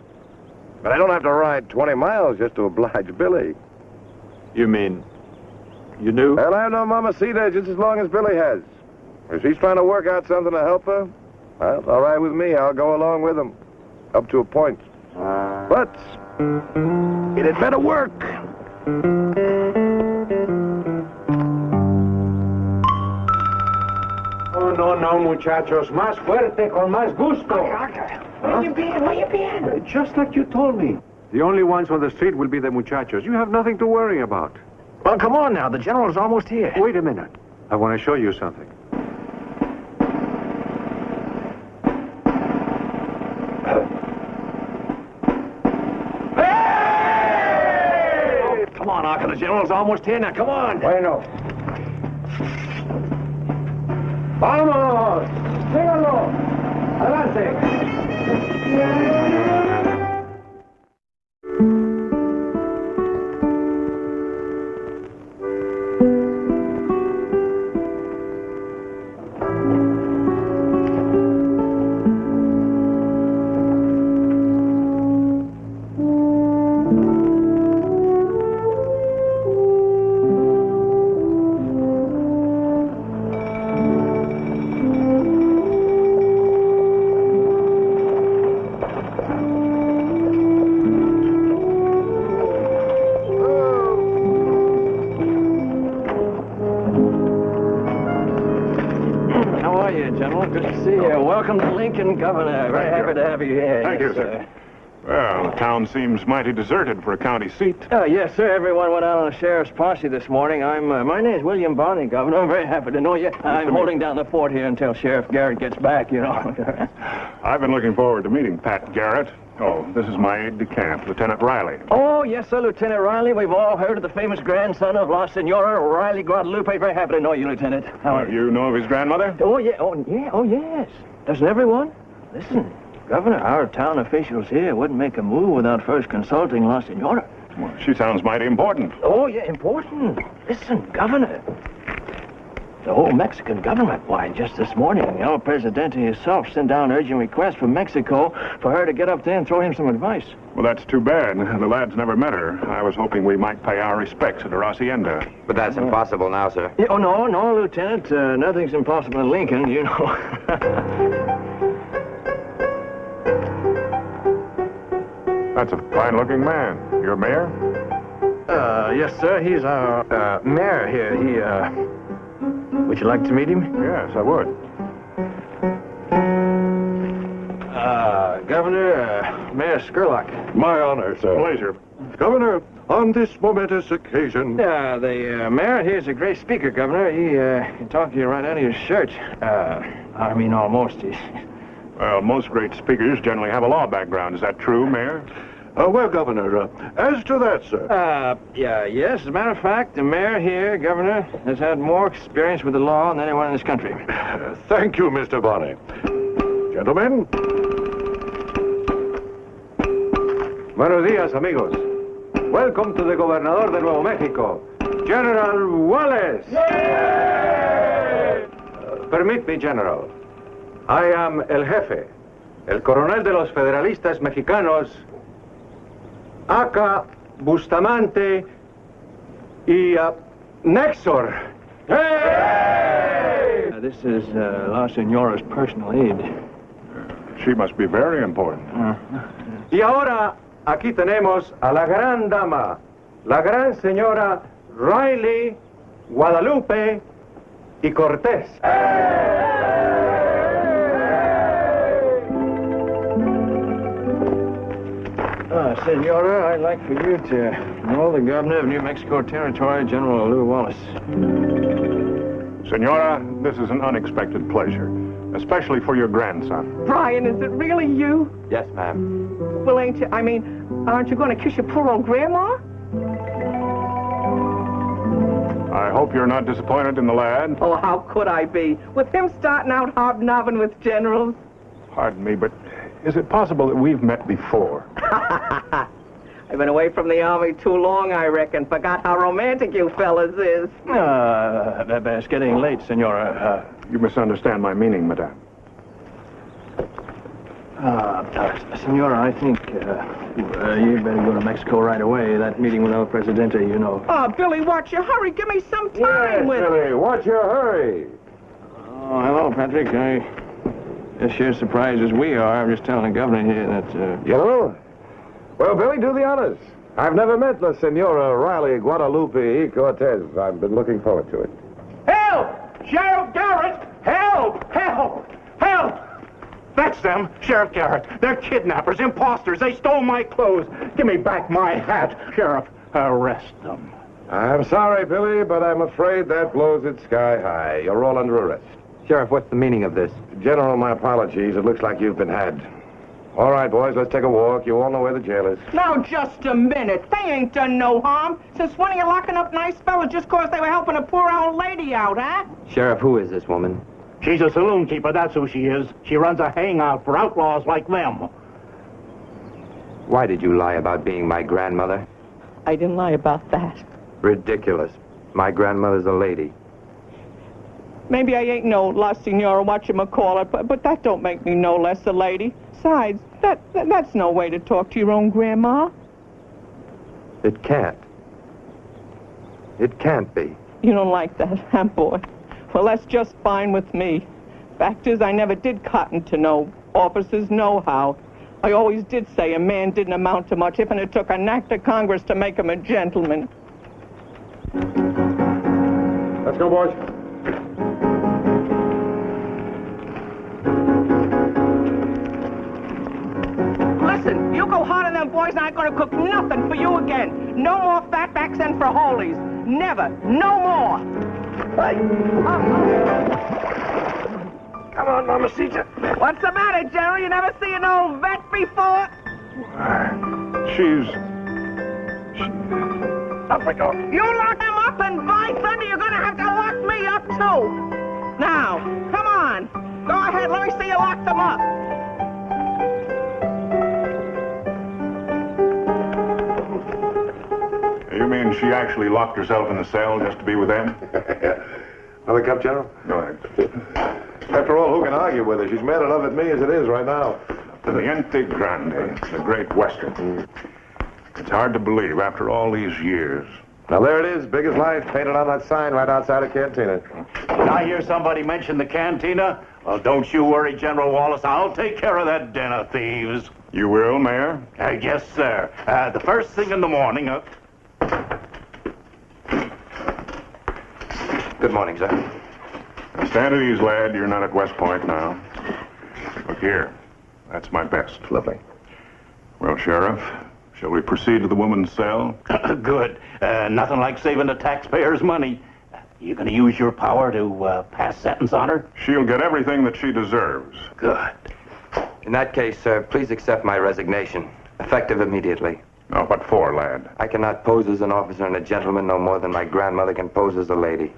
But I don't have to ride 20 miles just to oblige Billy. You mean... you knew? Well, I have no mamacita just as long as Billy has. If she's trying to work out something to help her, well, all right with me. I'll go along with him. Up to a point. But it had better work. Oh, no, muchachos. Más fuerte, con más gusto. Where you been? Just like you told me. The only ones on the street will be the muchachos. You have nothing to worry about. Well, come on now. The general's almost here. Wait a minute. I want to show you something. Come on, Arca. The general's almost here now. Come on. Bueno. Vamos. Síganlo. Adelante. Welcome to Lincoln, Governor. Very happy to have you here. Thank you, sir. Well, the town seems mighty deserted for a county seat. Yes, sir. Everyone went out on the sheriff's posse this morning. My name's William Barney, Governor. I'm very happy to know you. I'm holding down the fort here until Sheriff Garrett gets back, you know. I've been looking forward to meeting Pat Garrett. Oh, this is my aide-de-camp, Lieutenant Riley. Oh, yes, sir, Lieutenant Riley. We've all heard of the famous grandson of La Senora Riley Guadalupe. Very happy to know you, Lieutenant. How are you? You know of his grandmother? Oh, yeah. Oh, yes. Doesn't everyone? Listen, Governor, our town officials here wouldn't make a move without first consulting La Senora. Well, she sounds mighty important. Oh, yeah, important. Listen, Governor. The whole Mexican government, why, just this morning, El Presidente himself sent down an urgent request from Mexico for her to get up there and throw him some advice. Well, that's too bad. The lad's never met her. I was hoping we might pay our respects at her hacienda. But that's impossible now, sir. Yeah, oh, no, Lieutenant. Nothing's impossible in Lincoln, you know. That's a fine-looking man. Your mayor? Yes, sir. He's our mayor here. Would you like to meet him? Yes, I would. Governor, Mayor Skurlock. My honor, sir. Pleasure. Governor, on this momentous occasion... The mayor here's a great speaker, Governor. He can talk to you right out of your shirt. I mean, almost. Well, most great speakers generally have a law background. Is that true, Mayor? Well, Governor, as to that, sir... yes. As a matter of fact, the mayor here, Governor, has had more experience with the law than anyone in this country. Thank you, Mr. Barney. Gentlemen. Buenos días, amigos. Welcome to the Gobernador de Nuevo Mexico, General Wallace. Permit me, General. I am el jefe, el coronel de los federalistas mexicanos, Acá, Bustamante y Nexor. Hey! This is La Senora's personal aide. She must be very important. Y ahora, aquí tenemos a la gran dama, la gran señora Riley, Guadalupe y Cortés. Senora, I'd like for you to know the governor of New Mexico Territory, General Lew Wallace. Senora, this is an unexpected pleasure, especially for your grandson. Brian, is it really you? Yes, ma'am. Well, aren't you going to kiss your poor old grandma? I hope you're not disappointed in the lad. Oh, how could I be? With him starting out hobnobbing with generals. Pardon me, but is it possible that we've met before? I've been away from the army too long, I reckon. Forgot how romantic you fellas is. It's getting late, Senora. You misunderstand my meaning, madame. Senora, I think you'd better go to Mexico right away. That meeting with El Presidente, you know. Oh, Billy, watch your hurry. Give me some time with Billy, watch your hurry. Oh, hello, Patrick. Just as surprised as we are. I'm just telling the governor here that... General? Well, Billy, do the honors. I've never met the Senora Riley Guadalupe Cortez. I've been looking forward to it. Help! Sheriff Garrett! Help! Help! Help! That's them, Sheriff Garrett. They're kidnappers, imposters. They stole my clothes. Give me back my hat. Sheriff, arrest them. I'm sorry, Billy, but I'm afraid that blows it sky high. You're all under arrest. Sheriff, what's the meaning of this? General, my apologies. It looks like you've been had. All right, boys, let's take a walk. You all know where the jail is. Now, just a minute. They ain't done no harm. Since when are you locking up nice fellas just 'cause they were helping a poor old lady out, huh? Sheriff, who is this woman? She's a saloon keeper, that's who she is. She runs a hangout for outlaws like them. Why did you lie about being my grandmother? I didn't lie about that. Ridiculous. My grandmother's a lady. Maybe I ain't no La Senora, whatchamacallit, but that don't make me no less a lady. Besides, that's no way to talk to your own grandma. It can't. It can't be. You don't like that, huh, boy? Well, that's just fine with me. Fact is, I never did cotton to no officers know-how. I always did say a man didn't amount to much if and it took an act of Congress to make him a gentleman. Let's go, boys. Listen, you go hard on them boys and I ain't gonna cook nothing for you again. No more fatbacks and frijoles. Never. No more. Come on, Mamacita. What's the matter, General? You never see an old vet before? Up we go. You lock them up, and by thunder, you're gonna have to lock me up, too. Now, come on. Go ahead, let me see you lock them up. You mean she actually locked herself in the cell just to be with them? Another cup, General? No, After all, who can argue with her? She's mad enough at me as it is right now. Teniente Grande, the Great Western. It's hard to believe after all these years. Now, there it is, big as life, painted on that sign right outside the cantina. Did I hear somebody mention the cantina? Well, don't you worry, General Wallace. I'll take care of that den of thieves. You will, Mayor? Yes, sir. The first thing in the morning... Good morning, sir. Now stand at ease, lad. You're not at West Point now. Look here. That's my best. Lovely. Well, Sheriff, shall we proceed to the woman's cell? Good. Nothing like saving the taxpayers' money. You gonna use your power to pass sentence on her? She'll get everything that she deserves. Good. In that case, sir, please accept my resignation, effective immediately. Now, what for, lad? I cannot pose as an officer and a gentleman no more than my grandmother can pose as a lady.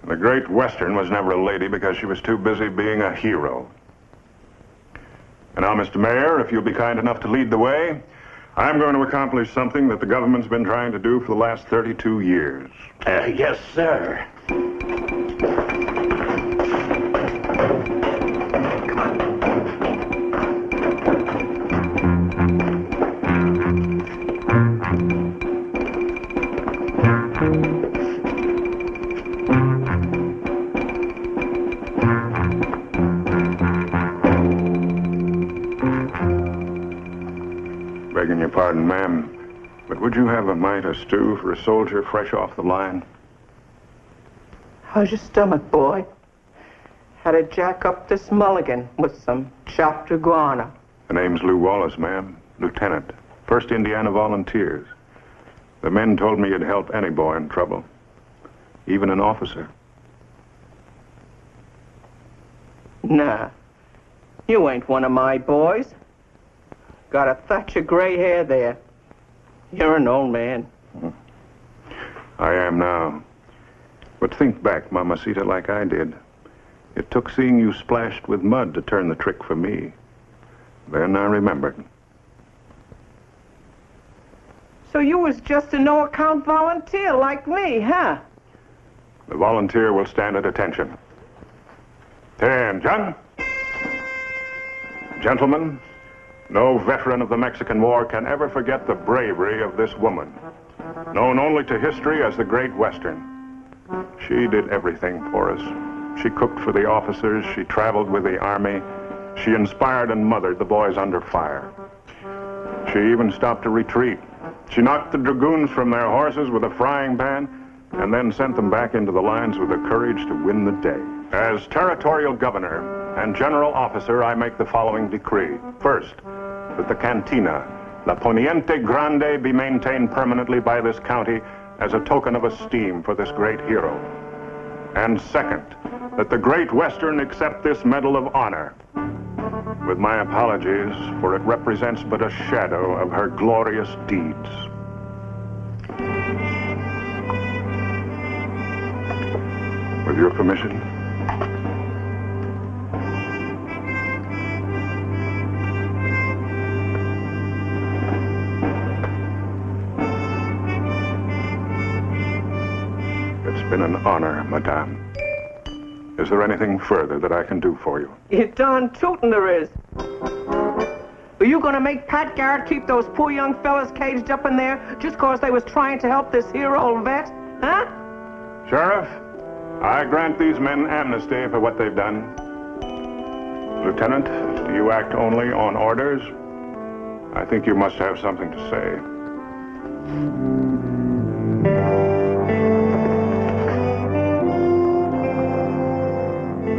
The Great Western was never a lady because she was too busy being a hero. And now, Mr. Mayor, if you'll be kind enough to lead the way, I'm going to accomplish something that the government's been trying to do for the last 32 years. Yes, sir. Begging your pardon, ma'am, but would you have a mite of stew for a soldier fresh off the line? How's your stomach, boy? Had to jack up this mulligan with some chopped iguana. The name's Lew Wallace, ma'am. Lieutenant, 1st Indiana Volunteers. The men told me you'd help any boy in trouble, even an officer. Nah, you ain't one of my boys. Got a thatch of gray hair there. You're an old man. I am now. But think back, Mamacita, like I did. It took seeing you splashed with mud to turn the trick for me. Then I remembered. So you was just a no-account volunteer like me, huh? The volunteer will stand at attention. Attention! Gentlemen, no veteran of the Mexican War can ever forget the bravery of this woman, known only to history as the Great Western. She did everything for us. She cooked for the officers, she traveled with the Army, she inspired and mothered the boys under fire. She even stopped a retreat. She knocked the dragoons from their horses with a frying pan and then sent them back into the lines with the courage to win the day. As territorial governor and general officer, I make the following decree. First, that the cantina, La Poniente Grande, be maintained permanently by this county as a token of esteem for this great hero. And second, that the Great Western accept this Medal of Honor, with my apologies, for it represents but a shadow of her glorious deeds. With your permission. It's been an honor, Madame. Is there anything further that I can do for you? You darn tootin' there is. Are you gonna make Pat Garrett keep those poor young fellas caged up in there just 'cause they was trying to help this hero old vet? Huh? Sheriff, I grant these men amnesty for what they've done. Lieutenant, do you act only on orders? I think you must have something to say.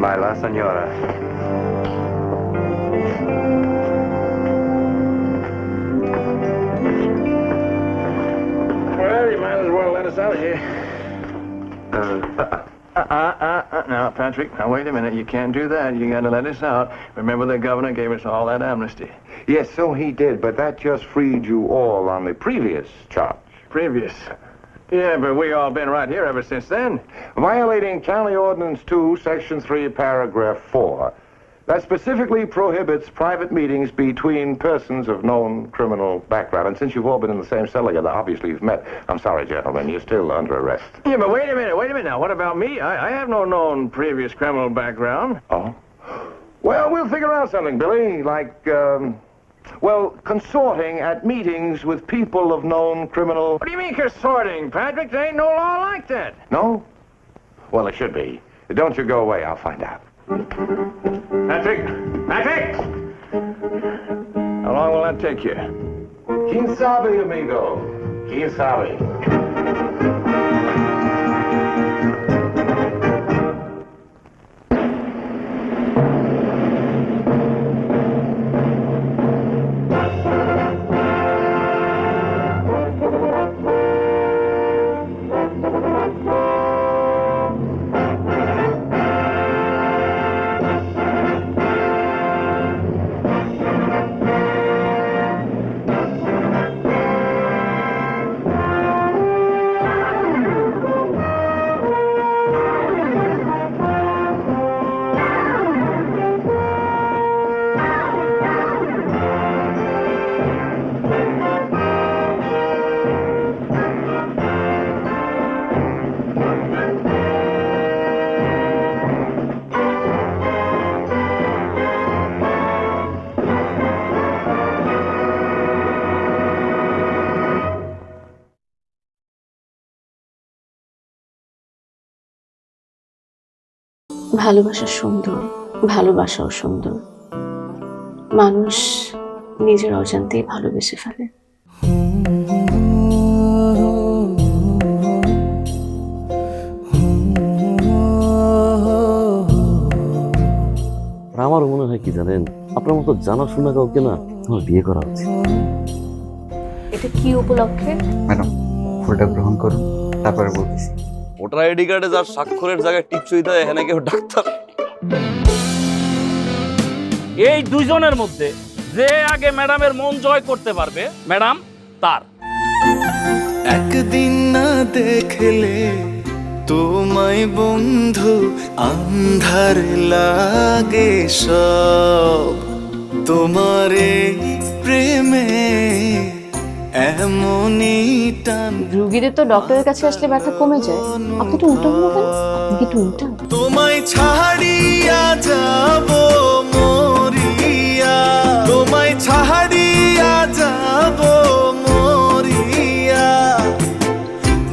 By la Senora. Well, you might as well let us out of here. Now, Patrick, now wait a minute. You can't do that. You got to let us out. Remember, the governor gave us all that amnesty. Yes, so he did, but that just freed you all on the previous charge. Previous? Yeah, but we all been right here ever since then. Violating County Ordinance 2, Section 3, Paragraph 4. That specifically prohibits private meetings between persons of known criminal background. And since you've all been in the same cell together, obviously you've met. I'm sorry, gentlemen, you're still under arrest. Yeah, but wait a minute now. What about me? I have no known previous criminal background. Oh? Well, we'll figure out something, Billy, like, consorting at meetings with people of known criminal... What do you mean consorting, Patrick? There ain't no law like that. No? Well, it should be. Don't you go away. I'll find out. Patrick! Patrick! How long will that take you? Quien sabe, amigo. Quien sabe. ভালোবাসা সুন্দর, ভালোবাসাও সুন্দর। মানুষ নিজের অজান্তেই ভালোবেসে ফেলে। আমারও মনে হয় কি জানেন, আপনার আপনার মতো জানাশোনা কাউকে না আমার বিয়ে করা উচিত। এটা কি উপলক্ষে? ম্যাডাম ফুলটা গ্রহণ করুন, তারপরে বলতেছি। ভোটার আইডি কার্ডে যার স্বাক্ষরের জায়গায় টিপসই দেয় এখানে কেউ ডাক্তার। এই দুইজনের মধ্যে যে আগে ম্যাডামের মন জয় করতে পারবে ম্যাডাম তার। একদিন না দেখলে তোমায় বন্ধু আন্ধার লাগে সব, তোমার এই প্রেমে এমনই টান। রোগীদের তো ডক্টরের কাছে আসলে ব্যথা কমে যায়, আপনি তো উল্টো হলো কেন? আপনি কি একটু উল্টা? তোমায় ছাড়িয়া যাব মরিয়া, তোমায় ছাড়িয়া যাব মরিয়া,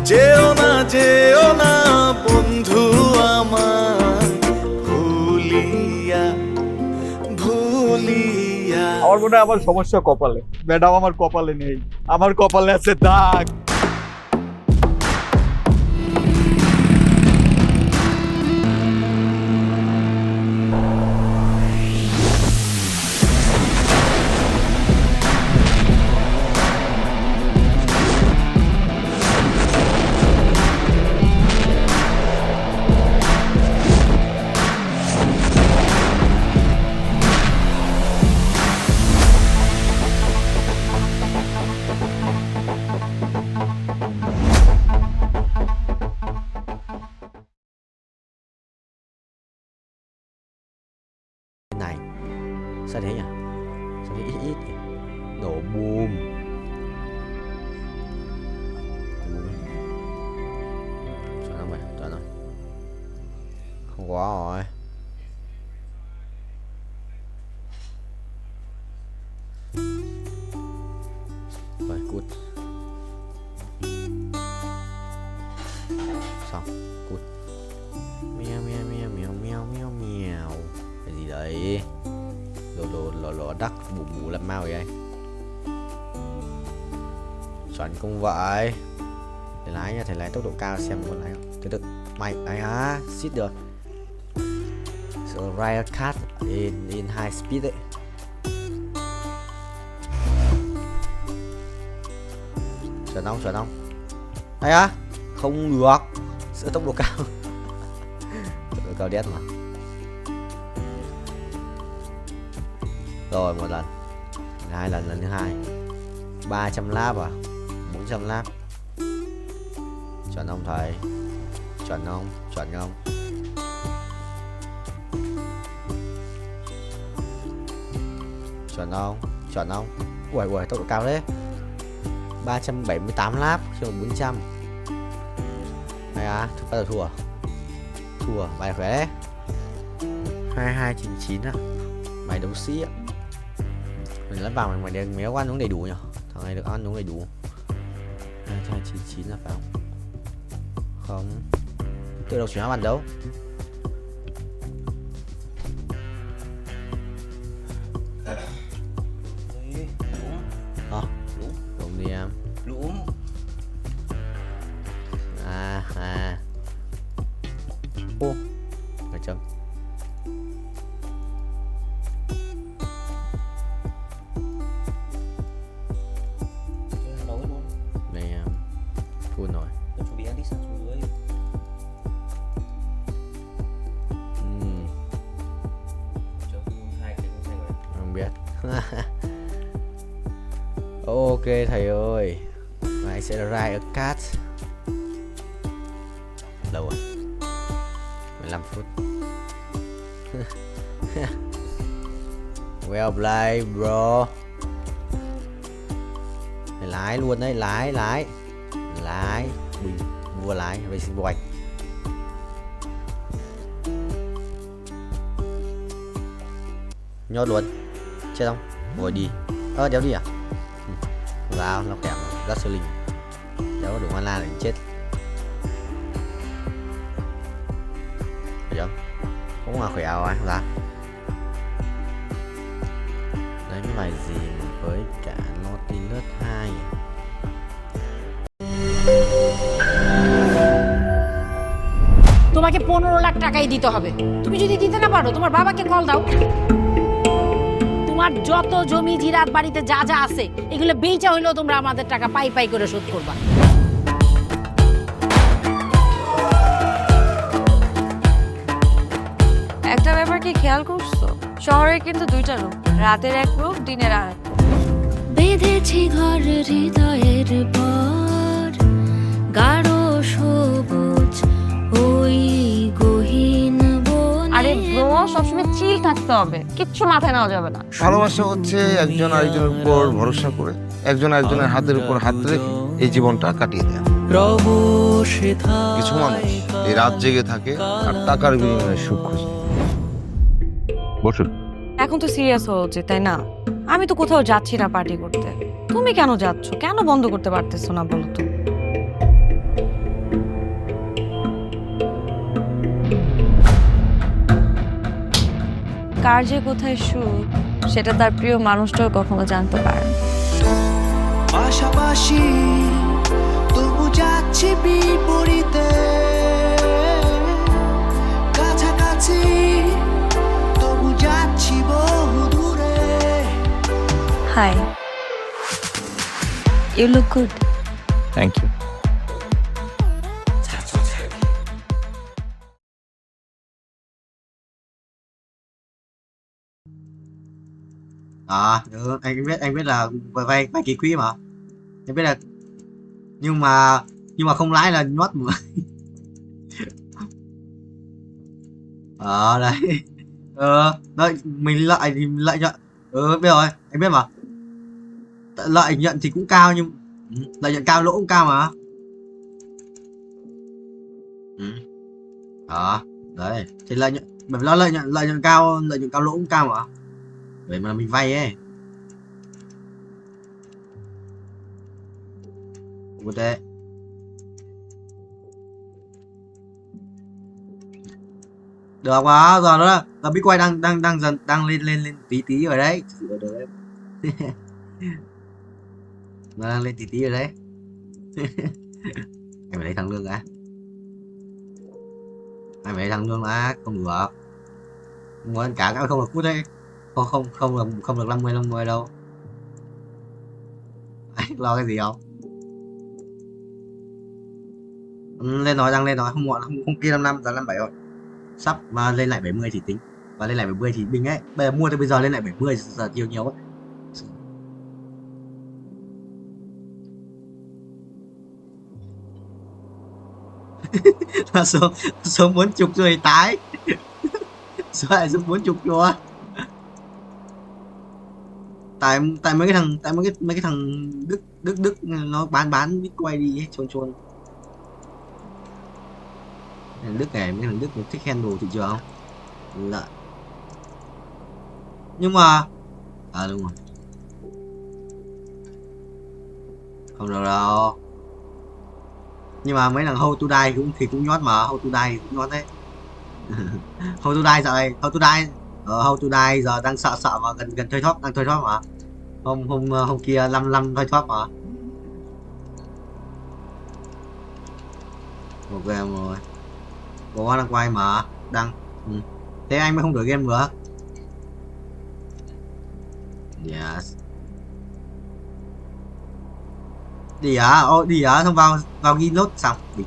যেও না বন্ধু আমার ভুলিয়া ভুলিয়া। আমার মনে হয় আমার সমস্যা কপালে, ম্যাডাম আমার কপালে নেই, আমার কপালে আছে দাগ। Này, sao thế nhỉ? Sao thế ít ít nhỉ? Nổ bùm. Chọn không mày? Chọn không? Không có rồi. Rồi, cút. Xong, cút. Meo meo meo meo meo meo meo. Cái gì đấy? Lò đắc bù bù làm mau vậy anh? Chuẩn không vậy. Thầy lái nha, thầy lái tốc độ cao xem có lái không? Từ từ, mày ấy á, xít được. So ride a cat in high speed đấy. Chuẩn không? Hay á? Không được. Sửa tốc độ cao. Tốc độ cao đét mà. Rồi một lần, hai lần, lần thứ hai 300 lap à, 400 lap. Chuẩn không thầy? Chuẩn không? Chuẩn không? Chuẩn không? Chuẩn không? Ui ui, tốc độ cao đấy. 378 lap cho 400. Hay à, bắt đầu thua. Thua, bài khỏe đấy. 2299 à. Mày đấu sĩ á. Mình lắp vào mày đừng méo ăn uống đầy đủ nhỉ. Thằng này được ăn uống đầy đủ. 2299 là phải không? Không. Tự đọc chuyển hóa bàn đấu. Đúng đi em. Đúng. Ô. Phải chấm. Full rồi. Không biết. Ok thầy ơi, mày sẽ ride a cat. Lâu rồi, 15 phút. Well played bro. Mày lái luôn đấy, lái bình vua lái racing boy. Nhốt luôn, chết không? Ngồi đi. Đéo đi à? Vào nó kèm rất sư linh, đéo có đủ mana để chết. Phải không? Cũng là khỏe rồi ra. Đấy cái bài gì với cả Nautilus 2. তোমাকে 15 লাখ টাকাই দিতে হবে। তুমি যদি দিতে না পারো তোমার বাবাকে কল দাও। তোমার যত জমি জিরাত বাড়িতে যা যা আছে এগুলো বেচা হইলেও তোমরা আমাদের টাকা পাই পাই করে শোধ করবা। একটা ব্যাপার কি খেয়াল করছো, শহরে কিন্তু দুইটা রূপ, রাতের এক রূপ, দিনের আর এক। বেঁধেছি ঘর হৃদয়ের পর, গাঢ় সবুজ ওই গহীন বনে। আরে ব্রো, সবসময় চিল থাকতে হবে, কিচ্ছু মাথায় নেওয়া যাবে না। ভালোবাসা হচ্ছে একজন আরেকজনের উপর ভরসা করে, একজন আরেকজনের হাতের উপর হাত রেখে এই জীবনটা কাটিয়ে দেয়। কিছু মানুষ এই রাত জেগে থাকে আর টাকার বিনিময়ে সুখ খুঁজে। বসুন। এখন তো সিরিয়াস হওয়া উচিত, তাই না? আমি তো কোথাও যাচ্ছি না পার্টি করতে, তুমি কেন যাচ্ছ? কেন বন্ধ করতে পারতেছো না বলো তো? কার যে কোথায় সুখ সেটা তার প্রিয় মানুষটাও কখনো জানতে পারে। পাশাপাশি তবু যাচ্ছি বিপরীতে, কাছাকাছি তবু যাচ্ছি বহু দূরে। Hi, you look good. Thank you. Được, anh biết là vay vay kỳ quý mà. Anh biết là nhưng mà không lãi là nhót mà. Đấy. Đấy, mình lợi thì lợi nhuận. Biết rồi, anh biết mà. Lợi nhuận thì cũng cao nhưng lợi nhuận cao lỗ cũng cao mà. Đấy, thì lợi nhuận bởi vì nó lợi nhuận cao lỗ cũng cao mà. Vậy mà mình vay ấy. Không tệ. Được quá, giờ đó là Bitcoin đang dần lên tí rồi đấy. Được đấy. Nó đang lên tí rồi đấy. Anh phải lấy thằng lương đã. Anh phải lấy thằng lương đã, không được. Không muốn cả không được cút đấy. Không được 50 đâu. Anh lo cái gì không? Lên nói, đang lên nói, không muộn, không kia 55 giờ 57 rồi. Sắp mà lên lại 70 thì tính. Và lên lại 70 thì bình ấy. Bây giờ mua từ bây giờ lên lại 70 giờ nhiều ấy. Là số muốn chục rồi tái. Số lại số muốn chục rồi. Tại mấy cái thằng Đức nó bán Bitcoin đi ấy, chôn Đức này, mấy thằng Đức nó thích handle thị trường không? Lợi. Nhưng mà đúng rồi. Không được đâu. Nhưng mà mấy thằng hold to die cũng nhót mà, hold to die cũng nhót đấy. Hold to die giờ này, hold to die giờ đang sợ mà gần thôi thoát, đang thôi thoát mà. Hôm kia 55 thôi thoát mà. Ok rồi. Có đang quay mà, đang. Thế anh mới không đổi game nữa. Yes. Đi á, xong vào ghi nốt xong. Đi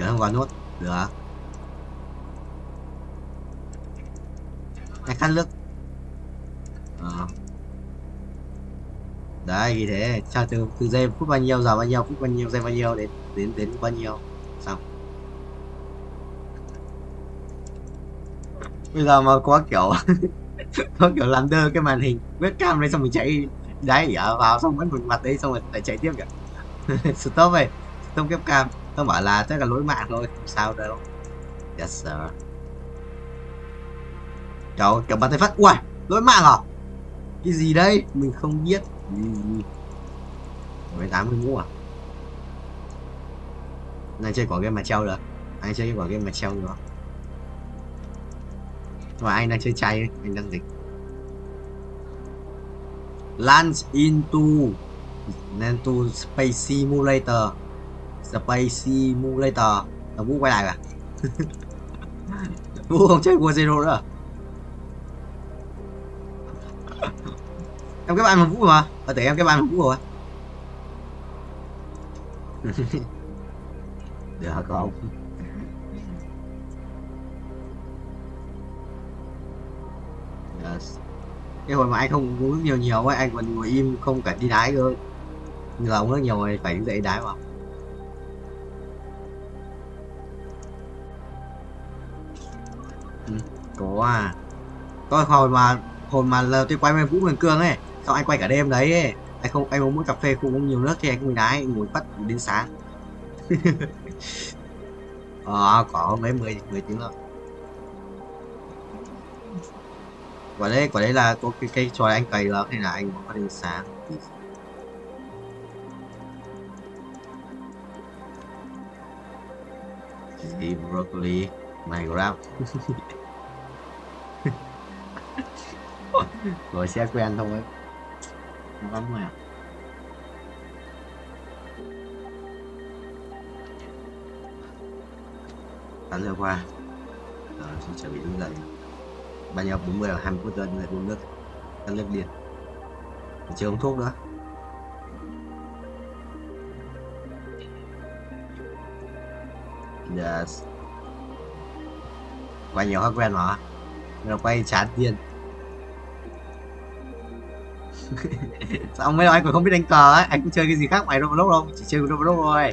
không vào nốt, được. Anh khăn nước. Đấy, như thế, cho từ giây phút bao nhiêu, giờ bao nhiêu, phút bao nhiêu, giây bao nhiêu đến bao nhiêu. Xong. Bây giờ mà có kiểu có kiểu làm đơ cái màn hình webcam đấy xong mình chạy đáy vào xong vẫn một mặt đấy xong rồi lại chạy tiếp kìa. Stop về, stop webcam. Tôi bảo là chắc là lỗi mạng thôi, không sao đâu. Yes sir. Kiểu bắn tay phát, ui, lỗi mạng à? Cái gì đây? Mình không biết. Với 80 mũ à? Này chơi quả game mà treo được. Anh chơi cái quả game mà treo được. Và anh đang chơi chay, anh đang dịch. Launch into Space Simulator. Space Simulator. Là Vũ quay lại à? Vũ không chơi War Zero nữa à? Em kết bạn bằng Vũ mà. Tưởng em kết bạn bằng Vũ rồi. Được không? Yes. Cái hồi mà anh không uống nhiều nhiều ấy, anh còn ngồi im không cần đi đái cơ. Giờ uống nước nhiều rồi phải đứng dậy đái vào. Có à. Có hồi mà lần tôi quay với Vũ Huyền Cương ấy, xong anh quay cả đêm đấy ấy. Anh uống mỗi cà phê không uống nhiều nước thì anh không bị đái, anh ngồi bắt đến sáng. Có mấy 10 tiếng rồi. Quả đấy là có cái trò anh cày được nên là anh có đến sáng. Gì broccoli mày grab. Rồi sẽ quen thôi. Không lắm rồi à. Tán giờ qua. Rồi xin chuẩn bị đứng dậy. Bao nhiêu 40 hoặc 20 phút rồi lại uống nước. Tán lên liền. Chưa uống thuốc nữa. Yes. Quay nhiều khác quen mà. Rồi quay chán tiền. Sao mấy anh còn không biết đánh cờ ấy, anh cũng chơi cái gì khác ngoài Roblox đâu, chỉ chơi Roblox thôi.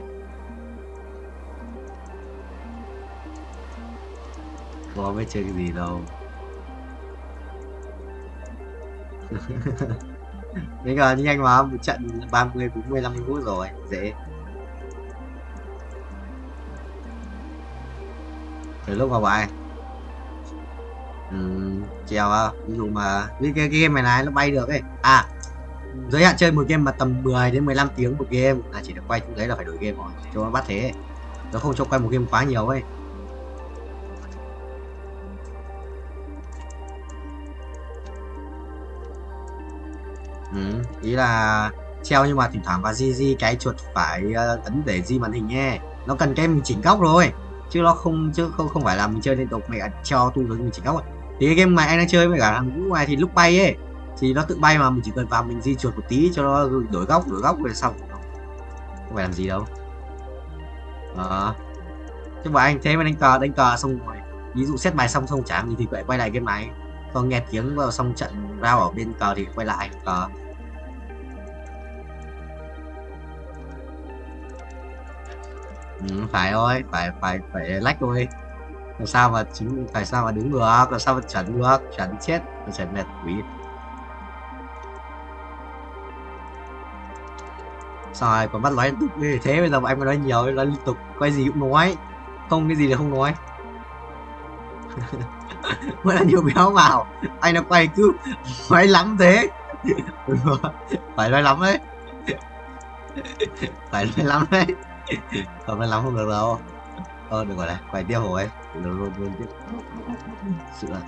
Có biết chơi cái gì đâu. Bây giờ như anh mà một trận 30 40 50 phút rồi, dễ. Từ lúc vào bài treo ví dụ mà cái game này nó bay được ấy. Giới hạn chơi một game mà tầm 10 đến 15 tiếng một game là chỉ được quay trong đấy là phải đổi game rồi cho nó bắt thế. Nó không cho quay một game quá nhiều ấy. Ý là treo nhưng mà thỉnh thoảng vào GG cái chuột phải ấn để di màn hình nhé. Nó cần cái mình chỉnh góc rồi. Chứ không phải là mình chơi liên tục mày treo tu rồi mình chỉnh góc rồi. Thì cái game này anh đang chơi với cả thằng Vũ này thì lúc bay ấy thì nó tự bay mà mình chỉ cần vào mình di chuột một tí cho nó đổi góc rồi xong, không phải làm gì đâu. Chứ mà anh thế mà đánh cờ xong rồi ví dụ set bài xong chả gì thì lại quay lại game này, xong nghe tiếng vào xong trận rao ở bên cờ thì quay lại cờ. Phải thôi, phải lách thôi. Làm sao mà phải sao mà đứng được, làm sao mà chuẩn được, chuẩn chết, chuẩn mệt quỷ. Sao rồi còn bắt nói liên tục thế, bây giờ anh mà nói nhiều nói liên tục, quay gì cũng nói, không cái gì là không nói. Mới là nhiều béo vào anh nó quay cứ nói lắm thế. Phải nói lắm đấy. Phải nói lắm đấy. Không nói lắm không được đâu. Được rồi này, quay tiếp rồi luôn tiếp. Sự là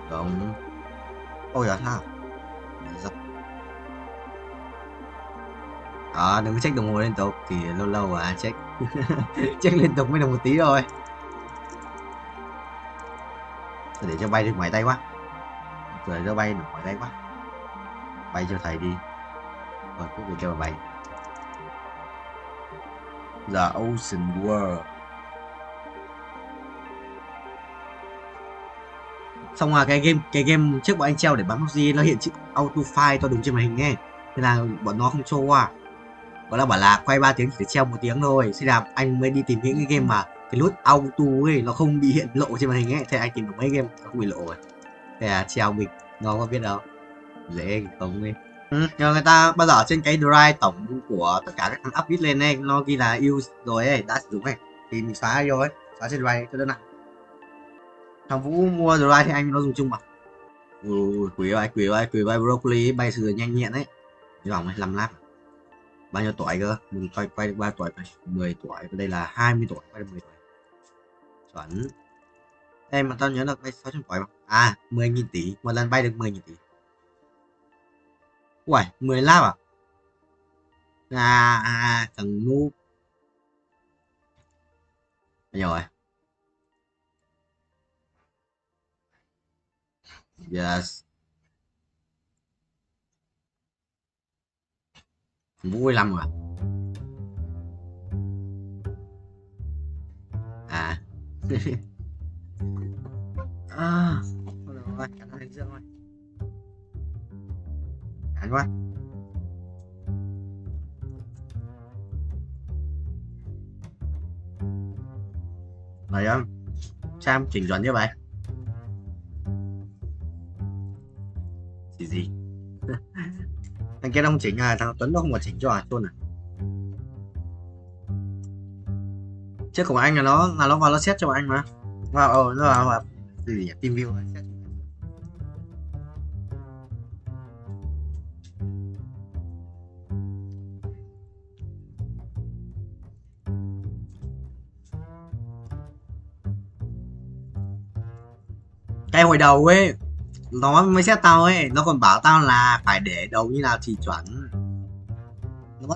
không. Ôi giời ha. Đừng có check đồng hồ liên tục thì lâu mà check. Check liên tục mới được một tí thôi. Để cho bay được ngoài tay quá. Rồi cho bay được ngoài tay quá. Bay cho thầy đi. Rồi cứ việc cho mà bay. The Ocean World. Xong là cái game trước bọn anh treo để bắn PUBG nó hiện chữ auto file to đúng trên màn hình nghe. Thế là bọn nó không cho qua. Bọn nó bảo là quay 3 tiếng chỉ để treo 1 tiếng thôi. Thế là anh mới đi tìm những cái game mà cái nút auto ấy nó không bị hiện lộ trên màn hình ấy. Thế anh tìm được mấy game nó không bị lộ rồi. Thế là treo mình nó có biết đâu. Dễ không đi. Nhưng người ta bao giờ trên cái drive tổng của tất cả các thằng update lên ấy nó ghi là use rồi ấy, đã sử dụng ấy thì mình xóa vô ấy, xóa trên drive cho đơn nào. Thằng Vũ mua drive thì anh nó dùng chung mà. Quý ơi broccoli bay sử dụng nhanh nhẹn ấy. Cái vòng ấy 5 lap. Bao nhiêu tuổi cơ? Mình quay được 3 tuổi này, 10 tuổi, đây là 20 tuổi, quay được 10 tuổi. Chuẩn. Em mà tao nhớ được bay 600 tuổi không? 10.000 tỷ, một lần bay được 10.000 tỷ. Uầy, 10 lap à? Thằng noob. Rồi. Yes. Vũ 15 rồi à. À thôi được rồi, cắn hành dương thôi, cắn quá. Này em Sam chỉnh chuẩn như vậy gì thằng kia nó không chỉnh à, thằng Tuấn nó không có chỉnh cho à chôn à. Trước của anh là nó vào nó xét cho anh mà vào nó vào gì nhỉ, team view xét. Cái hồi đầu ấy nó mới xét tao ấy, nó còn bảo tao là phải để đầu như nào thì chuẩn. Nó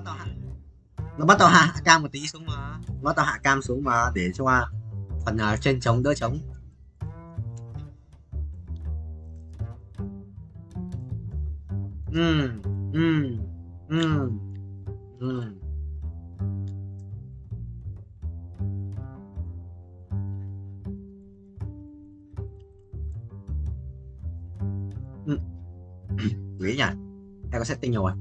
bắt tao hạ cam một tí xuống mà, nó bắt tao hạ cam xuống mà để cho phần trên trống đỡ trống. Quý nhỉ, em có setting rồi.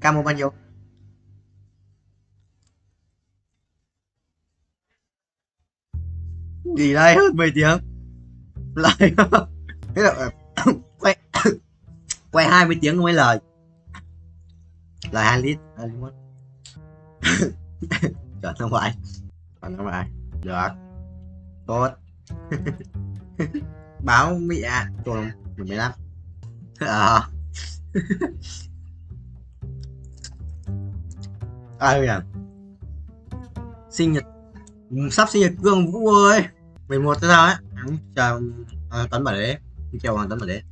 Cam bao nhiêu? Gì đây, hơn 10 tiếng lại thế là quay 20 tiếng mới lời 2 lít chuẩn không phải, còn không phải được tốt. Báo mẹ tuần 15 ai à, sinh nhật sắp sinh nhật Cương Vũ ơi, 11 tới sao ấy, chờ Tuấn bảo đấy, chào Hoàng Tuấn bảo đấy.